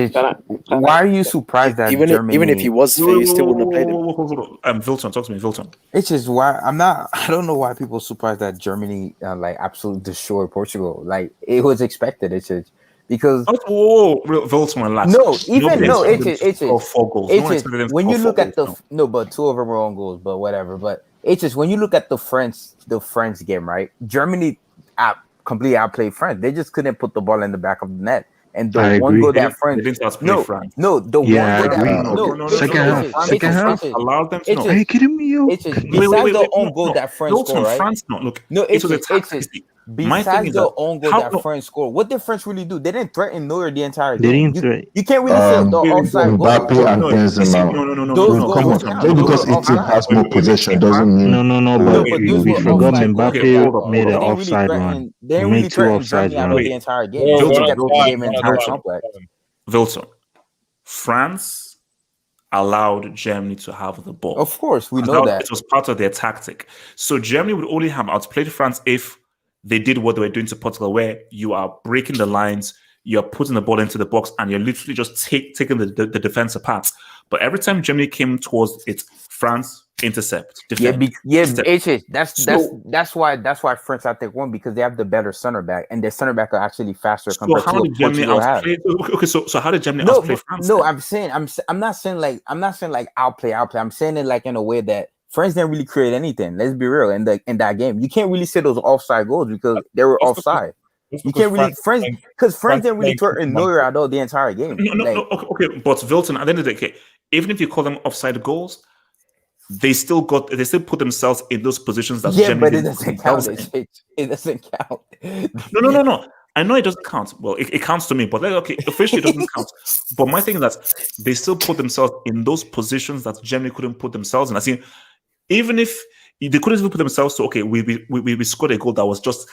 why are you surprised that Germany? Even if he was fit, he still wouldn't have played him. Wilton, talk to me, Wilton. It's just why I don't know why people are surprised that Germany like absolutely destroyed Portugal. Like it was expected. It's just because Wilton and Lax. It's just 4 goals. When you look at but 2 of them were on goals, but whatever. But it's just when you look at the French game, right? Germany completely outplayed France. They just couldn't put the ball in the back of the net. And the one goal that France, second half allowed them to. Are you kidding me, yo? It's just besides the own goal that France scored, right? France, look, besides the own goal that France scored, what did France really do? They didn't threaten Neuer the entire game. You can't really say the offside goal. Mbappe and Benzema. Just because a team has more possession doesn't mean but we forgot Mbappe made an offside run. They didn't really threaten Germany out of the entire game. Wilson, France allowed Germany to have the ball. Of course, we know that. It was part of their tactic. So Germany would only have outplayed France if they did what they were doing to Portugal, where you are breaking the lines, you're putting the ball into the box, and you're literally just taking the defense apart. But every time Germany came towards it, France intercept. Defend, that's why France I think won, because they have the better center back, and their center back are actually faster compared to what Portugal have. So how did Germany outplay France? No, I'm not saying like outplay. I'm saying it like in a way that France didn't really create anything. Let's be real. In that game, you can't really say those offside goals because they were offside. You can't really France didn't really threaten Neuer out of the entire game. Okay, but Wilton, at the end of the day, even if you call them offside goals, they still put themselves in those positions that but it doesn't count. It doesn't count. No. I know it doesn't count. Well, it counts to me, but officially it doesn't count. But my thing is that they still put themselves in those positions that Germany couldn't put themselves in. I think even if they couldn't even put themselves to, we scored a goal that was just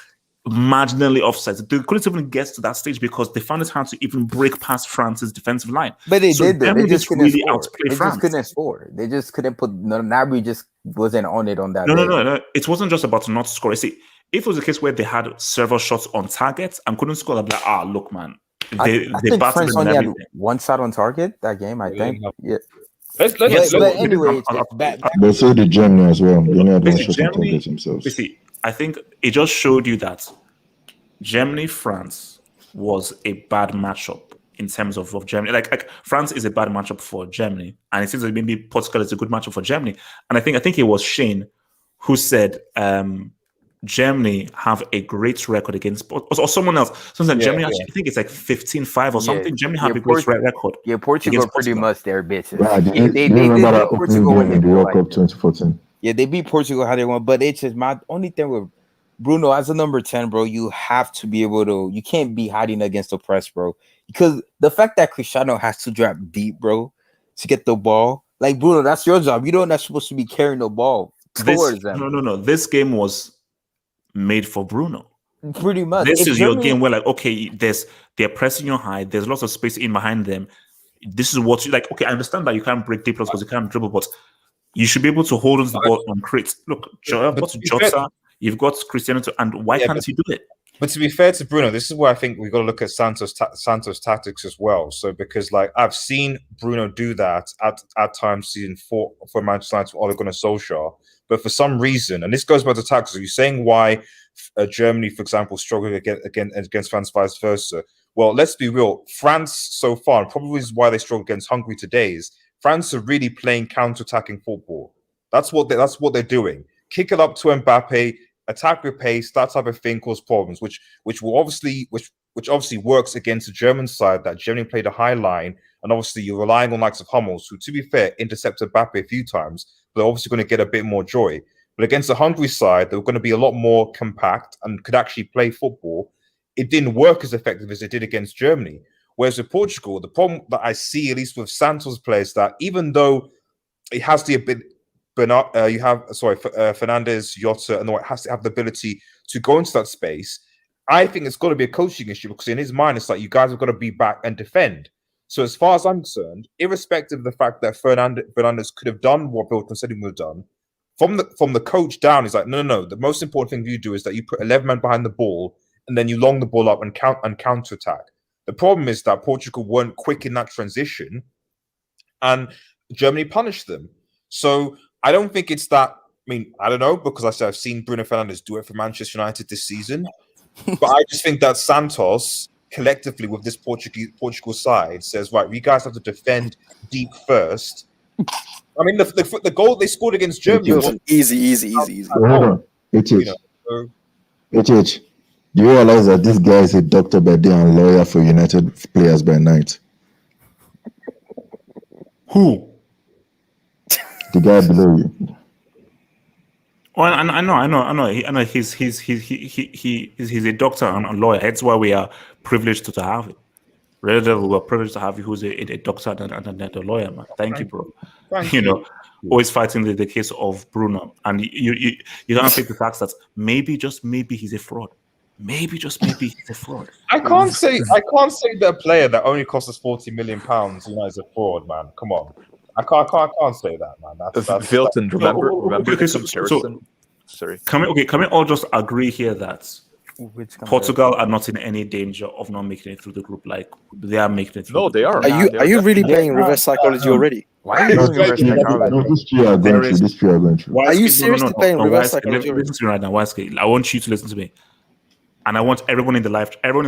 marginally offside. They couldn't even get to that stage because they found it hard to even break past France's defensive line. But they did. They just couldn't really score. They just couldn't score. They just couldn't put. Gnabry just wasn't on it on that. No. It wasn't just about not scoring. See, if it was a case where they had several shots on target and couldn't score, I'd be like, look, man, I think France only had one shot on target that game. I think. Yeah. But anyway, they say the Germany as well. They only had one shot on target themselves. You see, I think it just showed you that Germany-France was a bad matchup in terms of Germany. Like France is a bad matchup for Germany, and it seems like maybe Portugal is a good matchup for Germany. And I think it was Shane who said Germany have a great record against, or someone else. Sometimes Germany actually, I think it's like 15-5 or something. Germany have a great record. Yeah, Portugal pretty much their bitches. Right, they remember that opening game in the World Cup 2014. Yeah, they beat Portugal how they won, but it's just my only thing with Bruno, as a number 10, bro, you have to be able to. You can't be hiding against the press, bro. Because the fact that Cristiano has to drop deep, bro, to get the ball, like Bruno, that's your job. You're not supposed to be carrying the ball towards them. No. This game was made for Bruno. Pretty much. This is your game where, like, okay, they're pressing you high. There's lots of space in behind them. This is what you like. Okay, I understand that you can't break deep because you can't dribble, but you should be able to hold on to the ball and create. Look, Jota, you've got Cristiano, and why can't you do it? But to be fair to Bruno, this is where I think we've got to look at Santos tactics as well. So because like I've seen Bruno do that at times season 4 for Manchester United with Ole Gunnar Solskjaer, but for some reason, and this goes back to tactics, are you saying why Germany, for example, struggled against France, vice versa? Well, let's be real. France so far, and probably is why they struggle against Hungary today, is France are really playing counter-attacking football. That's what they're doing. Kick it up to Mbappe, attack with pace, that type of thing cause problems, which obviously works against the German side that generally played a high line, and obviously you're relying on likes of Hummels, who, to be fair, intercepted Mbappe a few times, but they're obviously going to get a bit more joy. But against the Hungary side, they were going to be a lot more compact and could actually play football. It didn't work as effective as it did against Germany. Whereas with Portugal, the problem that I see, at least with Santos players, that even though it has the ability, Fernandes, Jota, and it has to have the ability to go into that space. I think it's got to be a coaching issue because in his mind, it's like you guys have got to be back and defend. So as far as I'm concerned, irrespective of the fact that Fernandes could have done what Bilton said he would have done, from the coach down, he's like, no. The most important thing you do is that you put 11 men behind the ball and then you long the ball up and counter attack. The problem is that Portugal weren't quick in that transition, and Germany punished them. So I don't think it's that. I mean, I don't know, because I've seen Bruno Fernandes do it for Manchester United this season. But I just think that Santos, collectively with this Portugal side, says, right, you guys have to defend deep first. I mean, the goal they scored against Germany was easy. Hold on. HH. Do you realize that this guy is a doctor by day and lawyer for United players by night? Who? The guy below you. Well, I know. He's a doctor and a lawyer. That's why we are privileged to have it. Rather, we're privileged to have you who's a doctor and a lawyer, man. Thank you, bro. You know, always fighting the case of Bruno, and you can't take the fact that maybe he's a fraud. Maybe he's a fraud. I can't say that a player that only cost us £40 million, is a fraud, man. Come on. I can't say that, man. That's Vilton, remember okay, the so, comparison? Sorry. Can we all just agree here that Portugal are not in any danger of not making it through the group? Like they are making it through. No, they are. Are you really playing reverse psychology already? Why are you doing reverse psychology? This year are going through. Are you seriously playing reverse psychology? Listen to me right now, Waske. I want you to listen to me. And I want everyone in the live chat, I want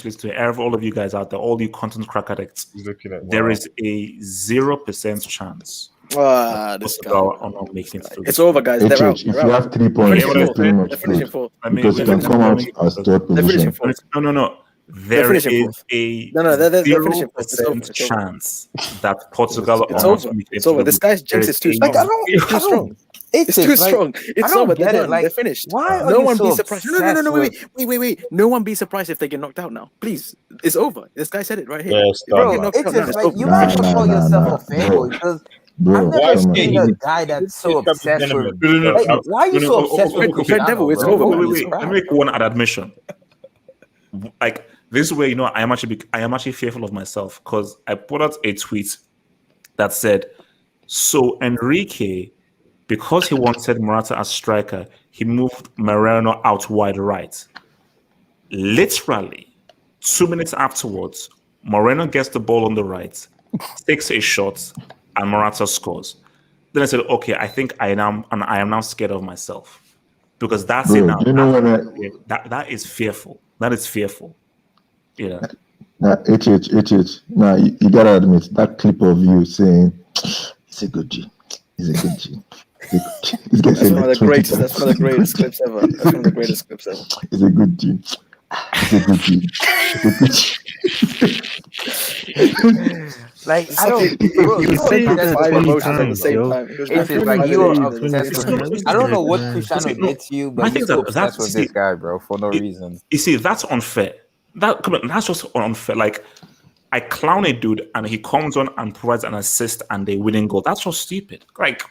to listen to it. All of you guys out there, all you content crack addicts. There is a 0% chance. This guy. Making it through. It's over, guys. They're out. If you have 3 points, you're pretty much good. Because you can come out as third position. No. There is a 0% chance that Portugal It's over. This guy's jinx is too strong. It's too strong. It's over. They're done. They're finished. Why are no you one so be surprised. No. Wait. No one be surprised if they get knocked out now. Please. It's over. This guy said it right here. Bro, you might have to call yourself a fanboy because I've never seen a guy that's so obsessed with. Why are you so obsessed with Cristiano? It's over. Wait. Let me make one admission. Like this way, I am actually fearful of myself because I put out a tweet that said, "So Enrique, because he wanted Morata as striker, he moved Moreno out wide right." Literally, 2 minutes afterwards, Moreno gets the ball on the right, takes a shot, and Morata scores. Then I said, "Okay, I think I am now scared of myself because that's it now. That is fearful. That is fearful." Yeah. Now, HH. Now, you gotta admit that clip of you saying, "It's a good G. It's a good G." That's one of the greatest clips ever. It's a good G. Like I don't, bro. You You said obsessed that with 20 football. times, yo. It's just like you are obsessed with him. I don't know what Cristiano See, no, did to you, my but thing you're is so that obsessed with this guy, bro, for no reason. You see, that's unfair. That's just unfair. Like, I clown a dude and he comes on and provides an assist and they winning goal. That's just stupid. Like,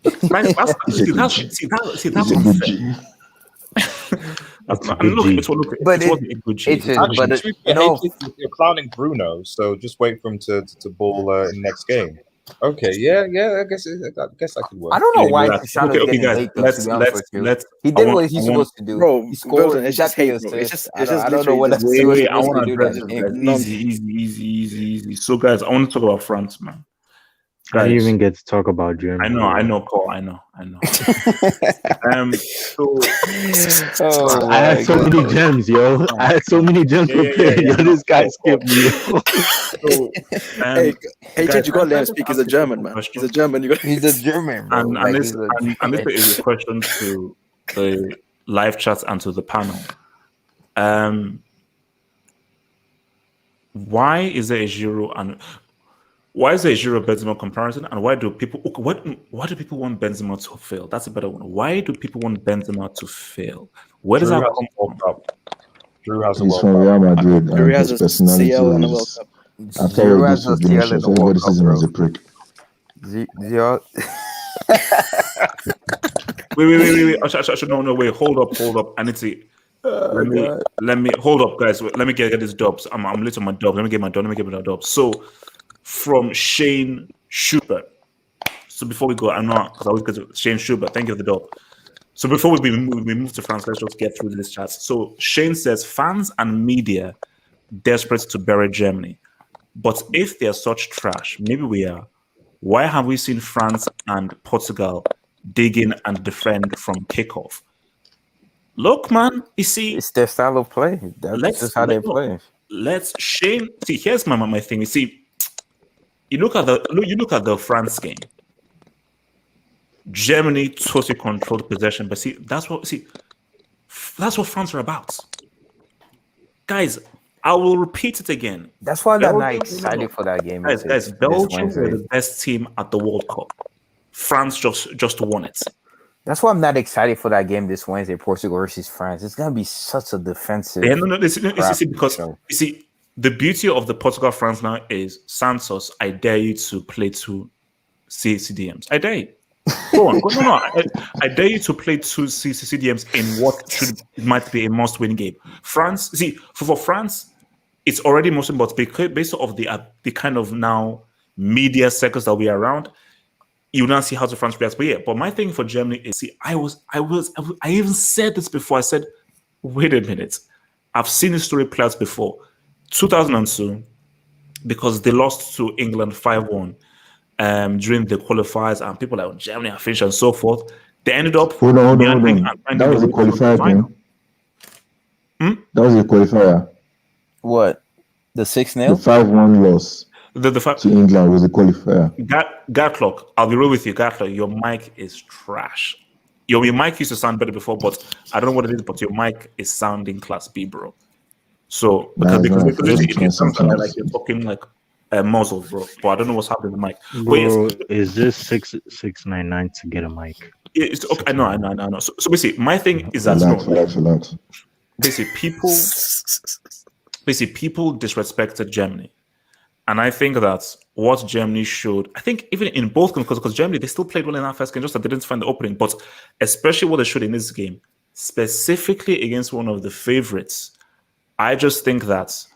that's unfair. And look, it wasn't a good G. Actually, you're clowning Bruno, so just wait for him to ball in next game. Okay, yeah, I guess I could work. I don't know why Cristiano's getting guys, hate, though, to be honest with you. He did what he's supposed to do. Bro, he scored. Golden, it's just hate, bro. I don't know what else he was supposed to do. Easy. So, guys, I want to talk about France, man. I didn't even get to talk about Germany. I know, Cole. I know. I had so many gems, yo. I had so many gems prepared. Yo, this guy skipped me. Hey, Ted, you got to let him speak. He's a German, man. He's a German. He's a German, bro. And this is a question to the live chat and to the panel. Why is there a Giroud Benzema comparison, and why do people want Benzema to fail? That's a better one. Why do people want Benzema to fail? Where does that come from? He's from Real Madrid, and his personality is. After all this finishes, everybody sees him as a prick. Wait. No, wait. Hold up. I need to. Let me hold up, guys. Let me get these dubs. I'm late on my dub. Let me get my dub. So, from Shane Schubert. So before we go, I'm not, because I always get to Shane Schubert. Thank you for the dub. So before we move to France, let's just get through this chat. So Shane says fans and media desperate to bury Germany, but if they're such trash, maybe we are. Why have we seen France and Portugal dig in and defend from kickoff? Look, man, you see, it's their style of play. That's just how they play. Shane. See, here's my thing. You see, you look at the France game. Germany totally controlled possession, but that's what France are about, guys. I will repeat it again. That's why I'm not excited for that game. Guys, Belgium were the best team at the World Cup. France just won it. That's why I'm not excited for that game this Wednesday, Portugal versus France. It's gonna be such a defensive. Yeah, no. Because you see, the beauty of the Portugal France now is Santos. I dare you to play two CDMs. I dare you. Go on. No. I dare you to play two CDMs in what might be a must-win game. France. See, for France, it's already must-win, but based off the kind of now media circles that we are around, you now see how the France reacts. But yeah, but my thing for Germany is, see, I even said this before. I said, wait a minute, I've seen this story play out before. 2002, because they lost to England 5-1 during the qualifiers, and people like Germany are finished and so forth. They ended up Hold on. That was a qualifier game. That was a qualifier. What? The 6-0? The 5-1 loss. To England was a qualifier. Gatlock, I'll be real with you, Gatlock. Your mic is trash. Your mic used to sound better before, but I don't know what it is, but your mic is sounding class B, bro. So because it sounds like you're talking like a muzzle, bro. But I don't know what's happening with the mic. Bro, is this 6699 to get a mic? It's okay. I know. So basically, my thing is that relax. Basically, people disrespected Germany. And I think that what Germany showed, I think even in both games, because Germany, they still played well in that first game, just that they didn't find the opening. But especially what they showed in this game, specifically against one of the favorites, I just think that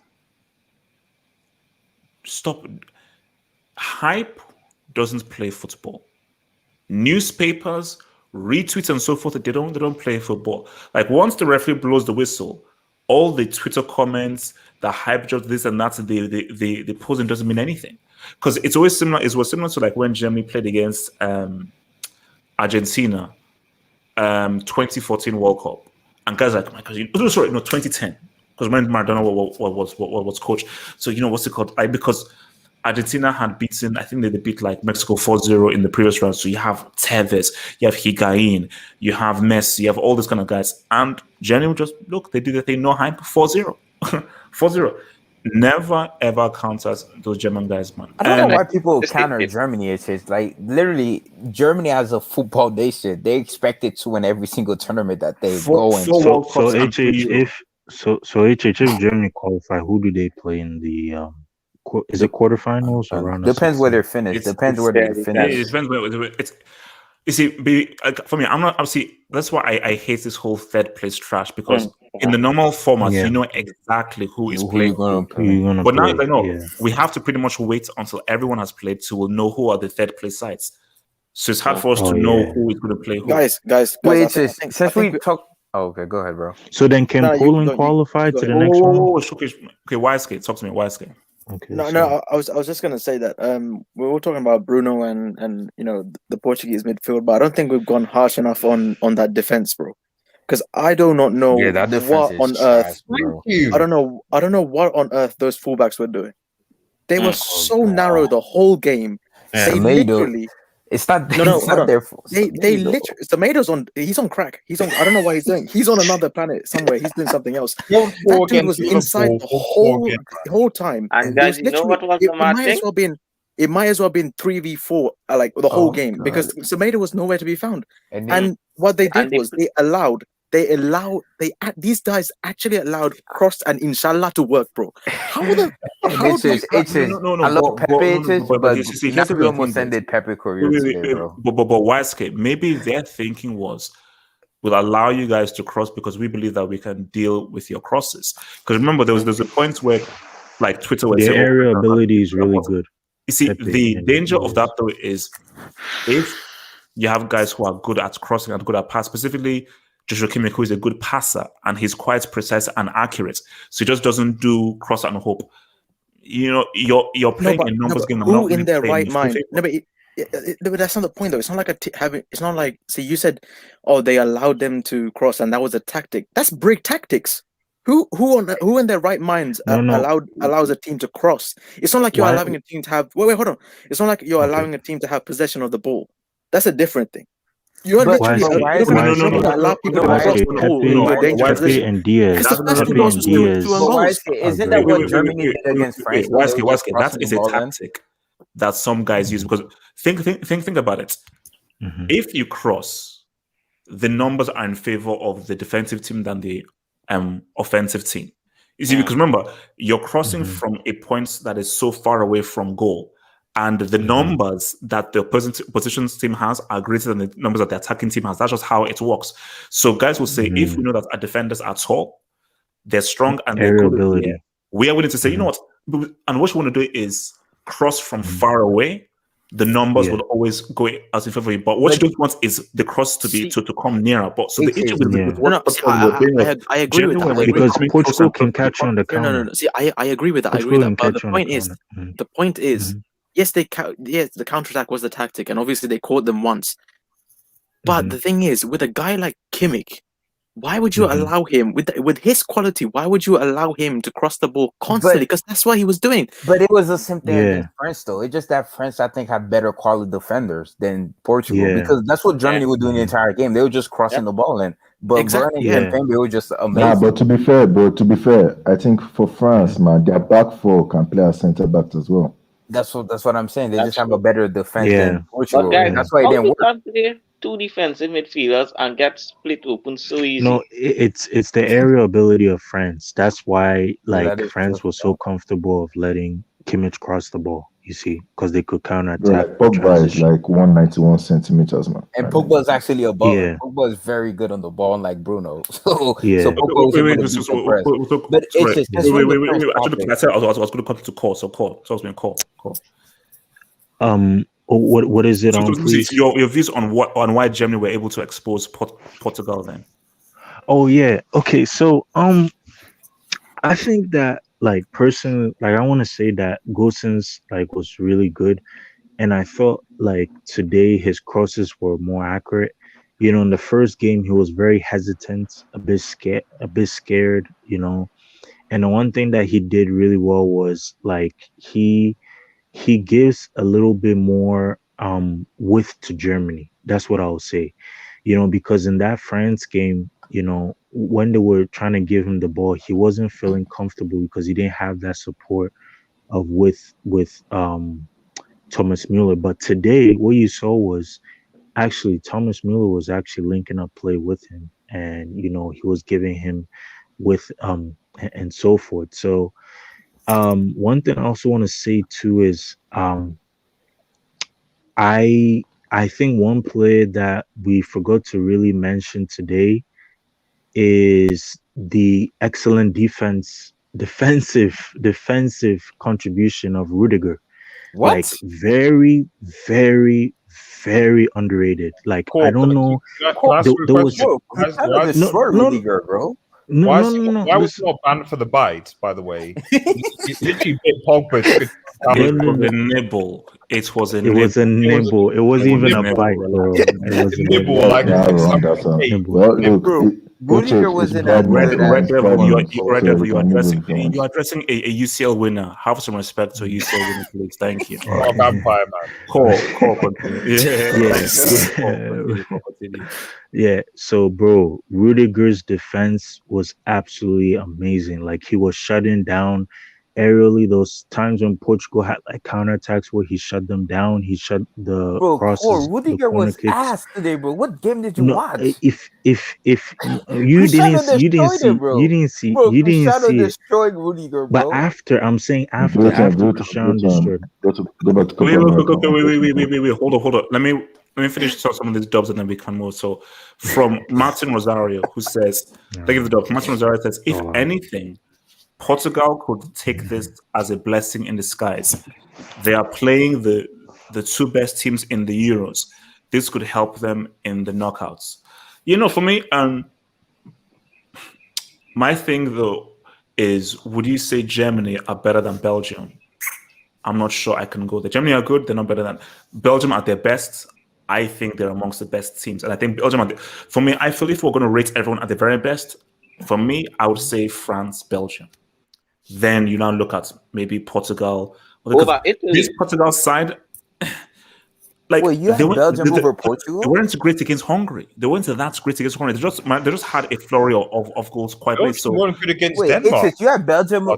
hype doesn't play football. Newspapers, retweets, and so forth, they don't play football. Like once the referee blows the whistle, all the Twitter comments, the hype, just this and that, the posing doesn't mean anything, because it's always similar. It was similar to like when Germany played against Argentina, 2014 World Cup, and guys like, 2010, because when Maradona was coach. So what's it called? Because Argentina had beaten, I think they beat like Mexico 4-0 in the previous round. So you have Tevez, you have Higuain, you have Messi, you have all these kind of guys. And Germany just, look, they did the thing, no hype, 4-0. 4-0. never ever counters those German guys, man. I don't know why people counter Germany. It's just like literally Germany as a football nation, they expected to win every single tournament that they go into. So if Germany qualify, who do they play in the is it quarterfinals or round of 16? Depends where they're finished. Depends where they're finished. It depends where it's. You see, for me, I'm not. Obviously, that's why I hate this whole third place trash because in the normal format, you know exactly who is playing. But now I know we have to pretty much wait until everyone has played to will know who are the third place sides. So it's hard for us to know who is going to play who. Guys. Wait, since we talk. Oh, okay, go ahead, bro. So then, can Poland qualify to the next one? Okay, YSK, talk to me, YSK. Okay. No. I was just gonna say that we were talking about Bruno and the Portuguese midfield, but I don't think we've gone harsh enough on that defense, bro. Because I do not know what on earth. I don't know what on earth those fullbacks were doing. They were so narrow the whole game. They literally. It's not. No, it's not their fault. They literally. Tomato's on. He's on crack. He's on. I don't know what he's doing. He's on another planet somewhere. He's doing something else. That dude was inside the whole time. And guys, you know what was the mad thing? It might as well been 3v4 like the whole game because Tomato was nowhere to be found. And what they did was these guys actually allowed Cross and Inshallah to work, bro. How the no. I love Pepe, but we almost ended Pepe career today, bro. But YSK, maybe their thinking was we'll allow you guys to cross because we believe that we can deal with your crosses. Because remember, there's a point where like Twitter was their aerial ability is really good. You see, the danger of that though is if you have guys who are good at crossing and good at pass, specifically Joshua Kimmich, who is a good passer and he's quite precise and accurate. So he just doesn't do cross and hope. You know, you're playing a numbers game. Who in their right mind? No, but that's not the point though. It's not like it's not like. See, you said, oh, they allowed them to cross, and that was a tactic. That's brick tactics. Who in their right minds allows a team to cross? It's not like you're allowing a team to have. Wait, hold on. It's not like you're allowing a team to have possession of the ball. That's a different thing. You're literally allow people to cross the ball into a dangerous position. And Diaz. Isn't that what Germany did against France? That is a tactic that some guys use because think about it. If you cross, the numbers are in favor of the defensive team than the offensive team. You see, because remember, you're crossing from a point that is so far away from goal. And the numbers that the positions team has are greater than the numbers that the attacking team has. That's just how it works. So guys will say, if we know that our defenders are tall, they're strong, and they're good, we are willing to say, you know what? And what you want to do is cross from far away. The numbers will always go as in favor of you. But what you don't want is the cross to be to come nearer. But so the issue with I agree with that. Because Portugal can catch on the counter. No. See, I agree with that. I agree with that. But the point is, yes, the counterattack was the tactic, and obviously they caught them once. But the thing is, with a guy like Kimmich, why would you allow him with his quality? Why would you allow him to cross the ball constantly? Because that's what he was doing. But it was the same thing against France, though. It's just that France, I think, had better quality defenders than Portugal because that's what Germany would do in the entire game. They were just crossing the ball in. But exactly, and they were just amazing. Nah, but to be fair, I think for France, man, their back four can play as centre backs as well. That's what I'm saying. They just have a better defense than Portugal. But guys, that's why it didn't work. Play two defensive midfielders and get split open so easy. No, it's the aerial ability of France. That's why France was so comfortable of letting Kimmich cross the ball. You see, because they could counter attack. Pogba is like 191 centimeters, man. And Pogba is actually a baller. Pogba is very good on the ball, unlike Bruno. So Pogba But it's just wait. Actually, I said I was going to come to call. So call. So I was going to call. What is it on? Your views on why Germany were able to expose Portugal then? Oh yeah. Okay. So I think that personally, I want to say that Gosens was really good, and I felt like today his crosses were more accurate. You know, in the first game he was very hesitant, a bit scared. You know, and the one thing that he did really well was he gives a little bit more width to Germany. That's what I would say. You know, because in that France game, when they were trying to give him the ball, he wasn't feeling comfortable because he didn't have that support of with Thomas Mueller. But today, what you saw was actually Thomas Mueller was actually linking up play with him, and he was giving him with and so forth. So one thing I also want to say too is I think one player that we forgot to really mention today is the excellent defensive contribution of Rudiger. What? Like very, very, very underrated. Like I don't know. There was Rudiger, bro. Why was he not banned for the bite? By the way, he literally bit Pogba. It was a nibble. It was a It was a nibble. It wasn't even a bite, bro. It was a nibble. nibble. Like Well, look, Rudiger wasn't that good. You're addressing a UCL winner. Have some respect to a UCL winner, please. Thank you. Oh, vampire man. Call continue. Yeah. So, bro, Rudiger's defense was absolutely amazing. Like he was shutting down aerially. Those times when Portugal had like counterattacks where he shut them down, he shut the crosses. Rudiger was ass today, bro. What game did you watch? If you didn't see destroyed Rudiger, bro. But after Cristiano destroyed. Go back to Copa America. Wait. Hold on. Let me finish some of these dubs and then we can move. So from Martin Rosario, who says, thank you for the dub. Martin Rosario says, if anything, Portugal could take this as a blessing in disguise. They are playing the two best teams in the Euros. This could help them in the knockouts. For me, my thing though is, would you say Germany are better than Belgium? I'm not sure I can go there. Germany are good. They're not better than Belgium at their best. I think they're amongst the best teams. And I think Belgium, for me, I feel if we're going to rate everyone at the very best, for me, I would say France, Belgium. Then you now look at maybe Portugal. This Portugal side, like you had Belgium over Portugal? They weren't great against Hungary. They weren't that great against Hungary. They just had a flurry of goals quite late. So weren't good against Denmark. You had Belgium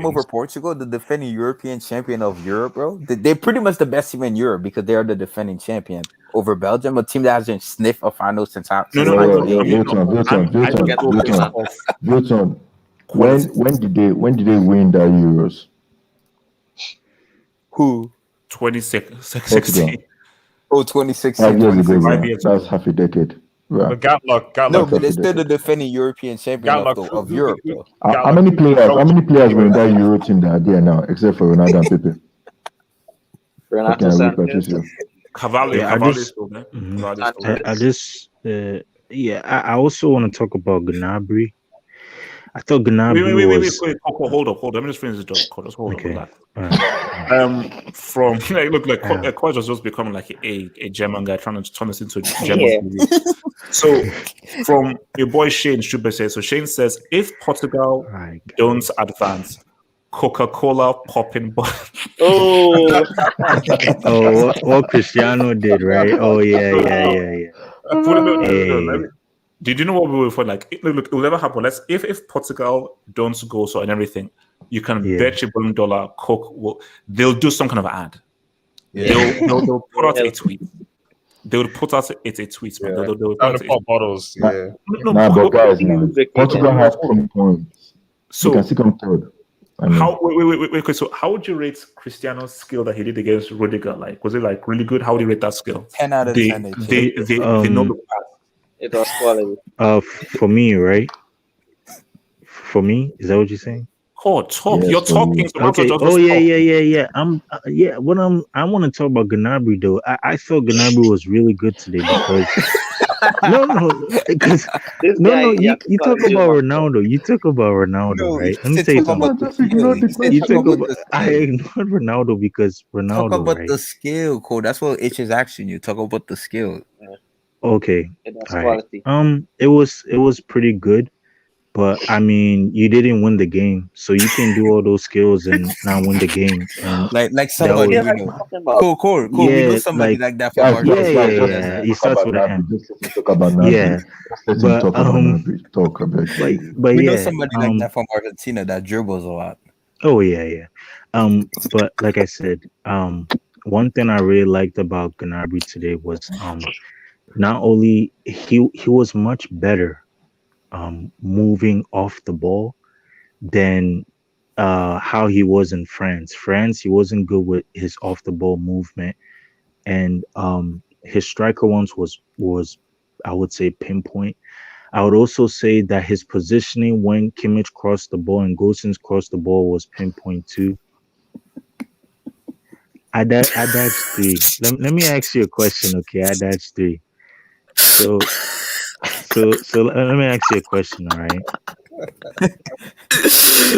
over Portugal, the defending European champion of Europe, bro. They're pretty much the best team in Europe because they are the defending champion over Belgium, a team that hasn't sniffed a final since. Wilton. When did they win that Euros? Who? 2016. Oh, 2016. 5 years ago. That's half a decade. Right. Gatlock. No, but they're still the defending European champion of Europe. Though. How many players were in that Euro team that are there now, except for Ronaldo and Pepe? Renato Sanchez. I also want to talk about Gnabry. I thought Gnabry was... Wait. Hold up. Let me just finish the talk. Just hold on. From Quaz was just becoming like a German guy trying to turn us into a German. So from your boy Shane Schubert says, says, if Portugal don't advance, Coca-Cola popping ball. What Cristiano did, right? Oh yeah. Did you know what we were for? Like, look, it will never happen. If Portugal don't go so and everything, you can bet your $1 billion Coke they'll do some kind of ad. They'll put out a tweet. They would put out a tweet. Yeah. They'll pop bottles. Yeah. But guys, Portugal has 10 points. So you can see come third. Wait. So how would you rate Cristiano's skill that he did against Rudiger? Like, was it like really good? How would you rate that skill? 10 out of 10. They know the pass. It was quality. For me, right? For me, is that what you're saying? Talk. Yes, you're talking. So okay. Yeah. I want to talk about Gnabry though. I thought Gnabry was really good today because because you talk about Ronaldo. You talk about Ronaldo, right? Let me tell you something. You talk about I ignored Ronaldo because Ronaldo. Talk about the skill, Cole. That's what H is asking you. Talk about the skill. Okay. All right. It was pretty good. But I mean, you didn't win the game, so you can do all those skills and not win the game. And like that somebody was, we know. Cool. We know yeah, somebody like like that from Guys, guys, Argentina. guys, Who just does yeah. that? It talk starts about with an Nabry. M. Just let him talk about Yeah, Nabry. Just let him but talk about Nabry. Talk, I beg. but We know yeah, somebody like that from Argentina that dribbles a lot. oh yeah. But like I said, one thing I really liked about Gnabry today was not only he was much better moving off the ball than how he was in France. France, he wasn't good with his off the ball movement, and his striker ones was I would say pinpoint. I would also say that his positioning when Kimmich crossed the ball and Gosens crossed the ball was pinpoint too. That's three. Let me ask you a question, okay? That's three. So let me ask you a question, all right?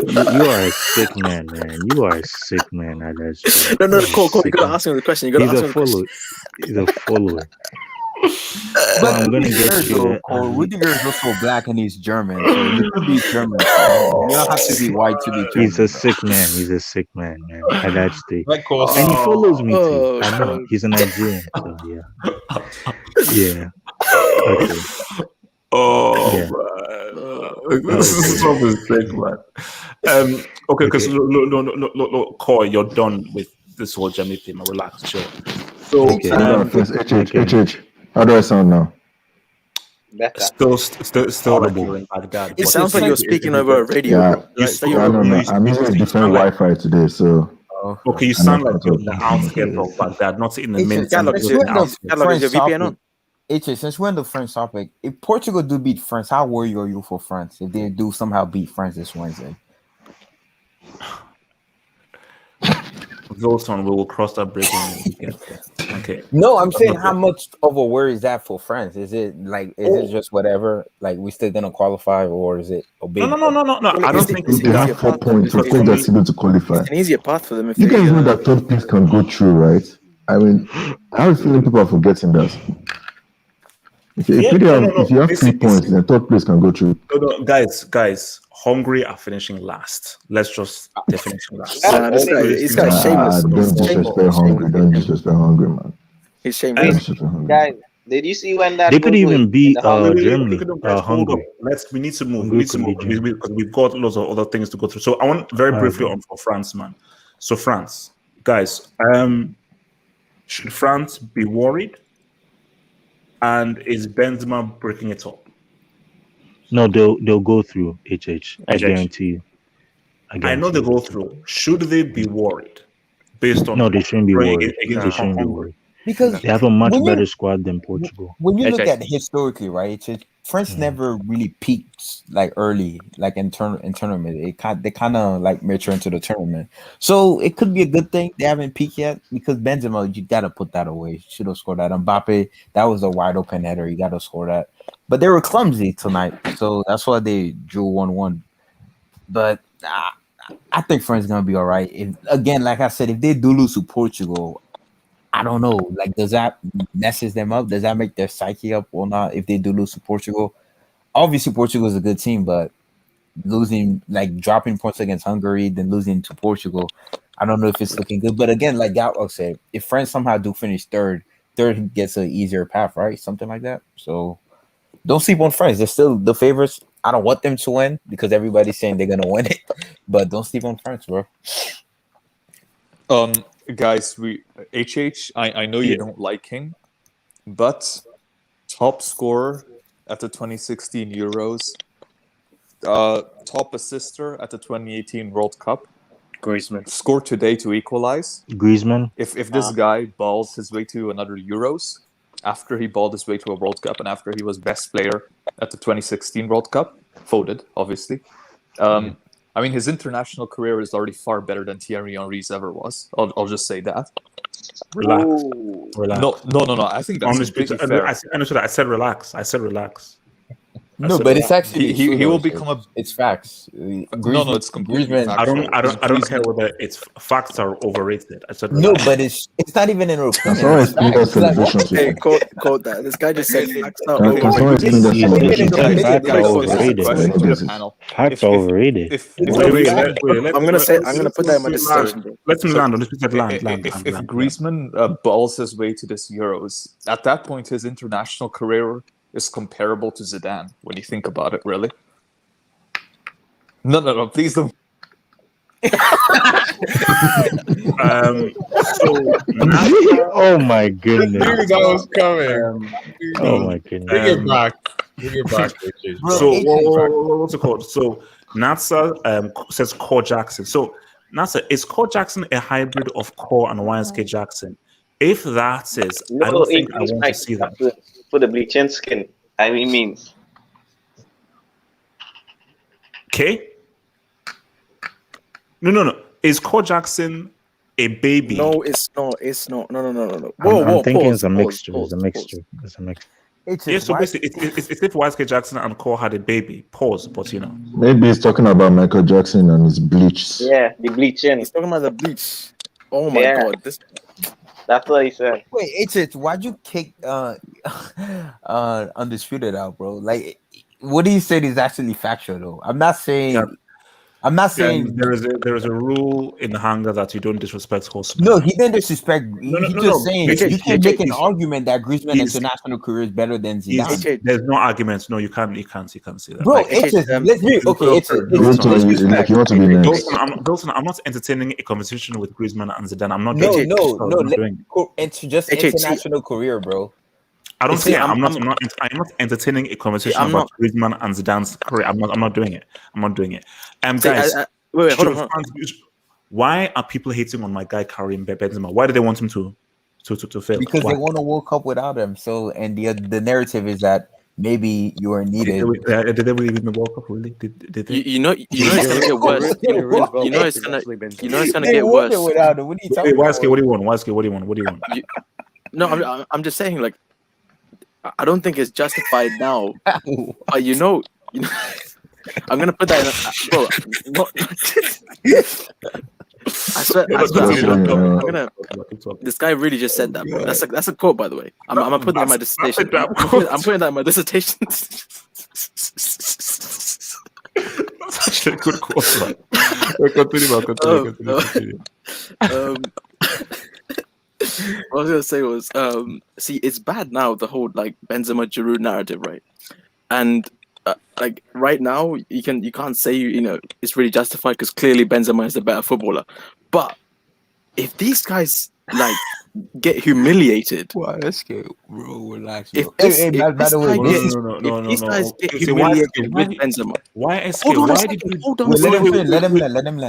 You are a sick man. You are a sick man. That's three. No, Cole, you Sick gotta man. ask him the question. You He's gotta ask a him the question. follower. He's a follower. So But I'm to gonna be get fair, you though, a Cole, Rudiger is also black and he's German, so he could be German too. You don't have to be white to be He's a German, bro. sick man. He's a sick man. That's three. Of course. And he follows me too. Oh, I know. He's a Nigerian, so yeah. Yeah. Okay. Oh Yeah. man, this is so mistake, man. Okay, because look, Koi, you're done with this whole Germany thing. Relax, chill. So, Hold on, first, HH. How do I sound now? Better. Still like you're in Baghdad. It but sounds like you're speaking over a radio, Yeah, bro. Like, is that your no, radio? I'm using a different Wi-Fi today, so. Okay, you and I sound like cut you're off. in the outskirts of Baghdad, not in the main center. Since Just we're in in the the outskirts. French VPN on? topic, since we're in the French topic, if Portugal do beat France, how worried are you for France if they do somehow beat France this Wednesday? Wilson, we will cross that bridge when we get there. Okay. No, I'm saying how much of a worry is that for France? Is it it just whatever? Like we still gonna qualify, or is it a big? No. Well, I don't think They have 4 points. Of course, they're still going to qualify. It's an easier path for them if You they. guys know that third place can go through, right? I mean, I have a feeling people are forgetting that. If you have 3 points, then third place can go through. No, guys, Hungary are finishing last. Let's just they're finishing last. This guy's shameless. Don't disrespect Hungary. Don't disrespect Hungry, man. He's shameless. Guys, did you see when that They could goal even went beat in the Hungary? Germany. Hold up. Hungary. We need to move. Hungary We need to could move beat Germany. because we've got lots of other things to go through. So I want very briefly on for France, man. So France, guys, should France be worried? And is Benzema breaking it up? No, they'll go through HH. I guarantee you. I know they go through. Should they be worried based on No, they shouldn't be worried. against They shouldn't be Hungary? worried. Because they have a much when you- better squad than Portugal. When you look at historically, right, France never really peaked like early, like in tournament. They kind of like mature into the tournament. So it could be a good thing they haven't peaked yet because Benzema, you gotta put that away. Should have scored that. Mbappe, that was a wide open header. You gotta score that. But they were clumsy tonight, so that's why they drew 1-1. But I think France is gonna be all right. Again, like I said, if they do lose to Portugal, I don't know. Like, does that messes them up? Does that make their psyche up or not? If they do lose to Portugal, obviously Portugal is a good team, but dropping points against Hungary, then losing to Portugal, I don't know if it's looking good. But again, like Gattuso said, if France somehow do finish third gets an easier path, right? Something like that. So don't sleep on France. They're still the favorites. I don't want them to win because everybody's saying they're gonna win it, but don't sleep on France, bro. Guys, I know you don't like him, but top scorer at the 2016 Euros, top assister at the 2018 World Cup, Griezmann scored today to equalize. Griezmann. If this guy balls his way to another Euros, after he balled his way to a World Cup and after he was best player at the 2016 World Cup, voted obviously. I mean, his international career is already far better than Thierry Henry's ever was. I'll just say that. Relax. No. I think that's completely fair. I said relax. No, but it's actually he will become it's facts. no, it's completely Griezmann. factual. I don't care whether it's facts are overrated. I said No, but it's not even an Can opinion. someone It's explain facts. that celebration to Hey, me? quote that. This guy just said facts are Can someone explain that celebration to me? Facts are overrated. I don't get it. Facts are overrated. I'm gonna put that in my dissertation, bro. Let him land on this. If Griezmann balls his way to this Euros, at that point his international career is comparable to Zidane when you think about it, really. No, please don't. Oh my goodness! Knew that was coming. Oh my goodness! Bring it back. Bring it back, Richard. So what's it called? So Natsa says Core Jackson. So Natsa, is Core Jackson a hybrid of Core and YSK Jackson? If that is, I don't think I want to see that. For the bleaching skin, I means. Okay. No. Is Core Jackson a baby? No, it's not. It's not. No. I'm thinking it's a mixture. It's a mixture. Yeah, so basically, it's if YSK Jackson and Core had a baby. Pause, but you know. Maybe he's talking about Michael Jackson and his bleach. Yeah, the bleaching. He's talking about the bleach. Oh my god, that's what he said. Wait, why'd you kick Undisputed out, bro? Like, what he said is actually factual, though. I'm not saying there is a rule in the Hangout that you don't disrespect hosts. No, he didn't disrespect. He's just saying you can't make an he's- argument that Griezmann's international career is better than Zidane. There's no arguments. No, you can't say that. Bro, let's be You want to be next. Dalton, I'm not entertaining a conversation with Griezmann and Zidane. I'm not No, doing it. no. I'm not doing it. It's just international career, bro. I don't think I'm not entertaining a conversation about Griezmann and Zidane's career. I'm not doing it. Guys, wait, hold on. Why are people hating on my guy Karim Benzema? Why do they want him to fail? Because Why? they want to World Cup without him. So, and the narrative is that maybe you are needed. Did they really win the World Cup? Really? Did they? You know it's gonna get worse. You know it's gonna get worse. Without him. What are you talking about? YSK, what do you want? YSK, what do you want? No, I'm just saying, like, I don't think it's justified now. But you know, I'm gonna put that in. Bro, I swear, I'm gonna. This guy really just said that, bro. That's a quote, by the way. I'm gonna put that in my dissertation. I'm putting that in my dissertation. That's actually a good quote, man. Continue. What I was gonna say was, see, it's bad now, the whole like Benzema Giroud narrative, right? And like right now, you can't say it's really justified because clearly Benzema is the better footballer. But if these guys like get humiliated, bro, relax. If these guys get humiliated with Benzema,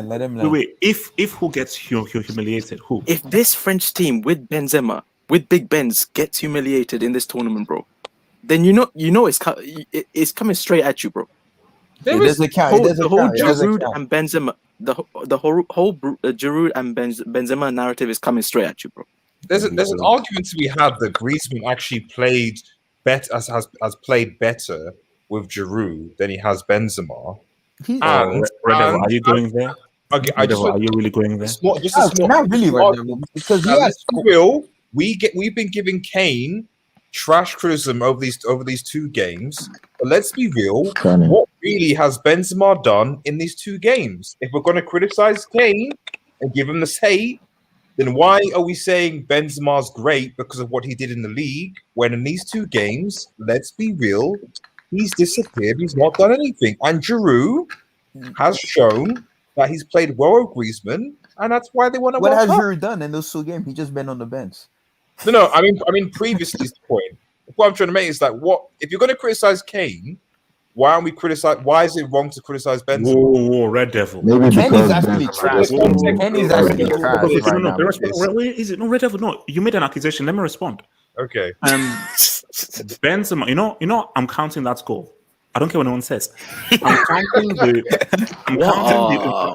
Let him. Wait. If who gets humiliated? Who? If this French team with Benzema, with Big Benz, gets humiliated in this tournament, bro, then you know it's coming straight at you, bro. It doesn't count. The whole Giroud and Benzema, the whole Giroud and Benzema narrative is coming straight at you, bro. There's an argument to be had that Griezmann actually played better, has played better with Giroud than he has Benzema. Are you going there? Okay, are you really going there? Not really, because we've been giving Kane trash criticism over these two games, but let's be real. What really has Benzema done in these two games? If we're going to criticize Kane and give him this hate, then why are we saying Benzema's great because of what he did in the league, when in these two games, let's be real, he's disappeared, he's not done anything. And Giroud has shown that he's played well with Griezmann, and that's why they want to. What has Giroud done in those two games? He just been on the bench. No, I mean previously is the point. What I'm trying to make is like, what if you're going to criticize Kane? Why aren't we criticize? Why is it wrong to criticize Benzema? Whoa, Red Devil. Maybe Ken is actually trash. Ken is actually trash right now. Is it no Red Devil? No, you made an accusation. Let me respond. Okay. Benzema, you know, I'm counting that goal. I don't care what anyone says. I'm counting the. VAR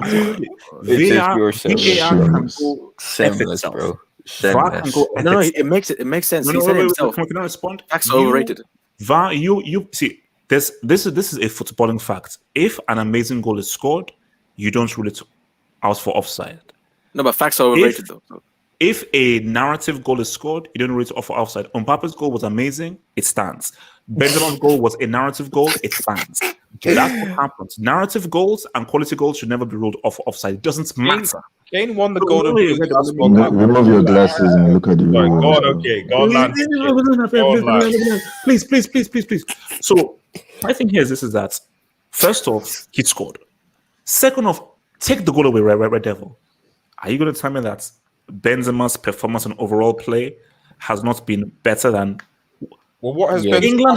can go F itself. VAR can go F No, itself. it makes sense. No, he said it wait, himself. can I respond? Facts overrated. VAR, you see, This is a footballing fact. If an amazing goal is scored, you don't rule it out for offside. No, but facts are overrated though. If a narrative goal is scored, you don't rule it off for offside. Mbappe's goal was amazing, it stands. Benzema's goal was a narrative goal, it stands. That's what happens. Narrative goals and quality goals should never be ruled off for offside. It doesn't matter. Kane won the Golden Boot. Remove your glasses and look at the real world. God, okay. God, Please. So, my thing here is that first off, he scored. Second off, take the goal away, Red Devil. Are you going to tell me that Benzema's performance and overall play has not been better than? Well, what has England?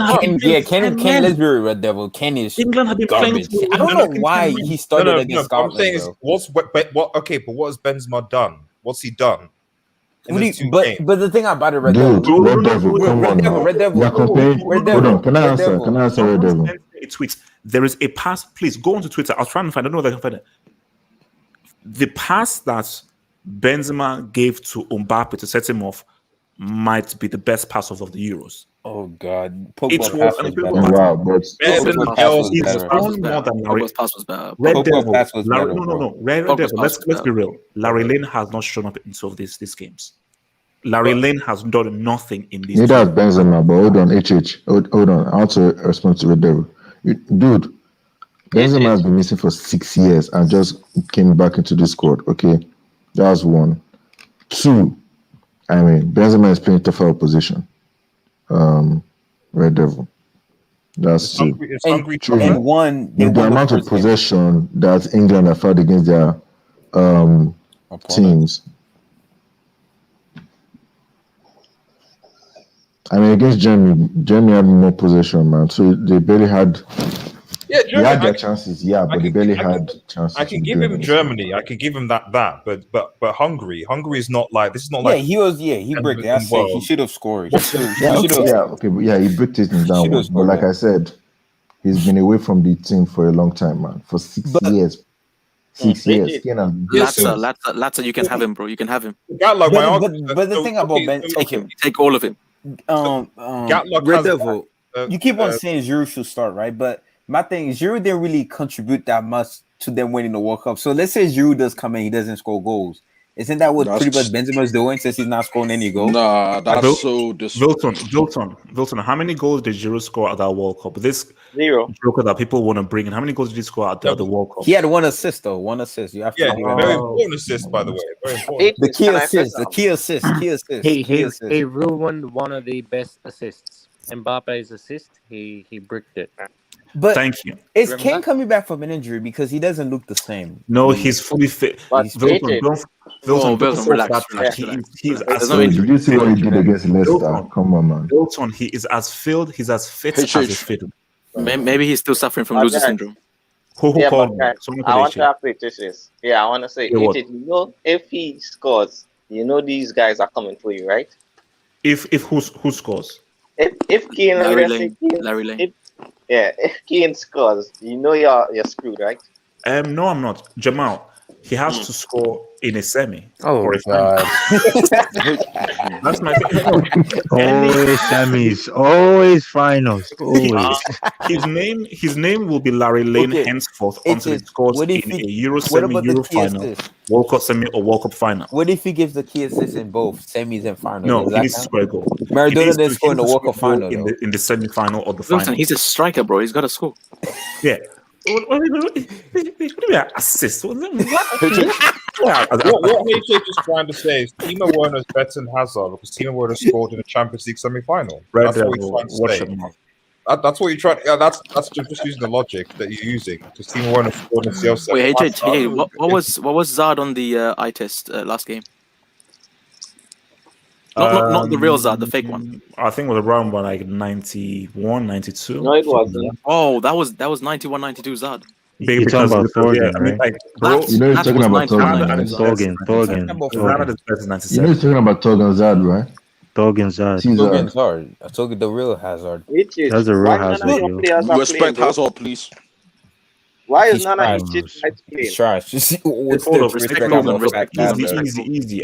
Ken, let's be real, Red Devil. Ken is England have been garbage. playing. I don't know why he started against Scotland. I'm saying is, what has Benzema done? What's he done? But the thing about it, Red Devil, Red Devil, come on now. Red Devil. Hold on, can I answer? Can I answer, Red Devil? Tweets. There is a pass. Please go onto Twitter. I was trying to find. I don't know if I can find it. The pass that Benzema gave to Mbappe to set him off might be the best pass of the Euros. Oh God! It was an incredible pass. Wow, but Red Devil. No. Red Devil. Let's be real. Larry Lane has not shown up in some of these games. Larry Lane has done nothing in these. Neither has Benzema. But hold on, HH. Hold on. I want to respond to Red Devil. Dude, Benzema has been missing for 6 years and just came back into the squad. Okay, that's one. Two, I mean, Benzema is playing tougher opposition. Red Devil. That's two. And one, the amount of possession that England have had against their teams. I mean, against Germany had more possession, man. So they barely had. Yeah, Germany, they had their chances, but they barely had chances. I can give him Germany. I can give him that. But Hungary is not like this. Is not like he bricked it. I said he should have scored. He bricked it in that one. But like I said, he's been away from the team for a long time, man. For 6 years. 6 years. Latza, you can have him, bro. You can have him. But the thing about Ben, take him. Take all of him. Red Devil. You keep on saying Giroud should start, right? But my thing is Giroud didn't really contribute that much to them winning the World Cup. So let's say Giroud does come in, he doesn't score goals. Isn't that what pretty much Benzema's doing since he's not scoring any goals? Nah, that's so Wilton, how many goals did Giroud score at that World Cup? This 0 joker that people want to bring in. How many goals did he score at the World Cup? He had 1 assist though. 1 assist. You have to very important assist, by the way. Very important. The key assist. He ruined one of the best assists. Mbappe's assist. He bricked it. But thank you. Is Kane coming back from an injury because he doesn't look the same? No, he's fully fit. Wilton, relax. He's as did you see what he did against Leicester? Come on, man. Wilton, he is as filled. He's as fit as a fiddle. Maybe he's still suffering from loser syndrome. I want to have this. I want to say, if he scores, these guys are coming for you, right? If who scores? If Kane, Larry Lane. If Kane scores, you're screwed, right? No, I'm not. Jamal, he has to score in a semi. Oh God! That's my thing. Always semis, always finals. Always. His name will be Larry Lane henceforth until he scores in a Euro semi, Euro final, World Cup semi, or World Cup final. What if he gives the key assist in both semis and finals? No, he needs to score a goal. Maradona didn't score in the World Cup final in the semi-final or the final. Listen, he's a striker, bro. He's got to score. Yeah. What do you assist? What HH is trying to say is Timo Werner's better than Hazard because Timo Werner scored in the Champions League semi-final. That's what he's trying to say. That's what you're trying. Yeah, that's just using the logic that you're using because Timo Werner scored in the CL. Wait, HH, what was Zard on the eye test last game? Not the real Zard, the fake one. I think it was around like 91, 92. No, it wasn't. Oh, that was 91, 92 Zard. You're talking about Thorgan, right? You're talking about Thorgan. You're talking about Thorgan Zard, right? Thorgan Zard. I told you the real Hazard. That's the real Hazard. Respect Hazard, please. Why is none of these shit trash? Easy. I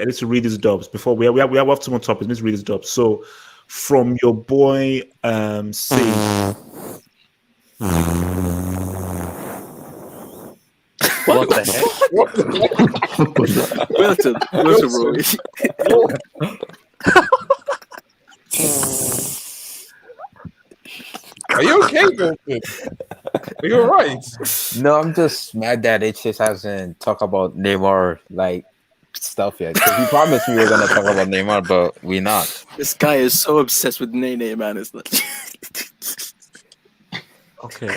need to read these dubs before we have 2 more topics. Let's read these dubs. So, from your boy, say What the heck? Wilton, bro. Are you okay, Wilton? Are you alright? No, I'm just mad that it just hasn't talked about Neymar like stuff yet. 'Cause he promised we were gonna talk about Neymar, but we're not. This guy is so obsessed with Nene, man. It's like Okay.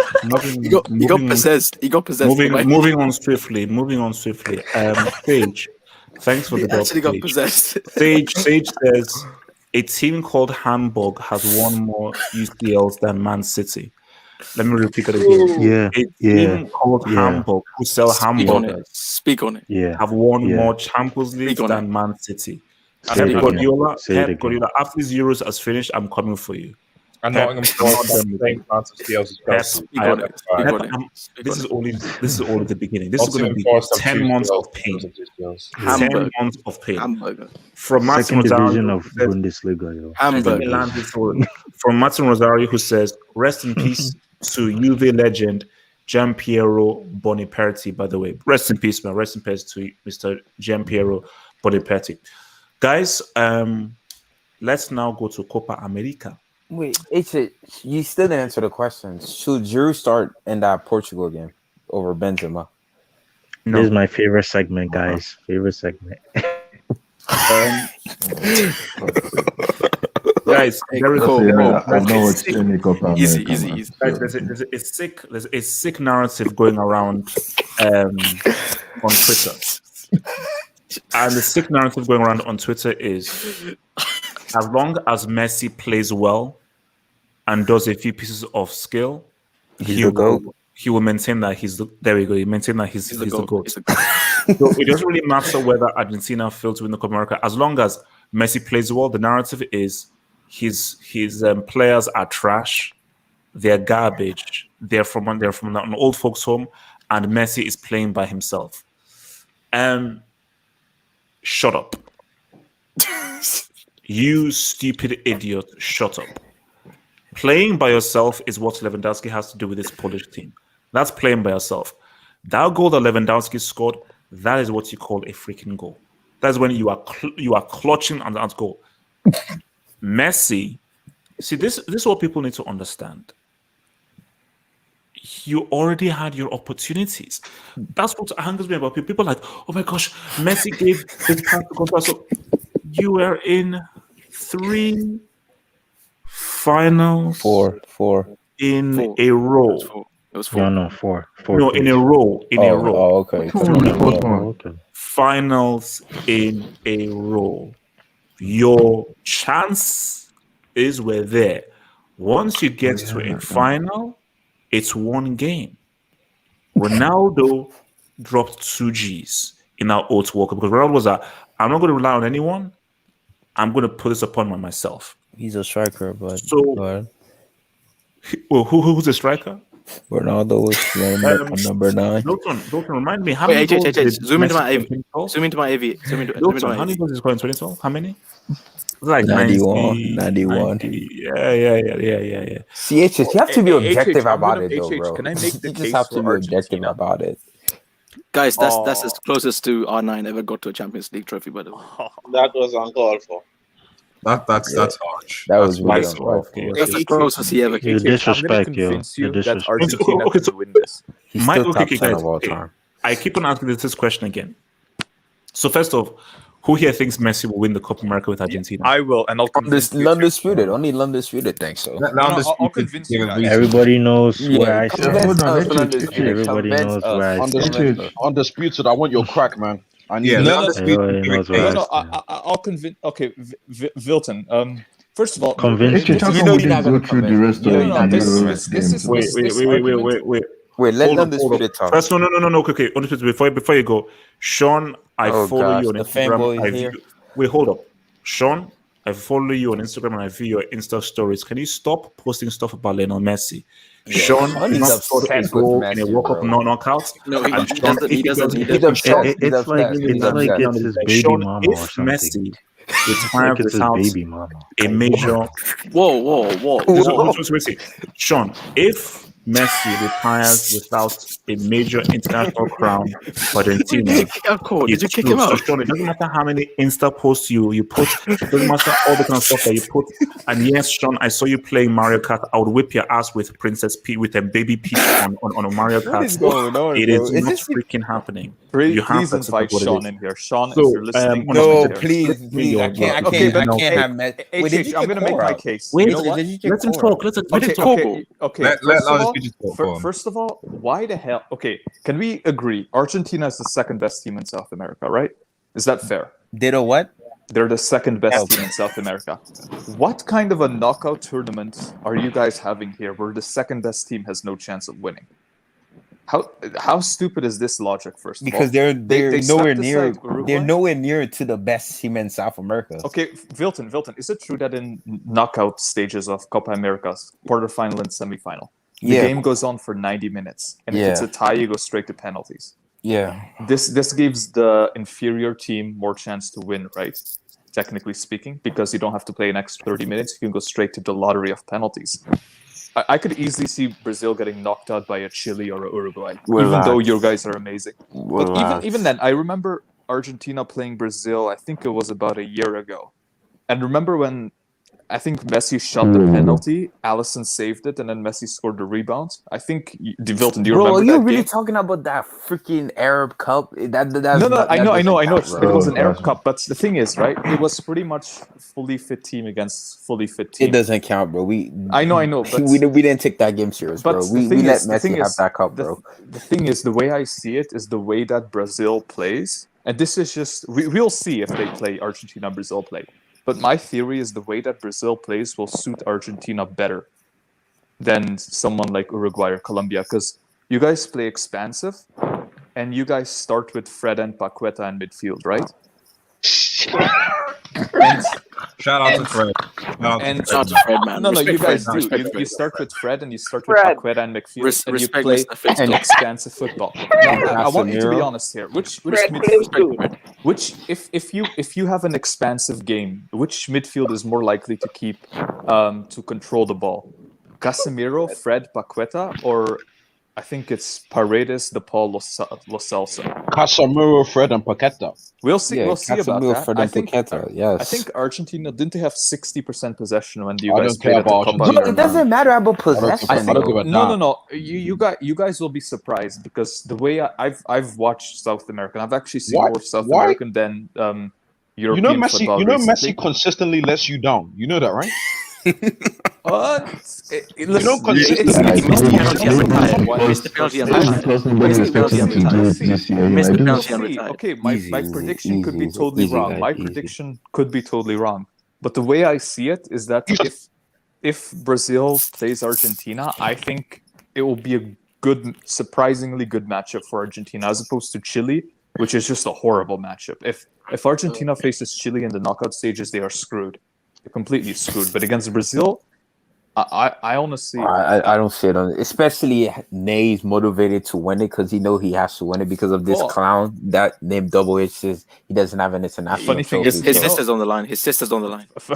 he got possessed. He got possessed. Moving on swiftly. Sage, thanks for He the actually got Sage. possessed. Sage says a team called Hamburg has won more UCLs than Man City. Let me repeat it again. Yeah, A team called Hamburg who sell hamburgers Speak on it. Yeah. have won more Champions League than Man City. Say it again. Say it again. Guardiola, after this Euros has finished, I'm coming for you. And Nottingham Forest have the same amount of CLs as Chelsea. This is only the beginning. This is going to be 10 months of pain. 10 months of pain. Hamburger. From Martin Second division Rosario, of Bundesliga, yo. Hamburger. From Martin Rosario, who says, "Rest in peace to Juve legend Gianpiero Boniperti." By the way, rest in peace, man. Rest in peace to Mr. Gianpiero Boniperti. Guys, let's now go to Copa America. Wait, you still didn't answer the questions. Should Giroud start in that Portugal game over Benzema? No. This is my favorite segment, guys. Favorite segment. Guys, there is easy. Guys, there's a sick narrative going around on Twitter. And the sick narrative going around on Twitter is, as long as Messi plays well and does a few pieces of skill, he will maintain that he's the GOAT. So it doesn't really matter whether Argentina fails to win the Copa America. As long as Messi plays well, the narrative is his players are trash, they're garbage, they're from an old folks' home, and Messi is playing by himself. Shut up. You stupid idiot, shut up. Playing by yourself is what Lewandowski has to do with this Polish team. That's playing by yourself. That goal that Lewandowski scored, that is what you call a freaking goal. That's when you are clutching on that goal. Messi, see, this is what people need to understand. You already had your opportunities. That's what angers me about people. People are like, oh my gosh, Messi gave this pass to Conte. So you were in 3 finals. Four. In a row. It was 4. No, 4. No, in a row. Oh, okay. Okay. Finals in a row. Your chances were there. Once you get to a final, it's one game. Ronaldo dropped 2 Gs in our old World Cup because Ronaldo was I'm not going to rely on anyone. I'm going to put this upon myself. He's a striker, but who's a striker? Ronaldo was number 9. Don't remind me. How many goals did zoom into my Messi AV. Zoom into my AV. How many goals did he score in 2012? How many? Like 91. 90. Yeah. CHS, you have to be objective about it, though, bro. Can I make the you case just have to for be objective about it. Guys, that's as closest to R9 ever got to a Champions League trophy, by the way. That was uncalled for. That's harsh. That was really That's the closest he ever came. You disrespect, yo. You that disrespect. Argentina could win this. I keep on asking this question again. So first off, who here thinks Messi will win the Copa America with Argentina? I will, and I'll convince you. Undisputed. Only undisputed thinks so. I'll convince you guys. Everybody knows where I stand. Everybody knows where I stand. Undisputed. I want your crack, man. I need Everybody knows where I stand. I'll convince. Okay, Vilton. First of all, convince you know you're not going to through the rest of Wait, let Undisputed talk. First, no. Okay, Undisputed, before you go, Sean, I follow you on Instagram. Wait, hold up. Sean, I follow you on Instagram and I view your Insta stories. Can you stop posting stuff about Lionel Messi? Yeah. Sean not scored a goal in a World Cup knockout. No, he doesn't. It's like it's his baby mama or something. Messi retires without a major. Whoa. Sean, if Messi retires without a major international crown for Argentina, Did you kick him out? So Sean, it doesn't matter how many Insta posts you put, it doesn't matter all the kind of stuff that you put. And yes, Sean, I saw you playing Mario Kart. I would whip your ass with Princess Peach, with a baby Peach on a Mario Kart. What is going on, It bro? is not freaking happening. Please to invite accept what it Sean is. in here. Sean, So, if you're listening, No, come in here. please, I can't have Messi. Wait, did you I'm kick gonna make Cora my out? case. Wait, You know what? let him talk. Let him Okay. First of all, why the hell? Okay, can we agree? Argentina is the second best team in South America, right? Is that fair? Did a what? They're the second best team in South America. What kind of a knockout tournament are you guys having here where the second best team has no chance of winning? How stupid is this logic? First of all, Because they're nowhere swept near. aside Uruguay? They're nowhere near to the best team in South America. Okay, Vilton, is it true that in knockout stages of Copa America, quarterfinal and semifinal, the game goes on for 90 minutes, and if it's a tie, you go straight to penalties? Yeah. This gives the inferior team more chance to win, right? Technically speaking, because you don't have to play an extra 30 minutes, you can go straight to the lottery of penalties. I could easily see Brazil getting knocked out by a Chile or a Uruguay, even though you guys are amazing. But even then, I remember Argentina playing Brazil, I think it was about a year ago. And remember when I think Messi shot the penalty, Alisson saved it, and then Messi scored the rebound? I think, Vilton, do you remember Bro, are that you really game? talking about that freaking Arab Cup? No, I know. It was an Arab Cup, but the thing is, right? It was pretty much fully fit team against fully fit team. It doesn't count, bro. I know, but we didn't take that game serious, bro. We let Messi have that cup, bro. The thing is, the way I see it is the way that Brazil plays, and this is just we'll see if they play Argentina, Brazil play. But my theory is the way that Brazil plays will suit Argentina better than someone like Uruguay or Colombia, because you guys play expansive, and you guys start with Fred and Paqueta in midfield, right? Shout out to Fred. Shout out to Fred, man. No, you Respect guys Fred, do. respect You Fred. start with Fred and you start with Paqueta and midfield, and you Respect play Mr. Fitz, an though. expansive football. Now, I want you to be Casemiro. honest here. Which midfield? If you have an expansive game, which midfield is more likely to keep to control the ball? Casemiro, Fred, Paqueta, or I think it's Paredes, DePaul, Lo Celso. Casemiro, Fred, and Paqueta. We'll see. Yeah, We'll see about Casemiro, that. Fred, I and think. Paqueta, yes. I think Argentina didn't they have 60% possession when you I guys don't care played at the about Copa Argentina. Bro, it America. doesn't matter about possession. I don't give a damn. No. You guys will be surprised because the way I've watched South America, and I've actually seen more South American than European football. You know recently. Messi consistently lets you down. You know that, right? Okay, my prediction could be totally wrong. My prediction could be totally wrong. But the way I see it is that if Brazil plays Argentina, I think it will be a surprisingly good matchup for Argentina as opposed to Chile, which is just a horrible matchup. If Argentina faces Chile in the knockout stages, they are screwed. They're completely screwed. But against Brazil, I honestly... I don't see it on it. Especially Ney's motivated to win it because he know he has to win it because of this clown that named Double H says he doesn't have an international Funny thing is, his sister's on the line. His sister's on the line. If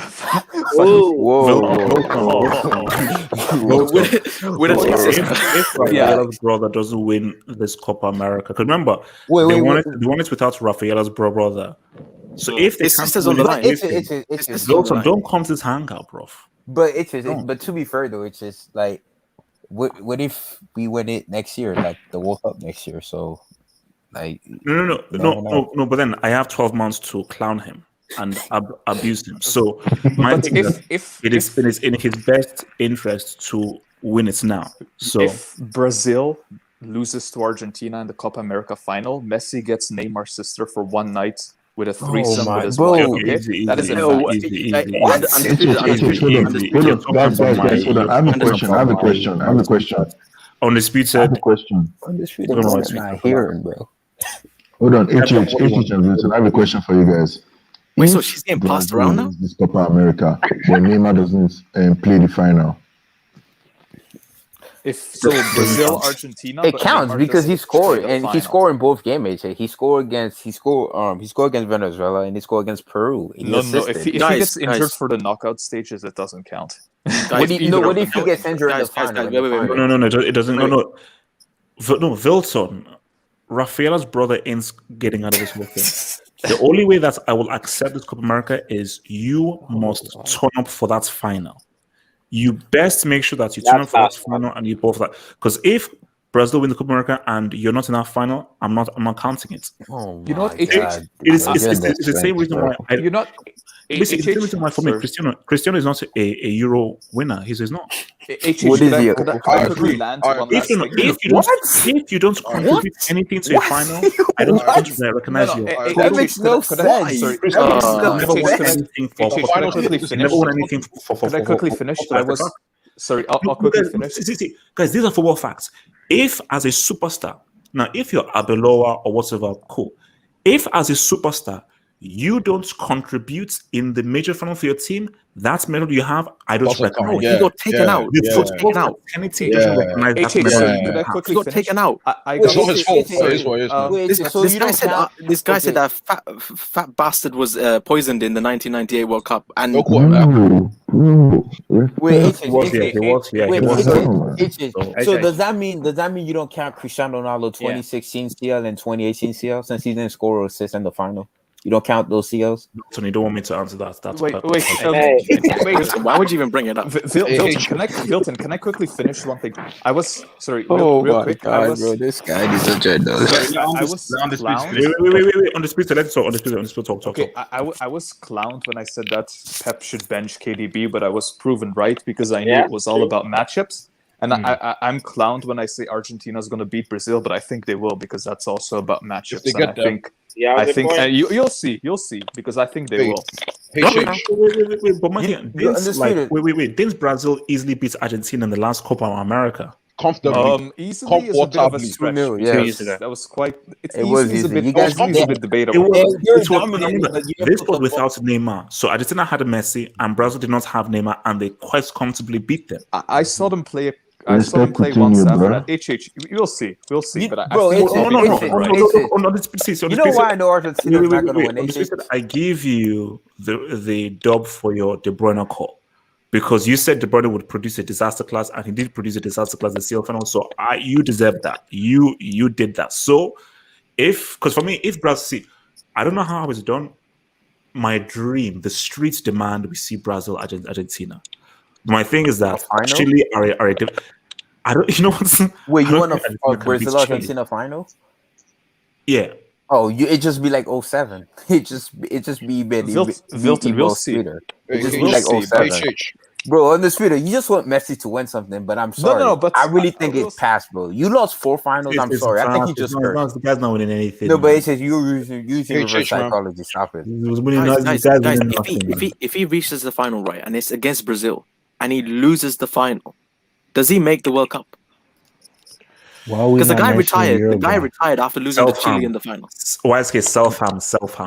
Rafaela's brother doesn't win this Copa America, because remember, they won it without Rafaela's brother. So if they his can't sister's on the line. don't come to this hangout, bro. But but to be fair though, it's just like, what if we win it next year, like the World Cup next year? So, like, no. But then I have 12 months to clown him and abuse him. So my thing is it is in his best interest to win it now. So if Brazil loses to Argentina in the Copa America final, Messi gets Neymar's sister for one night with a threesome with his wife. Okay, that is a I have a question. Undisputed. I have a question. Undisputed. Not hearing, bro. Hold on, H and Wilson. I have a question for you guys. Wait, so she's getting passed around now? This Copa America, when Neymar doesn't play the final. So Brazil, Argentina. It but counts Neymar because he doesn't scored, play the and he final. scored in both games. He scored against Venezuela, and he scored against Peru. He No. assisted. If he gets injured for the knockout stages, it doesn't count. What if he gets injured in the final? No, it doesn't. No. Wilson, Rafaela's brother ain't getting out of this whole thing. The only way that I will accept this Copa America is you must turn up for that final. You best make sure that you turn up for that final and you both that. Because if Brazil win the Copa America and you're not in that final, I'm not counting it. Oh You know what? It's the same reason why You're not. It's the same reason why for me, Cristiano is not a Euro winner. He's not. What is he? Could I quickly land one last thing? If you don't contribute anything to a final, I don't recognize you. That makes no sense. Never won anything for. Could I quickly finish? I'll quickly finish. See, guys, these are football facts. If as a superstar, now if you're Abeloa or whatever, cool. If as a superstar you don't contribute in the major final for your team, that's medal you have. I don't recognize. He got taken out. He got taken out. He doesn't recognize that medal. Could I quickly He got finish? taken out. This guy said that fat bastard was poisoned in the 1998 World Cup. And He was. So does that mean you don't count Cristiano Ronaldo 2016 CL and 2018 CL since he didn't score or assist in the final? You don't count those CLs? Tony, you don't want me to answer that. That's wait. Why would you even bring it up? Vilton, can I quickly finish one thing? I was sorry. Oh real my quick. God, bro! This guy needs a journal. I was clowned. Wait. On the speed, let's talk. Talk. Okay, I was clowned when I said that Pep should bench KDB, but I was proven right because I knew it was all about matchups. And I'm clowned when I say Argentina's going to beat Brazil, but I think they will because that's also about matchups. And I think you'll see because I think they will. Wait. Didn't Brazil easily beat Argentina in the last Copa America? Comfortably. Easily is a bit of a stretch. That was quite. It was a bit debatable. This was without Neymar, so Argentina had Messi, and Brazil did not have Neymar, and they quite comfortably beat them. I saw them play. I saw them play once after that. We'll see. But bro, no. You know why I know Argentina is not going to win? I give you the dub for your De Bruyne call because you said De Bruyne would produce a disaster class, and he did produce a disaster class in the CL final. So you deserve that. You did that. So because for me, if Brazil, I don't know how it's done. My dream, the streets demand we see Brazil Argentina. My thing is that Chile are I don't. You know what's? Wait, you want a Brazil Argentina final? Yeah. Oh, it just be like 07. It just be Vilton, we'll see. It just be like 07. Bro, on the Twitter, you just want Messi to win something, but I'm sorry. No, but I really think it's past, bro. You lost 4 finals. I'm sorry. I think you just cursed. The guy's not winning anything. No, but it says you're using reverse psychology. Stop it. Guys, if he reaches the final right and it's against Brazil and he loses the final, does he make the World Cup? Because the guy retired. The guy retired after losing to Chile in the final. YSK self-harm.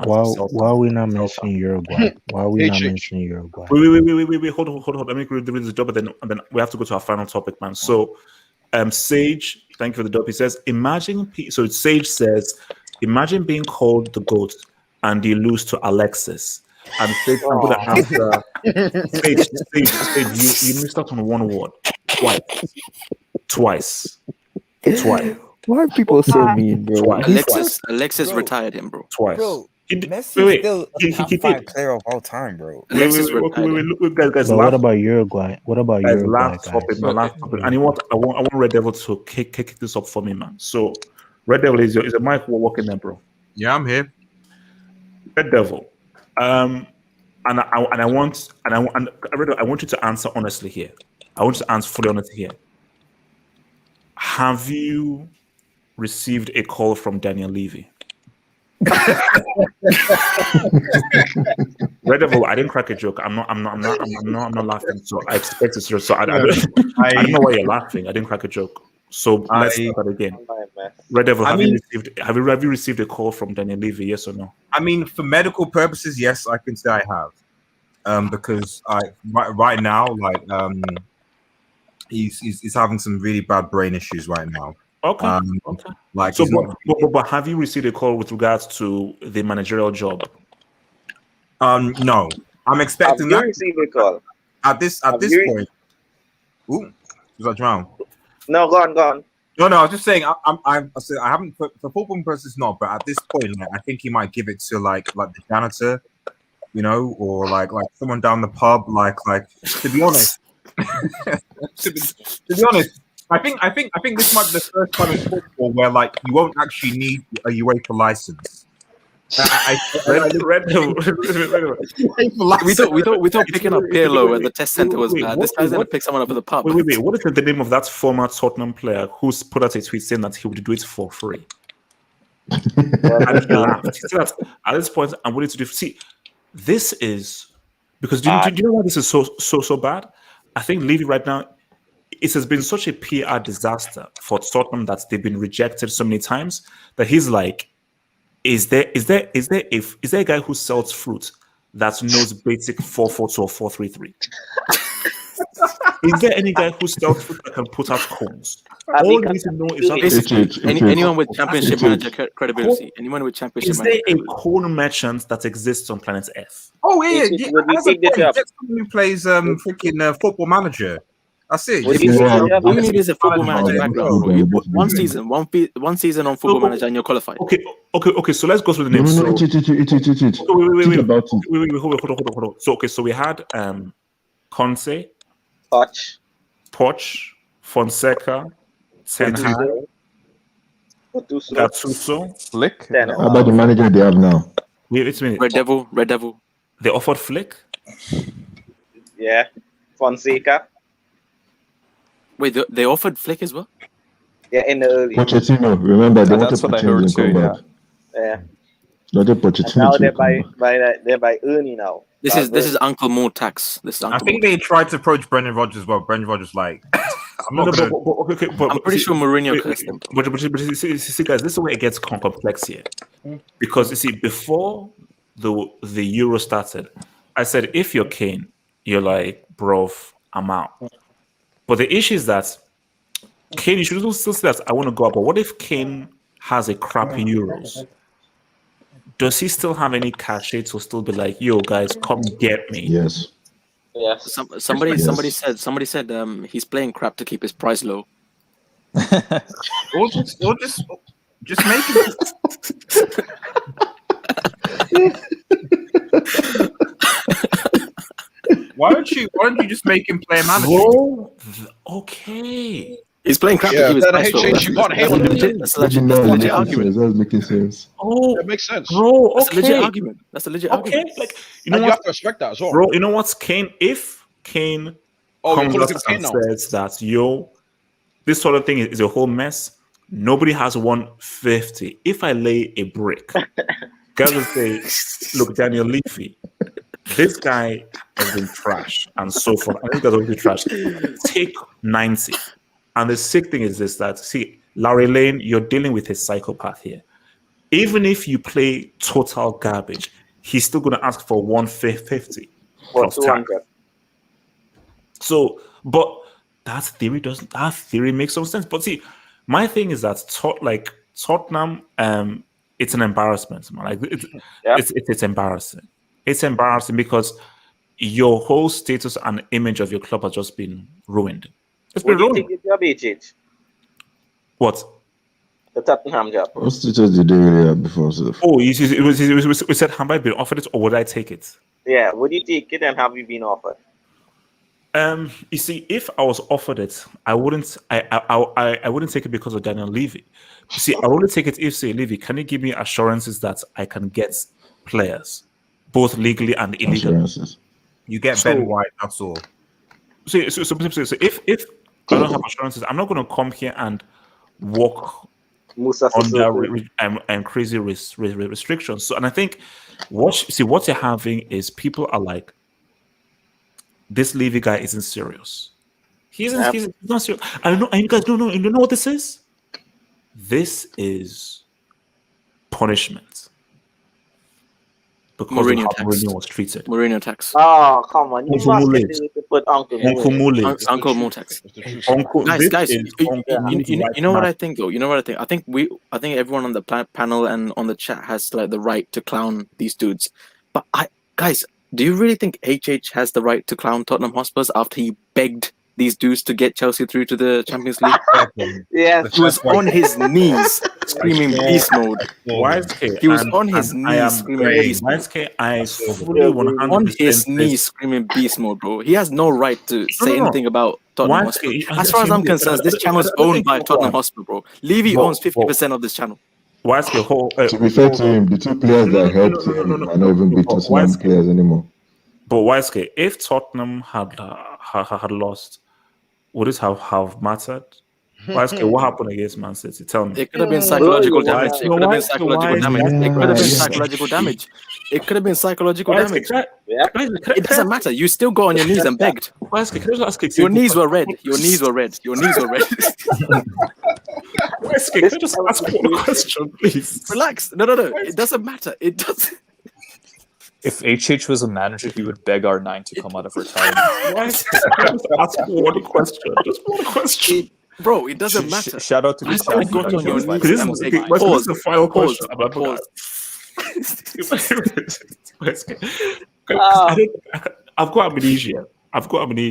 Why are we not mentioning Uruguay? Why are we not mentioning Uruguay? Wait. Hold on. Let me read the job, and then we have to go to our final topic, man. So, Sage, thank you for the dope. He says, Sage says, imagine being called the GOAT and you lose to Alexis. And Sage, I'm going to answer. Sage, you missed out on one word. Twice. Why are people so mean, bro? Alexis retired him, bro. Twice. Bro, Messi is still a top 5 player of all time, bro. Guys, what about Uruguay? Last topic. And you want? I want Red Devil to kick this up for me, man. So, Red Devil is a mic working there, bro. Yeah, I'm here. Red Devil. And I want you to answer honestly here. I want you to answer fully honestly here. Have you received a call from Daniel Levy? Red Devil, I didn't crack a joke. I'm not laughing. So I expect it serious. So I don't know why you're laughing. I didn't crack a joke. So let's start that again. Red Devil, have you received a call from Daniel Levy? Yes or no? I mean, for medical purposes, yes, I can say I have. Because right now, he's having some really bad brain issues right now. Okay. Like, so, he's not- but have you received a call with regards to the managerial job? No, I'm expecting Have you that received a call? at this Have you re- point. Ooh, was that drown? No, go on. No, I was just saying. I haven't put for football purposes, not. But at this point, like, I think he might give it to like the janitor, or like someone down the pub. Like to be honest, to be honest, I think this might be the first time in football where like you won't actually need a UEFA license. We thought picking up Pirlo at the test center was bad. This guy's gonna pick someone up at the pub. Wait. What is the name of that former Tottenham player who's put out a tweet saying that he would do it for free? And he laughed. He said that at this point, I'm willing to do. See, this is because do you know why this is so bad? I think Levy right now, it has been such a PR disaster for Tottenham that they've been rejected so many times that he's like, is there a guy who sells fruit that knows basic 4-4-2 or 4-3-3? Is there any guy who sells fruit that can put out cones? All you need to know is anyone with championship manager credibility. Anyone with championship is manager there a cone merchant that exists on planet F? Oh yeah. As a point, get someone who plays freaking Football Manager. That's it. All you need is a football manager background. One season on football manager, and you're qualified. Okay. So let's go through the names. Hold on. So we had Conte, Poch, Fonseca, Ten Hag, Gattuso, Flick. How about the manager they have now? Wait a minute. Red Devil. They offered Flick. Yeah, Fonseca. Wait, they offered Flick as well? Yeah, in the early. Pochettino, remember they wanted that's what I heard Pochettino to too. come Yeah. back. Yeah. No, they Pochettino. Now to they're come back. they're by Ernie now. This is Uncle Mo tax. I think they tried to approach Brendan Rodgers. Well, Brendan Rodgers like, I'm not gonna. I'm pretty sure Mourinho cursed them. But see, guys, this is where it gets complex here, because you see, before the Euro started, I said if you're Kane, you're like, bro, I'm out. But the issue is that Kane, you should still say that I want to go up. But what if Kane has a crappy Euros? Does he still have any cachet to still be like, yo, guys, come get me? Yes. Yes. Somebody said he's playing crap to keep his price low. or just make it. Why don't you just make him play a manager? Bro, okay. He's playing crap to keep his price low. You can't hate on him. That's a legit argument. That's making sense. Oh, That makes sense. bro, That's a legit okay. argument. That's a legit Okay, argument. like You have to respect that as well. bro, you know what's Kane? If Kane comes you're out calling him Kane and now? says that, yo, this sort of thing is a whole mess. Nobody has 150. If I lay a brick, guys will say, look, Daniel Levy, this guy has been trash and so forth. I think that's always trash. Take 90. And the sick thing is this, that, see, Larry Lane, you're dealing with a psychopath here. Even if you play total garbage, he's still going to ask for 150 plus tax. So, but that theory makes some sense. But see, my thing is that Tottenham, it's an embarrassment, man. Like it's embarrassing. It's embarrassing because your whole status and image of your club has just been ruined. It's been ruined. Take the job, HH? What? The Tottenham job. What status did they really have before? Oh, we said, have I been offered it or would I take it? Yeah, would you take it and have you been offered? You see, if I was offered it, I wouldn't take it because of Daniel Levy. You see, I would only take it if, say, Levy, can you give me assurances that I can get players, both legally and illegally? You get Ben White, that's all. So if I don't have assurances, I'm not going to come here and walk under crazy restrictions. So, and I think what you're having is people are like, this Levy guy isn't serious. He's not serious. I don't know. And you guys don't know. You know what this is? This is punishment. because Mourinho of how tax. Mourinho was treated. Mourinho tax. Oh, come on. You Uncle must Mule. continue to put Uncle Uncle Mule. Mule. Uncle Motex. Uncle, Guys, this is Uncle Mule's right you know what man. I think though. You know what I think. I think everyone on the panel and on the chat has like the right to clown these dudes. But guys, do you really think HH has the right to clown Tottenham Hotspurs after he begged these dudes to get Chelsea through to the Champions League? Yes. He was on his knees screaming beast mode. YSK, He was on his I am knees screaming beast mode. YSK, I fully 100% On his knees screaming beast mode, bro. He has no right to say anything about Tottenham Hotspur. As far as I'm concerned, this channel is owned by Tottenham Hotspur, bro. Levy owns 50% of this channel. YSK, To be fair to him, the two players that helped him might not even be Tottenham players anymore. But YSK, if Tottenham had lost, would it have mattered? YSK, what happened against Man City? Tell me. It could have been psychological damage. It could have been psychological damage. It could have been psychological damage. It could have been psychological damage. It doesn't matter. You still got on your knees and begged. Your knees were red. Your knees were red. Your knees were red. YSK, can I just ask one question, please? Relax. No. It doesn't matter. It doesn't. If HH was a manager, he would beg R9 to come out of retirement. Just ask one question. Just one question. Bro, it doesn't matter. Shout out to the still chat. got on your knees. This is the final question. I've got amnesia.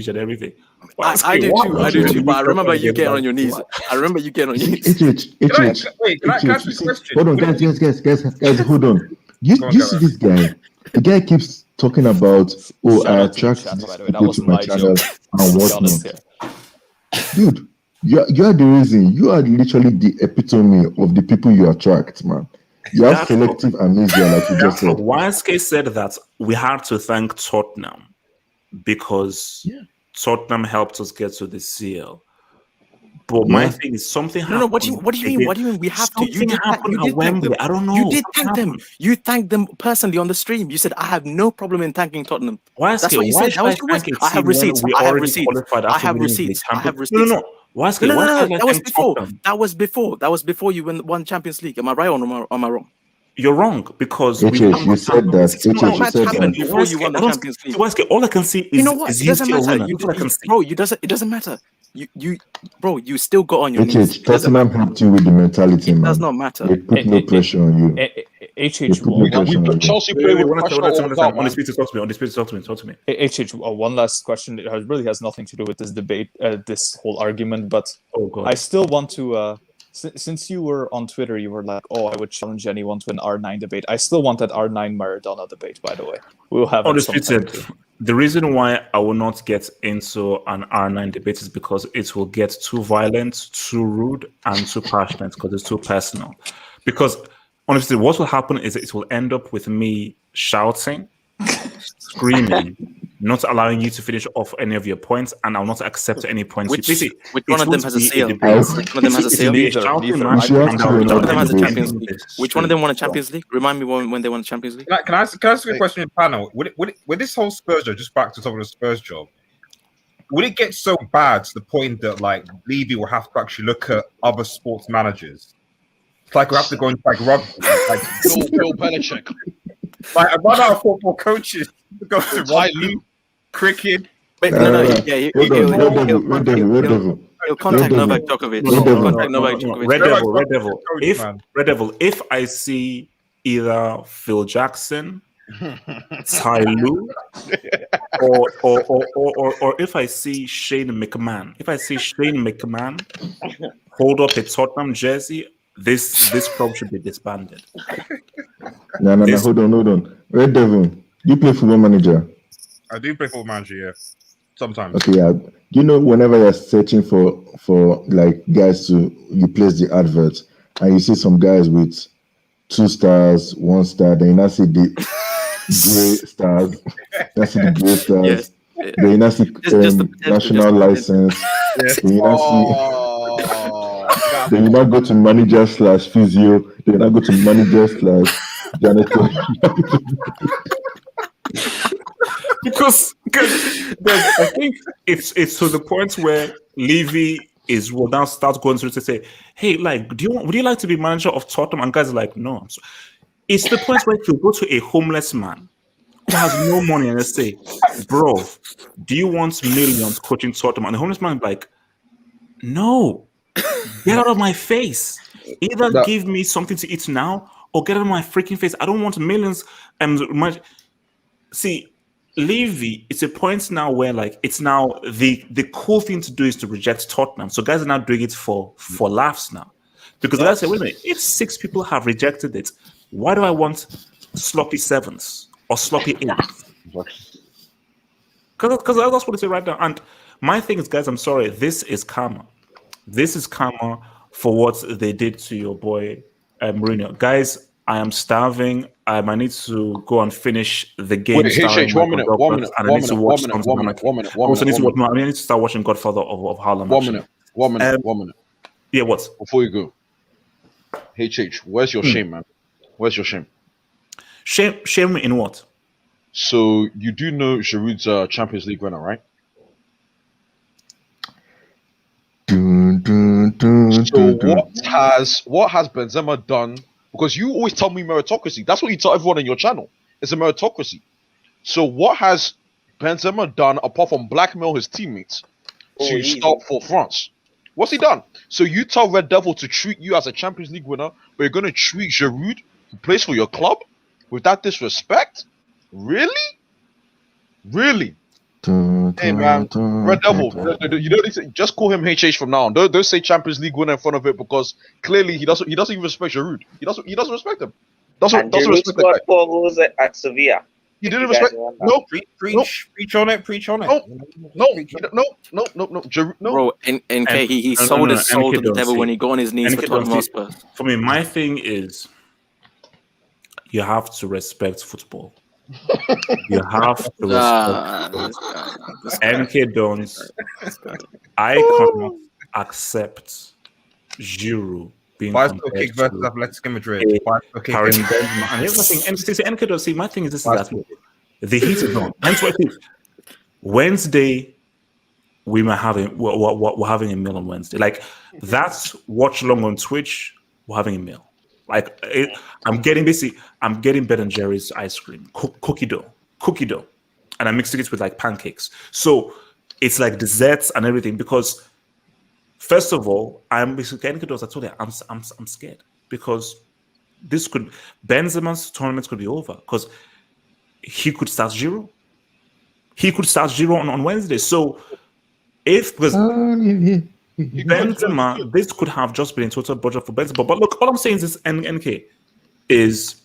And everything. I do too. But I remember you getting on your knees. HH. Wait, can I ask you a question? Hold on, guys, hold on. You see this guy? The guy keeps talking about, I attract people to my channel and whatnot. Dude, you are the reason. You are literally the epitome of the people you attract, man. You have selective amnesia, like you just said. YSK said that we had to thank Tottenham because Tottenham helped us get to the CL. But my thing is something happened. No. What do you mean? What do you mean? We have to. You did thank them. I don't know. You did thank them. You thanked them personally on the stream. You said, "I have no problem in thanking Tottenham." That's what you said. That was your words. I have receipts. I have receipts. No. No. That was before you won Champions League. Am I right or am I wrong? You're wrong because you said that. Before you won the Champions League. All I can see is you know what? It doesn't matter. It doesn't matter. You still got on your knees. Tottenham helped you with the mentality, man. It does not matter. They put no pressure on you. Chelsea play with pressure all the time. On the speed to talk to me. HH, one last question. It really has nothing to do with this debate, this whole argument, but I still want to. Since you were on Twitter, you were like, I would challenge anyone to an R9 debate. I still want that R9 Maradona debate, by the way. We'll have it. The reason why I will not get into an R9 debate is because it will get too violent, too rude, and too passionate because it's too personal. Because honestly, what will happen is it will end up with me shouting, screaming, not allowing you to finish off any of your points, and I'll not accept any points. Which one of them has a seal? Which one of them has a seal? Which one of them won a Champions League? Remind me when they won a Champions League. Can I ask you a question in panel? Would this whole Spurs job, just back to top of the Spurs job, would it get so bad to the point that like Levy will have to actually look at other sports managers? It's like we have to go into like rugby, like Bill Belichick. Like I run out of football coaches to go to rugby, cricket. He'll contact Novak Djokovic. Red Devil. If I see either Phil Jackson, Ty Lue, or if I see Shane McMahon, hold up a Tottenham jersey, this club should be disbanded. No, hold on. Red Devil, you play Football Manager? I do play Football Manager, yeah. Sometimes. Okay, yeah. You know, whenever you're searching for like guys to replace the adverts, and you see some guys with 2 stars, 1 star, then you now see the grey stars. That's the grey stars. Yes. Then you now see national license. Yes. Then you now see. Then you now go to manager/physio. Then you now go to manager/janitor. Because I think it's to the point where Levy will now start going through to say, hey, like, would you like to be manager of Tottenham? And guys are like, no. It's the point where you go to a homeless man who has no money and they say, bro, do you want millions coaching Tottenham? And the homeless man is like, no, get out of my face. Either give me something to eat now or get out of my freaking face. I don't want millions. See, Levy, it's a point now where like it's now the cool thing to do is to reject Tottenham. So guys are now doing it for laughs now. Because guys say, wait a minute, if 6 people have rejected it, why do I want sloppy 7s or sloppy 8s? Because that's what they say right now. And my thing is, guys, I'm sorry, this is karma. This is karma for what they did to your boy Mourinho. Guys, I am starving. I need to go and finish the game. Wait, hey, one minute. I need to start watching Godfather of Harlem. One minute. Yeah, what? Before you go, HH, where's your shame, man? Where's your shame? Shame in what? So you do know Giroud's Champions League winner, right? So what has Benzema done? Because you always tell me meritocracy. That's what you tell everyone on your channel. It's a meritocracy. So what has Benzema done apart from blackmail his teammates to start for France? What's he done? So you tell Red Devil to treat you as a Champions League winner, but you're going to treat Giroud, who plays for your club, with that disrespect? Really? Really? Hey man, Red Devil, you don't just call him HH from now on. Don't say Champions League winner in front of it because clearly he doesn't even respect Giroud. He doesn't respect him. Doesn't respect the guy. 4 goals at Sevilla. He didn't respect. No, preach on it. No. Bro, NK, he sold his soul to the devil when he got on his knees for Tottenham Hotspur. For me, my thing is you have to respect football. You have to respect NK Dons. I cannot accept Giroud being bicycle kick versus Atletico Madrid. Karim Benzema. And here's the thing, NK Dons, see, my thing is this is that the heat is on. Hence why I think Wednesday we're having a meal on Wednesday. Like that's watch long on Twitch. We're having a meal. Like I'm getting Ben and Jerry's ice cream, cookie dough, and I'm mixing it with like pancakes. So it's like desserts and everything. Because first of all, I'm basically getting those. I told you, I'm scared because Benzema's tournament could be over because he could start Giroud. He could start Giroud on Wednesday. So Benzema, this could have just been in total budget for Benzema. But look, all I'm saying is this, NK, is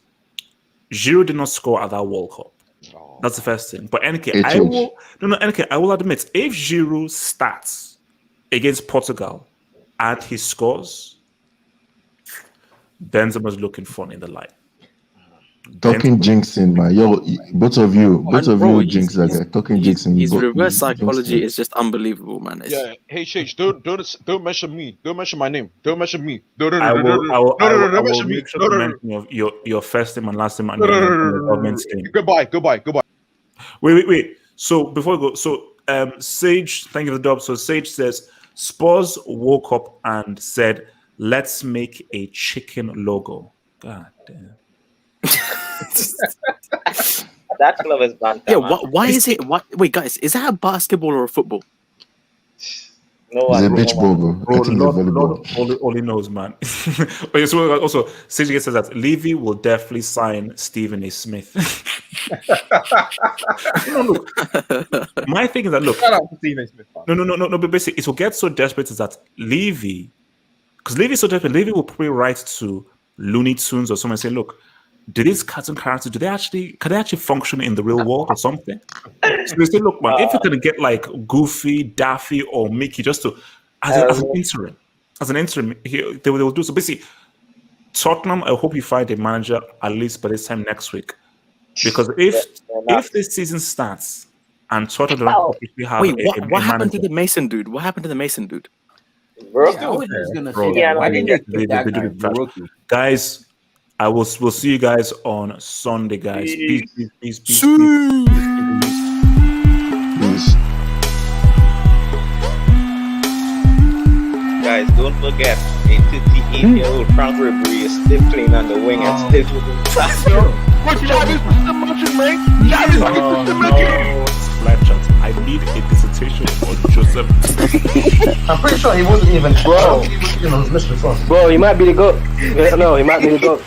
Giroud did not score at that World Cup. That's the first thing. But NK, I will admit, if Giroud starts against Portugal and he scores, Benzema's looking fun in the line. Talking jinxing, man. Yo, both of you jinx that guy. Talking jinxing. His reverse psychology is just unbelievable, man. Yeah, hey Shage, don't mention me. Don't mention my name. Don't mention me. Don't mention me. Your first name and last name and name. Goodbye. Wait. So before we go, Sage, thank you for the dub. So Sage says Spurs woke up and said, "Let's make a chicken logo." God damn. That club is banned. Yeah, why is it? Wait, guys, is that a basketball or a football? No, it's a beach ball, bro. I think it's a volleyball. Only knows, man. Okay, so also, CJ says that Levy will definitely sign Stephen A. Smith. Look, my thing is that shout out to Stephen A. Smith. No, but basically, it will get so desperate is that Levy, because Levy is so desperate, Levy will probably write to Looney Tunes or someone and say, look, do these cartoon characters, can they actually function in the real world or something? So they say, look, man, if you're gonna get like Goofy, Daffy, or Mickey just to as an interim, they will do so. Basically, Tottenham, I hope you find a manager at least by this time next week, because if this season starts and Tottenham don't have what happened to the Mason dude? What happened to the Mason dude? Guys, we'll see you guys on Sunday, guys. Peace. Guys, don't forget, 38-year-old Frank Ribery is still playing on the wing and still. But Javis is the magic, man. Javis is the magic. I need a dissertation on Joseph. I'm pretty sure he wasn't even. Bro, he was missed before. Bro, he might be the GOAT. No, he might be the GOAT.